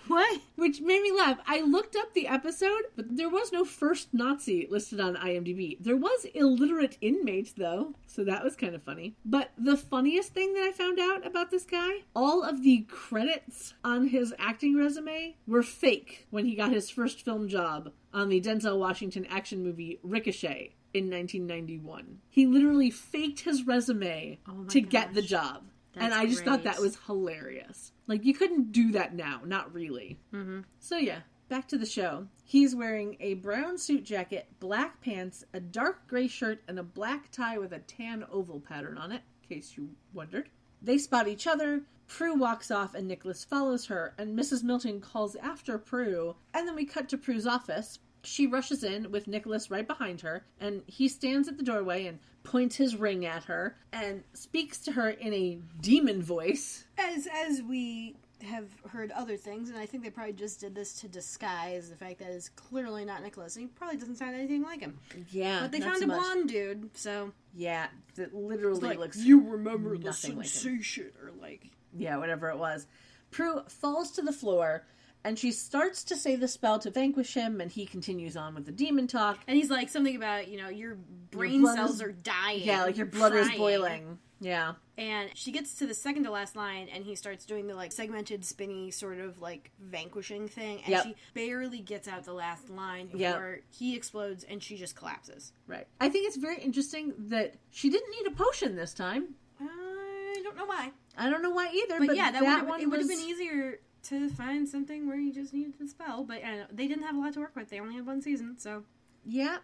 What? Which made me laugh. I looked up the episode, but there was no first Nazi listed on IMDb. There was illiterate inmate, though, so that was kind of funny. But the funniest thing that I found out about this guy, all of the credits on his acting resume were fake when he got his first film job on the Denzel Washington action movie Ricochet in 1991. He literally faked his resume to get the job. And I just thought that was hilarious. Like, you couldn't do that now. Not really. Mm-hmm. So, yeah. Back to the show. He's wearing a brown suit jacket, black pants, a dark gray shirt, and a black tie with a tan oval pattern on it, in case you wondered. They spot each other. Prue walks off and Nicholas follows her, and Mrs. Milton calls after Prue. And then we cut to Prue's office. She rushes in with Nicholas right behind her, and he stands at the doorway and points his ring at her and speaks to her in a demon voice. As we have heard other things, and I think they probably just did this to disguise the fact that it's clearly not Nicholas, and he probably doesn't sound anything like him. Yeah, but they found a blonde dude, so yeah, that literally looks. You remember the sensation, or like yeah, whatever it was. Prue falls to the floor, and she starts to say the spell to vanquish him, and he continues on with the demon talk. And he's like something about, your brain cells are dying. Yeah, like your blood is boiling. Yeah. And she gets to the second to last line, and he starts doing the, segmented, spinny sort of, vanquishing thing. And she barely gets out the last line before he explodes, and she just collapses. Right. I think it's very interesting that she didn't need a potion this time. I don't know why. I don't know why either, but yeah, it would have been easier to find something where you just needed the spell. But they didn't have a lot to work with. They only had one season, so... Yeah,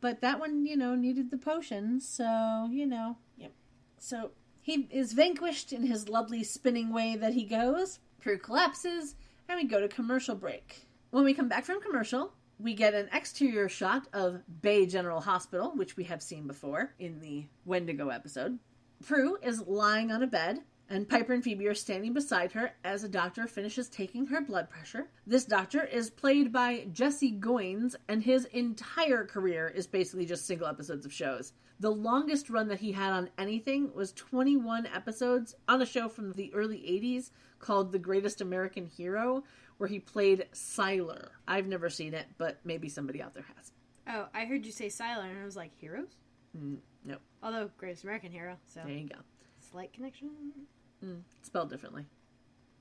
but that one, needed the potion, so, Yep. So, he is vanquished in his lovely spinning way that he goes. Prue collapses, and we go to commercial break. When we come back from commercial, we get an exterior shot of Bay General Hospital, which we have seen before in the Wendigo episode. Prue is lying on a bed, and Piper and Phoebe are standing beside her as a doctor finishes taking her blood pressure. This doctor is played by Jesse Goins, and his entire career is basically just single episodes of shows. The longest run that he had on anything was 21 episodes on a show from the early 80s called The Greatest American Hero, where he played Sylar. I've never seen it, but maybe somebody out there has. Oh, I heard you say Sylar, and I was like, Heroes? Nope. Although, Greatest American Hero, so... There you go. Slight connection? Spelled differently.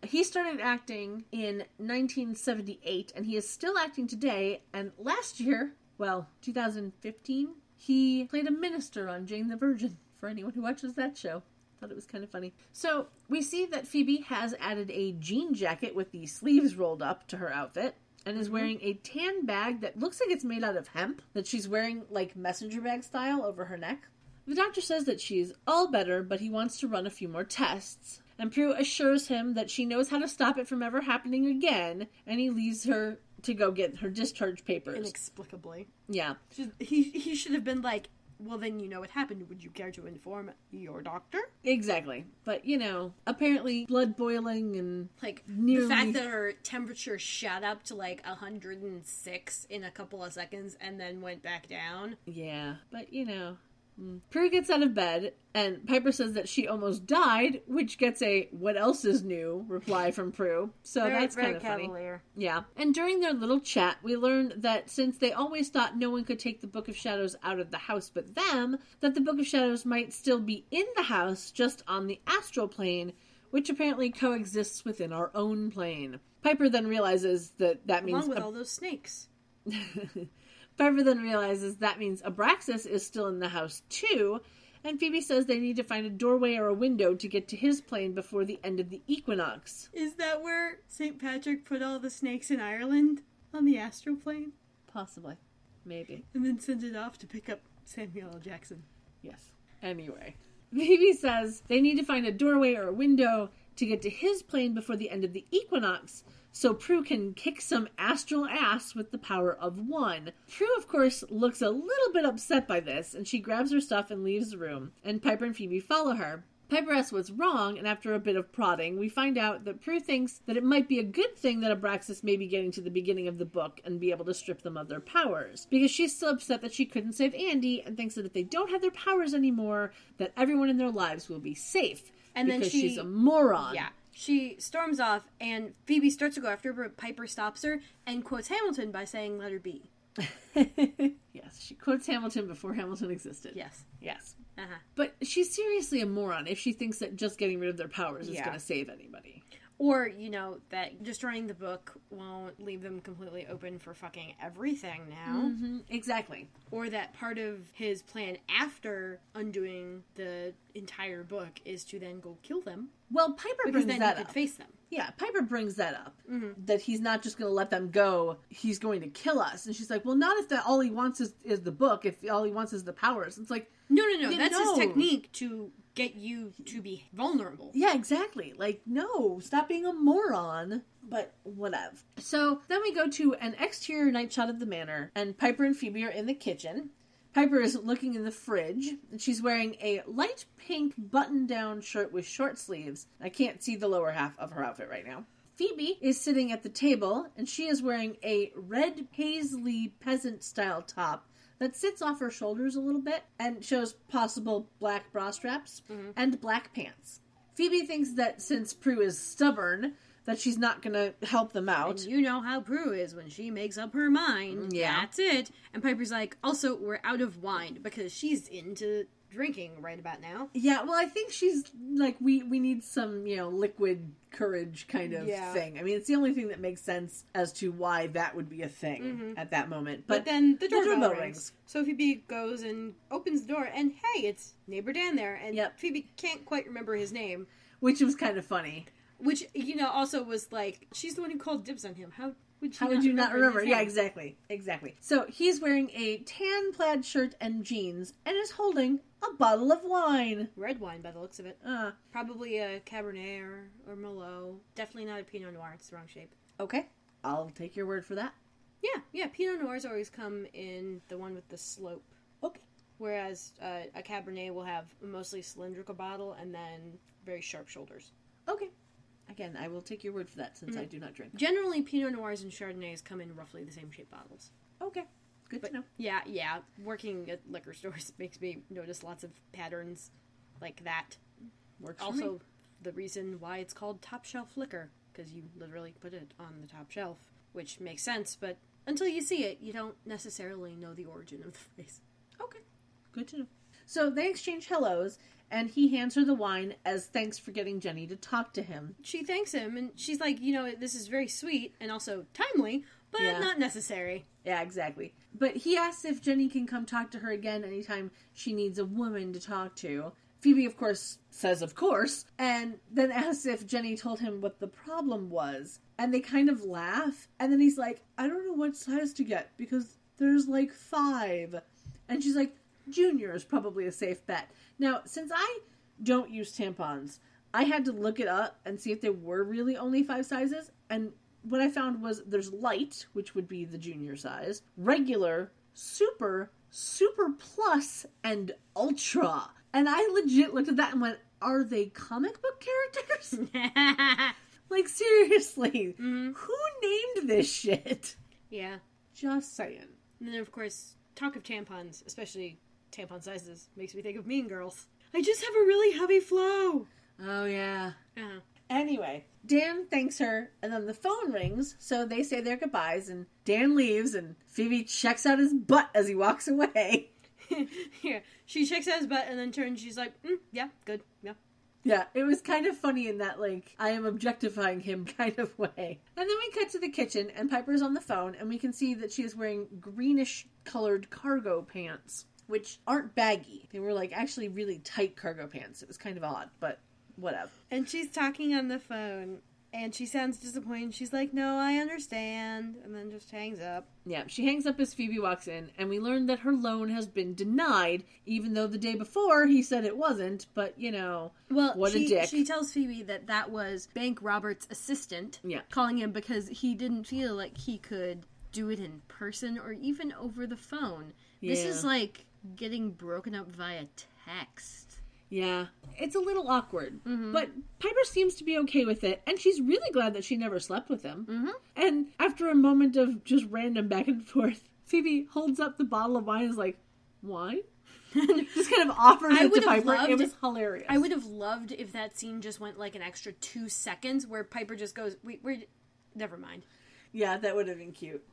He started acting in 1978, and he is still acting today, and last year, 2015, he played a minister on Jane the Virgin, for anyone who watches that show. Thought it was kind of funny. So, we see that Phoebe has added a jean jacket with the sleeves rolled up to her outfit, and is wearing a tan bag that looks like it's made out of hemp, that she's wearing, messenger bag style over her neck. The doctor says that she's all better, but he wants to run a few more tests. And Prue assures him that she knows how to stop it from ever happening again, and he leaves her to go get her discharge papers. Inexplicably. Yeah. He should have been like, well, then you know what happened. Would you care to inform your doctor? Exactly. But, apparently blood boiling and... the fact that her temperature shot up to 106 in a couple of seconds and then went back down. Yeah. But, Prue gets out of bed, and Piper says that she almost died, which gets a "what else is new" reply from Prue. So that's kind of funny. Yeah. And during their little chat, we learned that since they always thought no one could take the Book of Shadows out of the house but them, that the Book of Shadows might still be in the house, just on the astral plane, which apparently coexists within our own plane. Piper then realizes that means... Along with all those snakes. Piper then realizes that means Abraxas is still in the house too, and Phoebe says they need to find a doorway or a window to get to his plane before the end of the equinox. Is that where St. Patrick put all the snakes in Ireland? On the astral plane? Possibly. Maybe. And then send it off to pick up Samuel L. Jackson. Yes. Anyway. Phoebe says they need to find a doorway or a window to get to his plane before the end of the equinox, so Prue can kick some astral ass with the power of one. Prue, of course, looks a little bit upset by this, and she grabs her stuff and leaves the room, and Piper and Phoebe follow her. Piper asks what's wrong, and after a bit of prodding, we find out that Prue thinks that it might be a good thing that Abraxas may be getting to the beginning of the book and be able to strip them of their powers, because she's still upset that she couldn't save Andy, and thinks that if they don't have their powers anymore, that everyone in their lives will be safe. And because then she's a moron. Yeah. She storms off, and Phoebe starts to go after her, but Piper stops her and quotes Hamilton by saying, "Let her be." Yes, she quotes Hamilton before Hamilton existed. Yes. Yes. Uh-huh. But she's seriously a moron if she thinks that just getting rid of their powers is going to save anybody. Or, that destroying the book won't leave them completely open for fucking everything now. Mm-hmm. Exactly. Or that part of his plan after undoing the entire book is to then go kill them. Well, Piper brings that up. Because then he could face them. Yeah, Piper brings that up. Mm-hmm. That he's not just going to let them go. He's going to kill us. And she's like, well, not if all he wants is the book. If all he wants is the powers. It's like... No. That's his technique to get you to be vulnerable. Yeah, exactly. Like, no, stop being a moron. But whatever. So then we go to an exterior night shot of the manor, and Piper and Phoebe are in the kitchen. Piper is looking in the fridge, and she's wearing a light pink button-down shirt with short sleeves. I can't see the lower half of her outfit right now. Phoebe is sitting at the table, and she is wearing a red paisley peasant-style top that sits off her shoulders a little bit and shows possible black bra straps and black pants. Phoebe thinks that since Prue is stubborn, that she's not going to help them out. And you know how Prue is when she makes up her mind. Yeah. That's it. And Piper's like, also, we're out of wine, because she's into drinking right about now. Yeah, well, I think she's like, we need some, liquid courage kind of thing. I mean, it's the only thing that makes sense as to why that would be a thing at that moment. But then the doorbell rings. So Phoebe goes and opens the door, and hey, it's neighbor Dan there. And Phoebe can't quite remember his name. Which was kind of funny. Which, also was like, she's the one who called dibs on him. How would you not remember? Yeah, exactly. So he's wearing a tan plaid shirt and jeans and is holding a bottle of wine. Red wine by the looks of it. Probably a Cabernet or Merlot. Definitely not a Pinot Noir. It's the wrong shape. Okay. I'll take your word for that. Yeah. Pinot Noirs always come in the one with the slope. Okay. Whereas a Cabernet will have a mostly cylindrical bottle and then very sharp shoulders. Okay. Again, I will take your word for that since I do not drink. Generally, Pinot Noirs and Chardonnays come in roughly the same shaped bottles. Okay. Good to know. Yeah. Working at liquor stores makes me notice lots of patterns like that. Works also, for me. The reason why it's called top shelf liquor, because you literally put it on the top shelf, which makes sense, but until you see it, you don't necessarily know the origin of the phrase. Okay. Good to know. So they exchange hellos, and he hands her the wine as thanks for getting Jenny to talk to him. She thanks him, and she's like, this is very sweet and also timely, but not necessary. Yeah, exactly. But he asks if Jenny can come talk to her again anytime she needs a woman to talk to. Phoebe, of course, says of course, and then asks if Jenny told him what the problem was. And they kind of laugh, and then he's like, I don't know what size to get, because there's like 5. And she's like, Junior is probably a safe bet. Now, since I don't use tampons, I had to look it up and see if there were really only 5 sizes. And what I found was there's light, which would be the junior size, regular, super, super plus, and ultra. And I legit looked at that and went, are they comic book characters? Like, seriously. Mm-hmm. Who named this shit? Yeah. Just saying. And then, of course, talk of tampons, especially tampon sizes, makes me think of Mean Girls. I just have a really heavy flow. Oh, yeah. Uh-huh. Anyway, Dan thanks her, and then the phone rings, so they say their goodbyes, and Dan leaves, and Phoebe checks out his butt as he walks away. Yeah, she checks out his butt, and then turns, she's like, yeah, good, yeah. Yeah, it was kind of funny in that, like, I am objectifying him kind of way. And then we cut to the kitchen, and Piper's on the phone, and we can see that she is wearing greenish-colored cargo pants, which aren't baggy. They were, like, actually really tight cargo pants. It was kind of odd, but whatever. And she's talking on the phone, and she sounds disappointed. She's like, no, I understand, and then just hangs up. Yeah, she hangs up as Phoebe walks in, and we learn that her loan has been denied, even though the day before he said it wasn't, but, what a dick. She tells Phoebe that was Bank Robert's assistant calling him because he didn't feel like he could do it in person or even over the phone. Yeah. This is like getting broken up via text. Yeah, it's a little awkward, but Piper seems to be okay with it, and she's really glad that she never slept with him. Mm-hmm. And after a moment of just random back and forth, Phoebe holds up the bottle of wine and is like, wine? Just kind of offers it to Piper. It was hilarious. I would have loved if that scene just went like an extra 2 seconds where Piper just goes, we're never mind. Yeah, that would have been cute.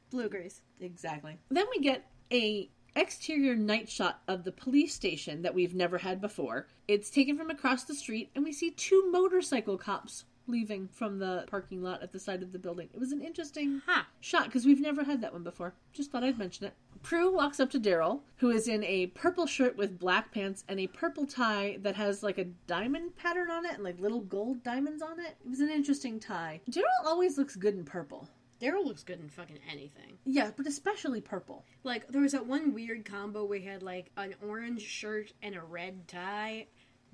Blue agrees. Exactly. Then we get a exterior night shot of the police station that we've never had before. It's taken from across the street, and we see 2 motorcycle cops leaving from the parking lot at the side of the building. It was an interesting shot, because we've never had that one before. Just thought I'd mention it. Prue walks up to Daryl, who is in a purple shirt with black pants and a purple tie that has like a diamond pattern on it and like little gold diamonds on it. It was an interesting tie. Daryl always looks good in purple. Daryl looks good in fucking anything. Yeah, but especially purple. Like, there was that one weird combo where he had, like, an orange shirt and a red tie,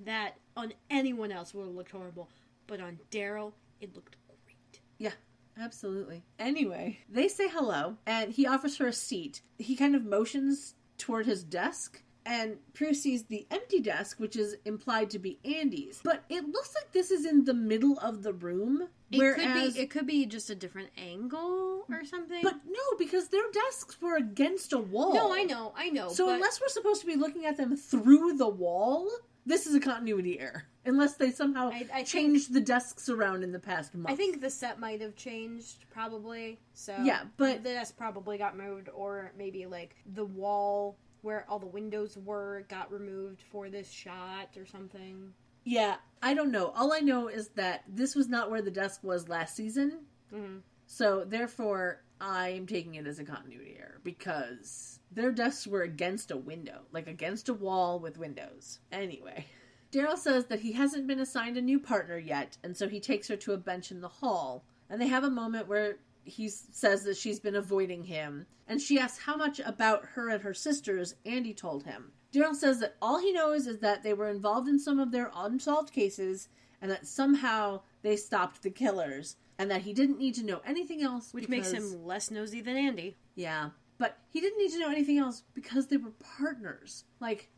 that on anyone else would have looked horrible. But on Daryl, it looked great. Yeah, absolutely. Anyway, they say hello, and he offers her a seat. He kind of motions toward his desk, and Prue sees the empty desk, which is implied to be Andy's. But it looks like this is in the middle of the room. It could be just a different angle or something. But no, because their desks were against a wall. No, I know. So unless we're supposed to be looking at them through the wall, this is a continuity error. Unless they somehow changed the desks around in the past month. I think the set might have changed, probably. So yeah, but the desk probably got moved, or maybe like the wall where all the windows were got removed for this shot or something. Yeah, I don't know. All I know is that this was not where the desk was last season. Mm-hmm. So, therefore, I am taking it as a continuity error because their desks were against a window. Like, against a wall with windows. Anyway, Daryl says that he hasn't been assigned a new partner yet, and so he takes her to a bench in the hall. And they have a moment where he says that she's been avoiding him, and she asks how much about her and her sisters Andy told him. Daryl says that all he knows is that they were involved in some of their unsolved cases, and that somehow they stopped the killers, and that he didn't need to know anything else. Which makes him less nosy than Andy. Yeah, but he didn't need to know anything else because they were partners. Like,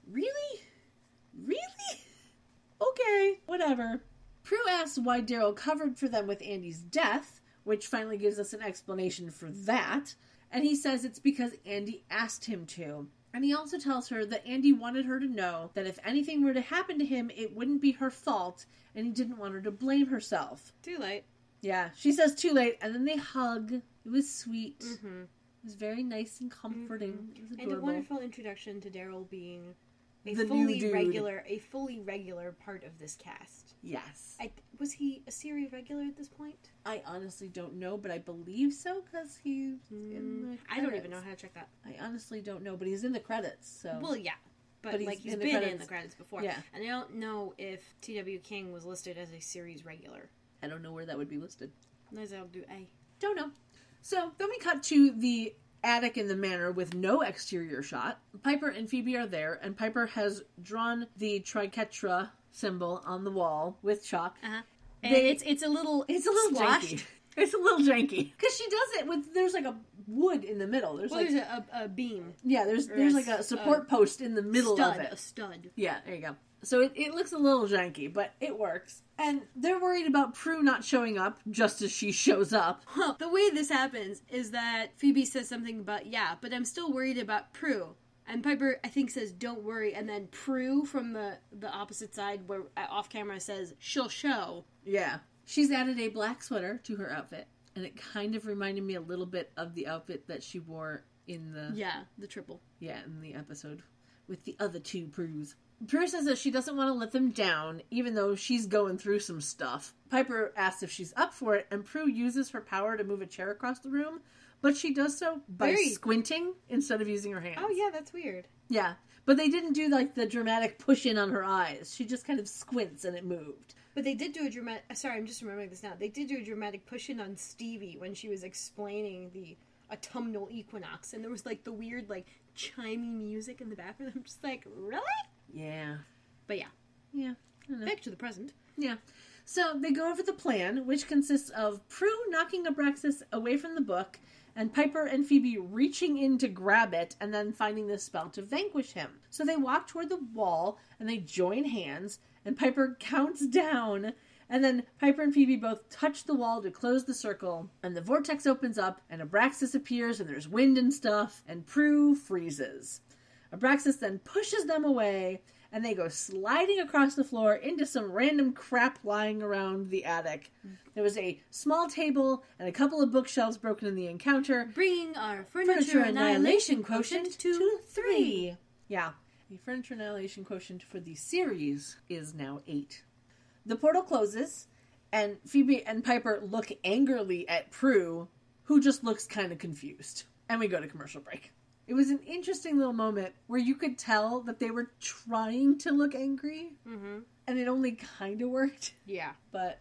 really? Really? Okay, whatever. Prue asks why Daryl covered for them with Andy's death, which finally gives us an explanation for that, and he says it's because Andy asked him to. And he also tells her that Andy wanted her to know that if anything were to happen to him, it wouldn't be her fault, and he didn't want her to blame herself. Too late. Yeah, she says too late, and then they hug. It was sweet. Mm-hmm. It was very nice and comforting. Mm-hmm. It was adorable. And a wonderful introduction to Daryl being a fully regular part of this cast. Yes. Was he a series regular at this point? I honestly don't know, but I believe so because he's in the credits. I don't even know how to check that. I honestly don't know, but he's in the credits. So. Well, yeah. But like he's been in the credits before. Yeah. And I don't know if T.W. King was listed as a series regular. I don't know where that would be listed. I'll do A. Don't know. So then we cut to the attic in the manor with no exterior shot. Piper and Phoebe are there, and Piper has drawn the triquetra symbol on the wall with chalk. Uh-huh. And it's a little janky. It's a little janky because she does it with there's like a wood in the middle. There's a beam. Yeah, there's like a support post in the middle of it. A stud. Yeah, there you go. So it looks a little janky, but it works. And they're worried about Prue not showing up just as she shows up. Well, the way this happens is that Phoebe says something about, but I'm still worried about Prue. And Piper, I think, says, don't worry. And then Prue from the opposite side, where off camera, says, she'll show. Yeah. She's added a black sweater to her outfit. And it kind of reminded me a little bit of the outfit that she wore in the... Yeah, the triple. Yeah, in the episode with the other two Prues. Prue says that she doesn't want to let them down, even though she's going through some stuff. Piper asks if she's up for it, and Prue uses her power to move a chair across the room, but she does so by squinting instead of using her hands. Oh, yeah, that's weird. Yeah, but they didn't do, like, the dramatic push-in on her eyes. She just kind of squints, and it moved. But they did do a dramatic... Sorry, I'm just remembering this now. They did do a dramatic push-in on Stevie when she was explaining the autumnal equinox, and there was, like, the weird, like, chimey music in the background. I'm just like, really? Yeah. But yeah. Yeah. Back to the present. Yeah. So they go over the plan, which consists of Prue knocking Abraxas away from the book, and Piper and Phoebe reaching in to grab it, and then finding the spell to vanquish him. So they walk toward the wall, and they join hands, and Piper counts down, and then Piper and Phoebe both touch the wall to close the circle, and the vortex opens up, and Abraxas appears, and there's wind and stuff, and Prue freezes. Abraxas then pushes them away, and they go sliding across the floor into some random crap lying around the attic. There was a small table and a couple of bookshelves broken in the encounter, bringing our furniture annihilation quotient to 3. Yeah, the furniture annihilation quotient for the series is now 8. The portal closes, and Phoebe and Piper look angrily at Prue, who just looks kind of confused. And we go to commercial break. It was an interesting little moment where you could tell that they were trying to look angry, and it only kind of worked. Yeah. But,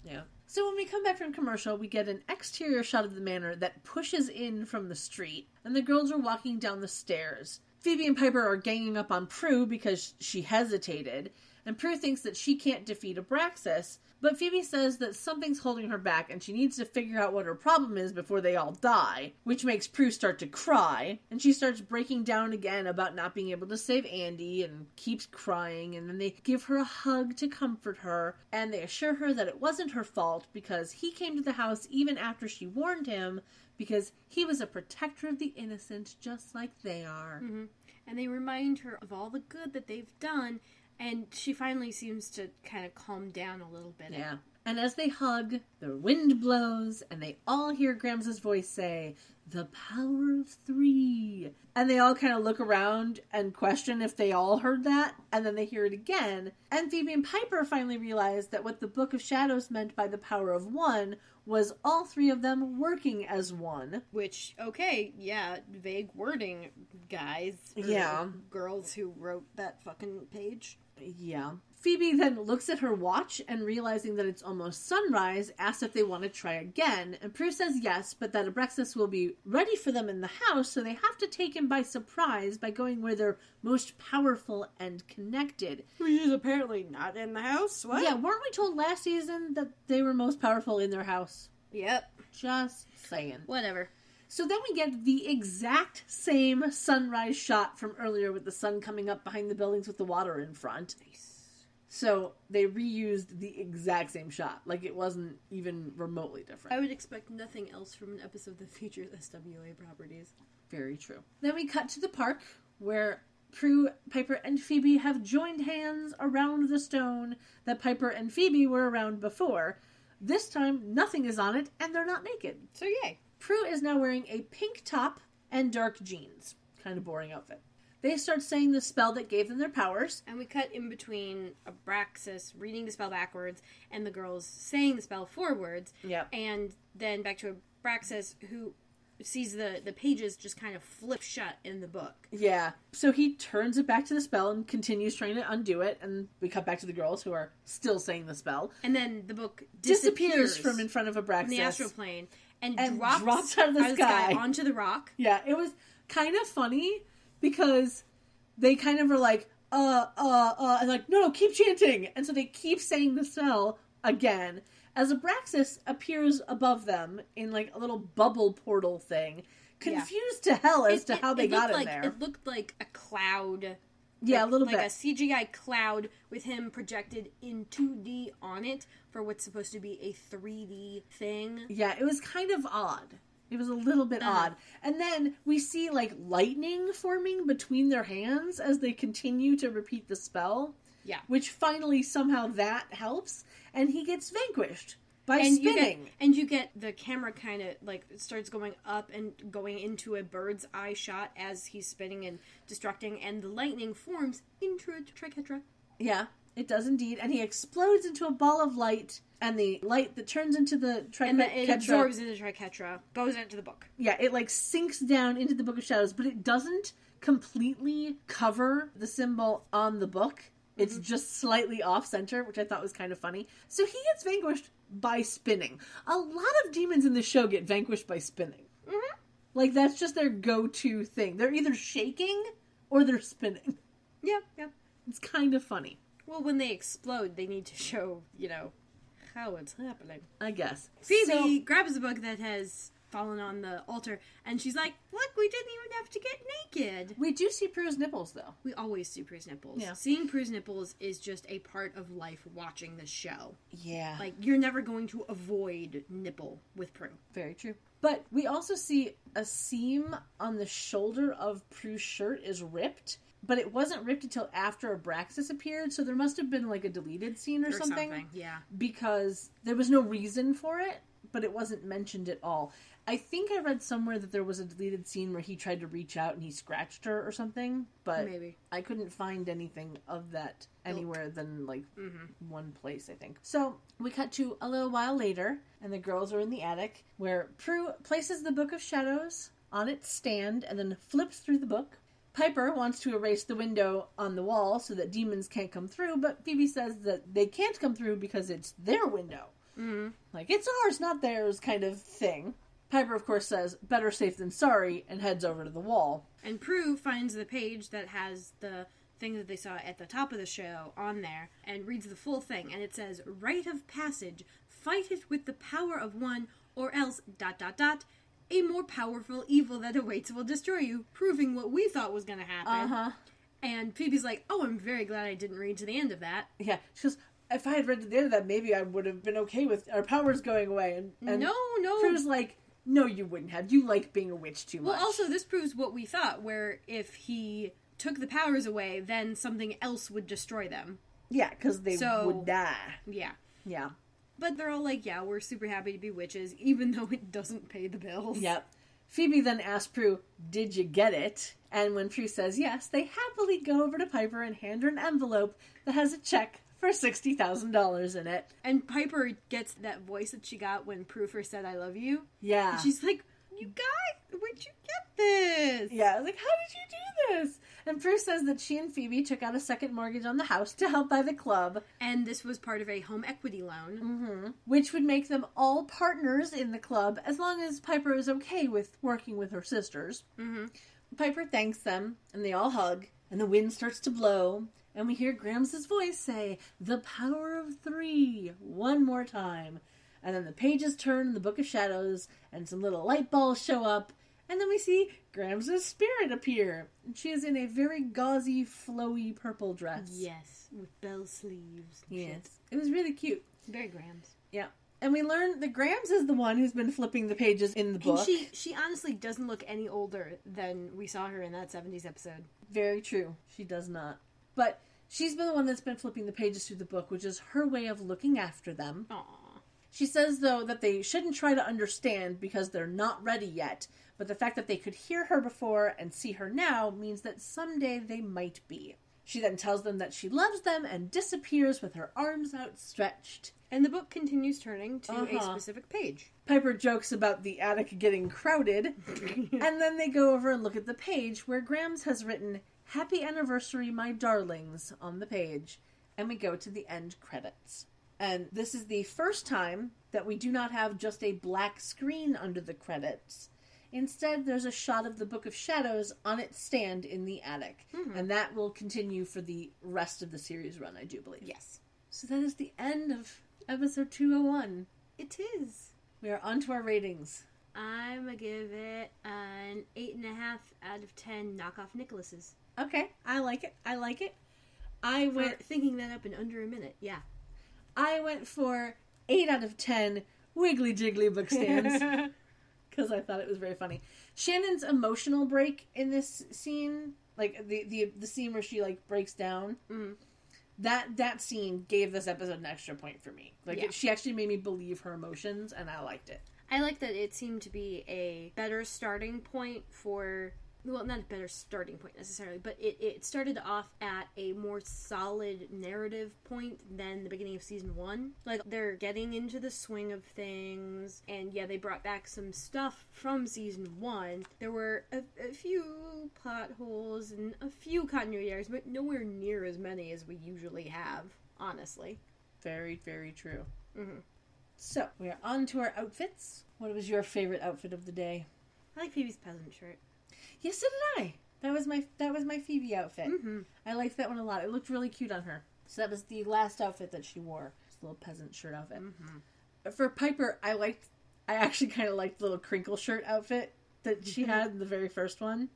yeah. So when we come back from commercial, we get an exterior shot of the manor that pushes in from the street, and the girls are walking down the stairs. Phoebe and Piper are ganging up on Prue because she hesitated, and Prue thinks that she can't defeat Abraxas, but Phoebe says that something's holding her back and she needs to figure out what her problem is before they all die, which makes Prue start to cry, and she starts breaking down again about not being able to save Andy and keeps crying, and then they give her a hug to comfort her, and they assure her that it wasn't her fault because he came to the house even after she warned him because he was a protector of the innocent just like they are. Mm-hmm. And they remind her of all the good that they've done, and she finally seems to kind of calm down a little bit. Yeah. And as they hug, the wind blows, and they all hear Grams's voice say, "The power of 3." And they all kind of look around and question if they all heard that, and then they hear it again. And Phoebe and Piper finally realize that what the Book of Shadows meant by the power of 1 was all 3 of them working as one. Which, okay, yeah, vague wording, guys. Yeah. Girls who wrote that fucking page. Yeah. Phoebe then looks at her watch and realizing that it's almost sunrise, asks if they want to try again. And Prue says yes, but that Abraxas will be ready for them in the house, so they have to take him by surprise by going where they're most powerful and connected. Which is apparently not in the house? What? Yeah, weren't we told last season that they were most powerful in their house? Yep. Just saying. Whatever. So then we get the exact same sunrise shot from earlier with the sun coming up behind the buildings with the water in front. Nice. So they reused the exact same shot. Like it wasn't even remotely different. I would expect nothing else from an episode that features SWA properties. Very true. Then we cut to the park where Prue, Piper, and Phoebe have joined hands around the stone that Piper and Phoebe were around before. This time, nothing is on it, and they're not naked. So yay. Prue is now wearing a pink top and dark jeans. Kind of boring outfit. They start saying the spell that gave them their powers. And we cut in between Abraxas reading the spell backwards and the girls saying the spell forwards. Yep. And then back to Abraxas, who sees the pages just kind of flip shut in the book. Yeah. So he turns it back to the spell and continues trying to undo it. And we cut back to the girls who are still saying the spell. And then the book disappears from in front of Abraxas. In the astral plane. And drops out of the sky onto the rock. Yeah, it was kind of funny because they kind of were like, and like, no, keep chanting. And so they keep saying the spell again as Abraxas appears above them in like a little bubble portal thing, confused to hell as to how they got in there. It looked like a cloud. Yeah, a little bit. Like a CGI cloud with him projected in 2D on it for what's supposed to be a 3D thing. Yeah, it was kind of odd. It was a little bit odd. And then we see, like, lightning forming between their hands as they continue to repeat the spell. Yeah. Which finally, somehow, that helps. And he gets vanquished by spinning. You get the camera kind of, like, starts going up and going into a bird's eye shot as he's spinning and destructing. And the lightning forms into a triquetra. Yeah, it does indeed. And he explodes into a ball of light. And the light that turns into the triquetra... And it absorbs into the triquetra, goes into the book. Yeah, it like sinks down into the Book of Shadows, but it doesn't completely cover the symbol on the book. It's just slightly off-center, which I thought was kind of funny. So he gets vanquished by spinning. A lot of demons in the show get vanquished by spinning. Mm-hmm. Like, that's just their go-to thing. They're either shaking or they're spinning. Yeah. It's kind of funny. Well, when they explode, they need to show, how it's happening. I guess. Phoebe grabs a book that has fallen on the altar, and she's like, look, we didn't even have to get naked. We do see Prue's nipples, though. We always see Prue's nipples. Yeah. Seeing Prue's nipples is just a part of life watching this show. Yeah. Like, you're never going to avoid nipple with Prue. Very true. But we also see a seam on the shoulder of Prue's shirt is ripped. But it wasn't ripped until after Abraxas appeared, so there must have been like a deleted scene or something. Yeah. Because there was no reason for it, but it wasn't mentioned at all. I think I read somewhere that there was a deleted scene where he tried to reach out and he scratched her or something, but maybe I couldn't find anything of that anywhere than like one place, I think. So we cut to a little while later, and the girls are in the attic, where Prue places the Book of Shadows on its stand and then flips through the book. Piper wants to erase the window on the wall so that demons can't come through, but Phoebe says that they can't come through because it's their window. Mm-hmm. Like, it's ours, not theirs kind of thing. Piper, of course, says, better safe than sorry, and heads over to the wall. And Prue finds the page that has the thing that they saw at the top of the show on there and reads the full thing. And it says, "Rite of passage, fight it with the power of one, or else ... a more powerful evil that awaits will destroy you," proving what we thought was going to happen. And Phoebe's like, "Oh, I'm very glad I didn't read to the end of that." Yeah, she goes, "If I had read to the end of that, maybe I would have been okay with our powers going away." And no. Prue's like, "No, you wouldn't have. You like being a witch too much." Well, also, this proves what we thought, where if he took the powers away, then something else would destroy them. Yeah, because they would die. Yeah. Yeah. But they're all like, "Yeah, we're super happy to be witches, even though it doesn't pay the bills." Yep. Phoebe then asks Prue, "Did you get it?" And when Prue says yes, they happily go over to Piper and hand her an envelope that has a check for $60,000 in it. And Piper gets that voice that she got when Prue first said, "I love you." Yeah. And she's like, "You guys, where'd you get this?" Yeah, like, how did you do this? And Prue says that she and Phoebe took out a second mortgage on the house to help buy the club. And this was part of a home equity loan. Which would make them all partners in the club as long as Piper is okay with working with her sisters. Piper thanks them, and they all hug, and the wind starts to blow, and we hear Grams's voice say, "The power of 3, one more time." And then the pages turn in the Book of Shadows, and some little light balls show up, and then we see Grams's spirit appear. And she is in a very gauzy, flowy purple dress. Yes, with bell sleeves. Yes. It was really cute. Very Grams. Yeah. And we learn that Grams is the one who's been flipping the pages in the book. And she honestly doesn't look any older than we saw her in that 70s episode. Very true. She does not. But she's been the one that's been flipping the pages through the book, which is her way of looking after them. Aww. She says, though, that they shouldn't try to understand because they're not ready yet. But the fact that they could hear her before and see her now means that someday they might be. She then tells them that she loves them and disappears with her arms outstretched. And the book continues turning to a specific page. Piper jokes about the attic getting crowded. And then they go over and look at the page where Grams has written, "Happy Anniversary, my darlings," on the page. And we go to the end credits. And this is the first time that we do not have just a black screen under the credits. Instead, there's a shot of the Book of Shadows on its stand in the attic. And that will continue for the rest of the series run, I do believe. Yes. So that is the end of episode 201. It is. We are on to our ratings. I'm going to give it an 8.5 out of 10 knockoff Nicholas's. Okay, I like it. For thinking that up in under a minute, yeah. I went for 8 out of 10 Wiggly Jiggly book stands. Because I thought it was very funny. Shannon's emotional break in this scene, like the scene where she like breaks down, that scene gave this episode an extra point for me. Like she actually made me believe her emotions, and I liked it. I like that it seemed to be a better starting point for... Well, not a better starting point necessarily, but it started off at a more solid narrative point than the beginning of season 1. Like, they're getting into the swing of things, and yeah, they brought back some stuff from season 1. There were a few plot holes and a few continuity errors, but nowhere near as many as we usually have, honestly. Very, very true. So, we are on to our outfits. What was your favorite outfit of the day? I like Phoebe's peasant shirt. Yes, so did I. That was my Phoebe outfit. I liked that one a lot. It looked really cute on her. So that was the last outfit that she wore. This little peasant shirt outfit. For Piper, I actually kind of liked the little crinkle shirt outfit that she had in the very first one.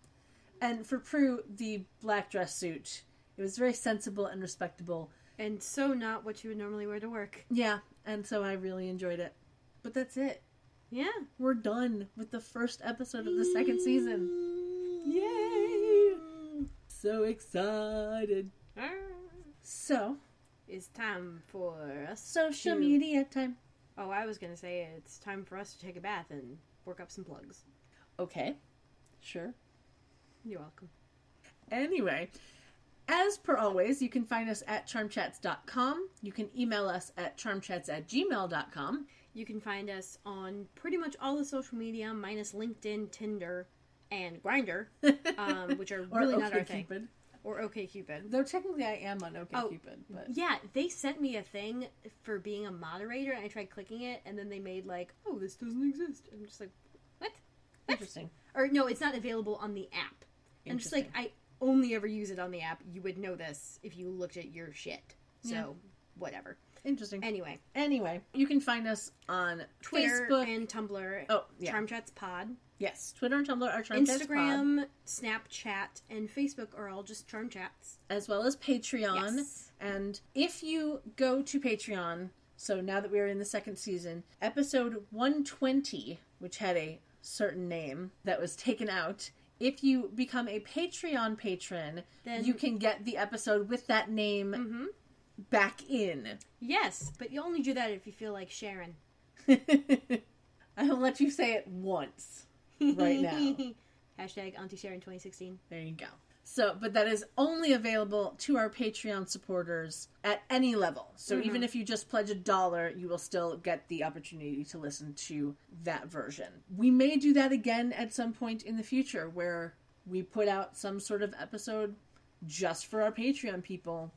And for Prue, the black dress suit. It was very sensible and respectable. And so not what you would normally wear to work. Yeah, and so I really enjoyed it. But that's it. Yeah. We're done with the first episode of the second season. Yay! So excited. So, it's time for us social media time. Oh, I was going to say it's time for us to take a bath and work up some plugs. Okay. Sure. You're welcome. Anyway, as per always, you can find us at charmchats.com. You can email us at charmchats@gmail.com. You can find us on pretty much all the social media, minus LinkedIn, Tinder, and Grindr, which are really not our thing. Or OkCupid. Though technically I am on OkCupid. But yeah, they sent me a thing for being a moderator, and I tried clicking it, and then they made like, "Oh, this doesn't exist." I'm just like, what? Interesting. Or no, it's not available on the app. And just like, only ever use it on the app. You would know this if you looked at your shit. So, whatever. Interesting. Anyway, you can find us on Twitter Facebook and Tumblr. Oh, yeah. Charm Chats Pod. Yes, Twitter and Tumblr are Charm Chats Pod. Instagram, Snapchat, and Facebook are all just Charm Chats. As well as Patreon. Yes. And if you go to Patreon, so now that we are in the second season, episode 120, which had a certain name that was taken out, if you become a Patreon patron, then you can get the episode with that name back in. Yes, but you only do that if you feel like Sharon. I will let you say it once right now. Hashtag Auntie Sharon 2016. There you go. So, but that is only available to our Patreon supporters at any level. So even if you just pledge $1, you will still get the opportunity to listen to that version. We may do that again at some point in the future where we put out some sort of episode just for our Patreon people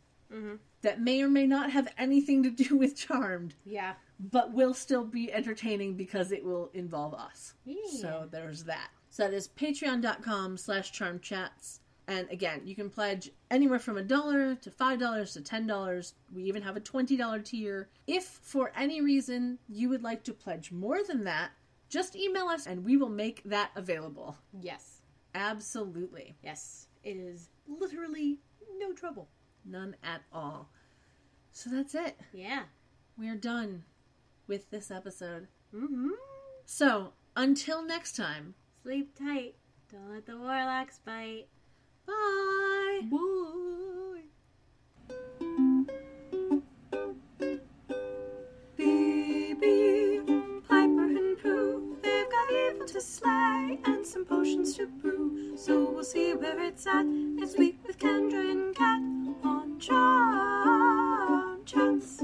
that may or may not have anything to do with Charmed. Yeah. But will still be entertaining because it will involve us. Yeah. So there's that. So that is patreon.com/charmchats. And again, you can pledge anywhere from $1 to $5 to $10. We even have a $20 tier. If for any reason you would like to pledge more than that, just email us and we will make that available. Yes. Absolutely. Yes. It is literally no trouble. None at all. So that's it. Yeah. We are done with this episode. Mm-hmm. So, until next time. Sleep tight. Don't let the warlocks bite. Bye. Bye. Phoebe, Piper, and Pooh, they've got evil to slay and some potions to brew. So we'll see where it's at next week with Kendra and Kat on Charm Chats.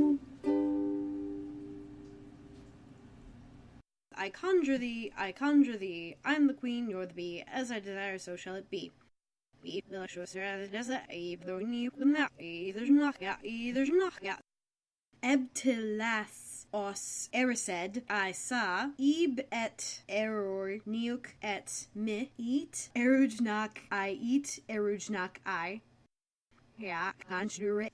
I conjure thee, I'm the queen, you're the bee, as I desire, so shall it be. Ebtilas os erised, I saw, eb et error neuk et me eat, erujnak I eat, erujnak I. Ja, conjure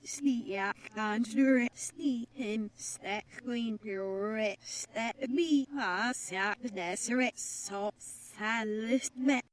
him, stat queen, set me, deseret, so, salis, met.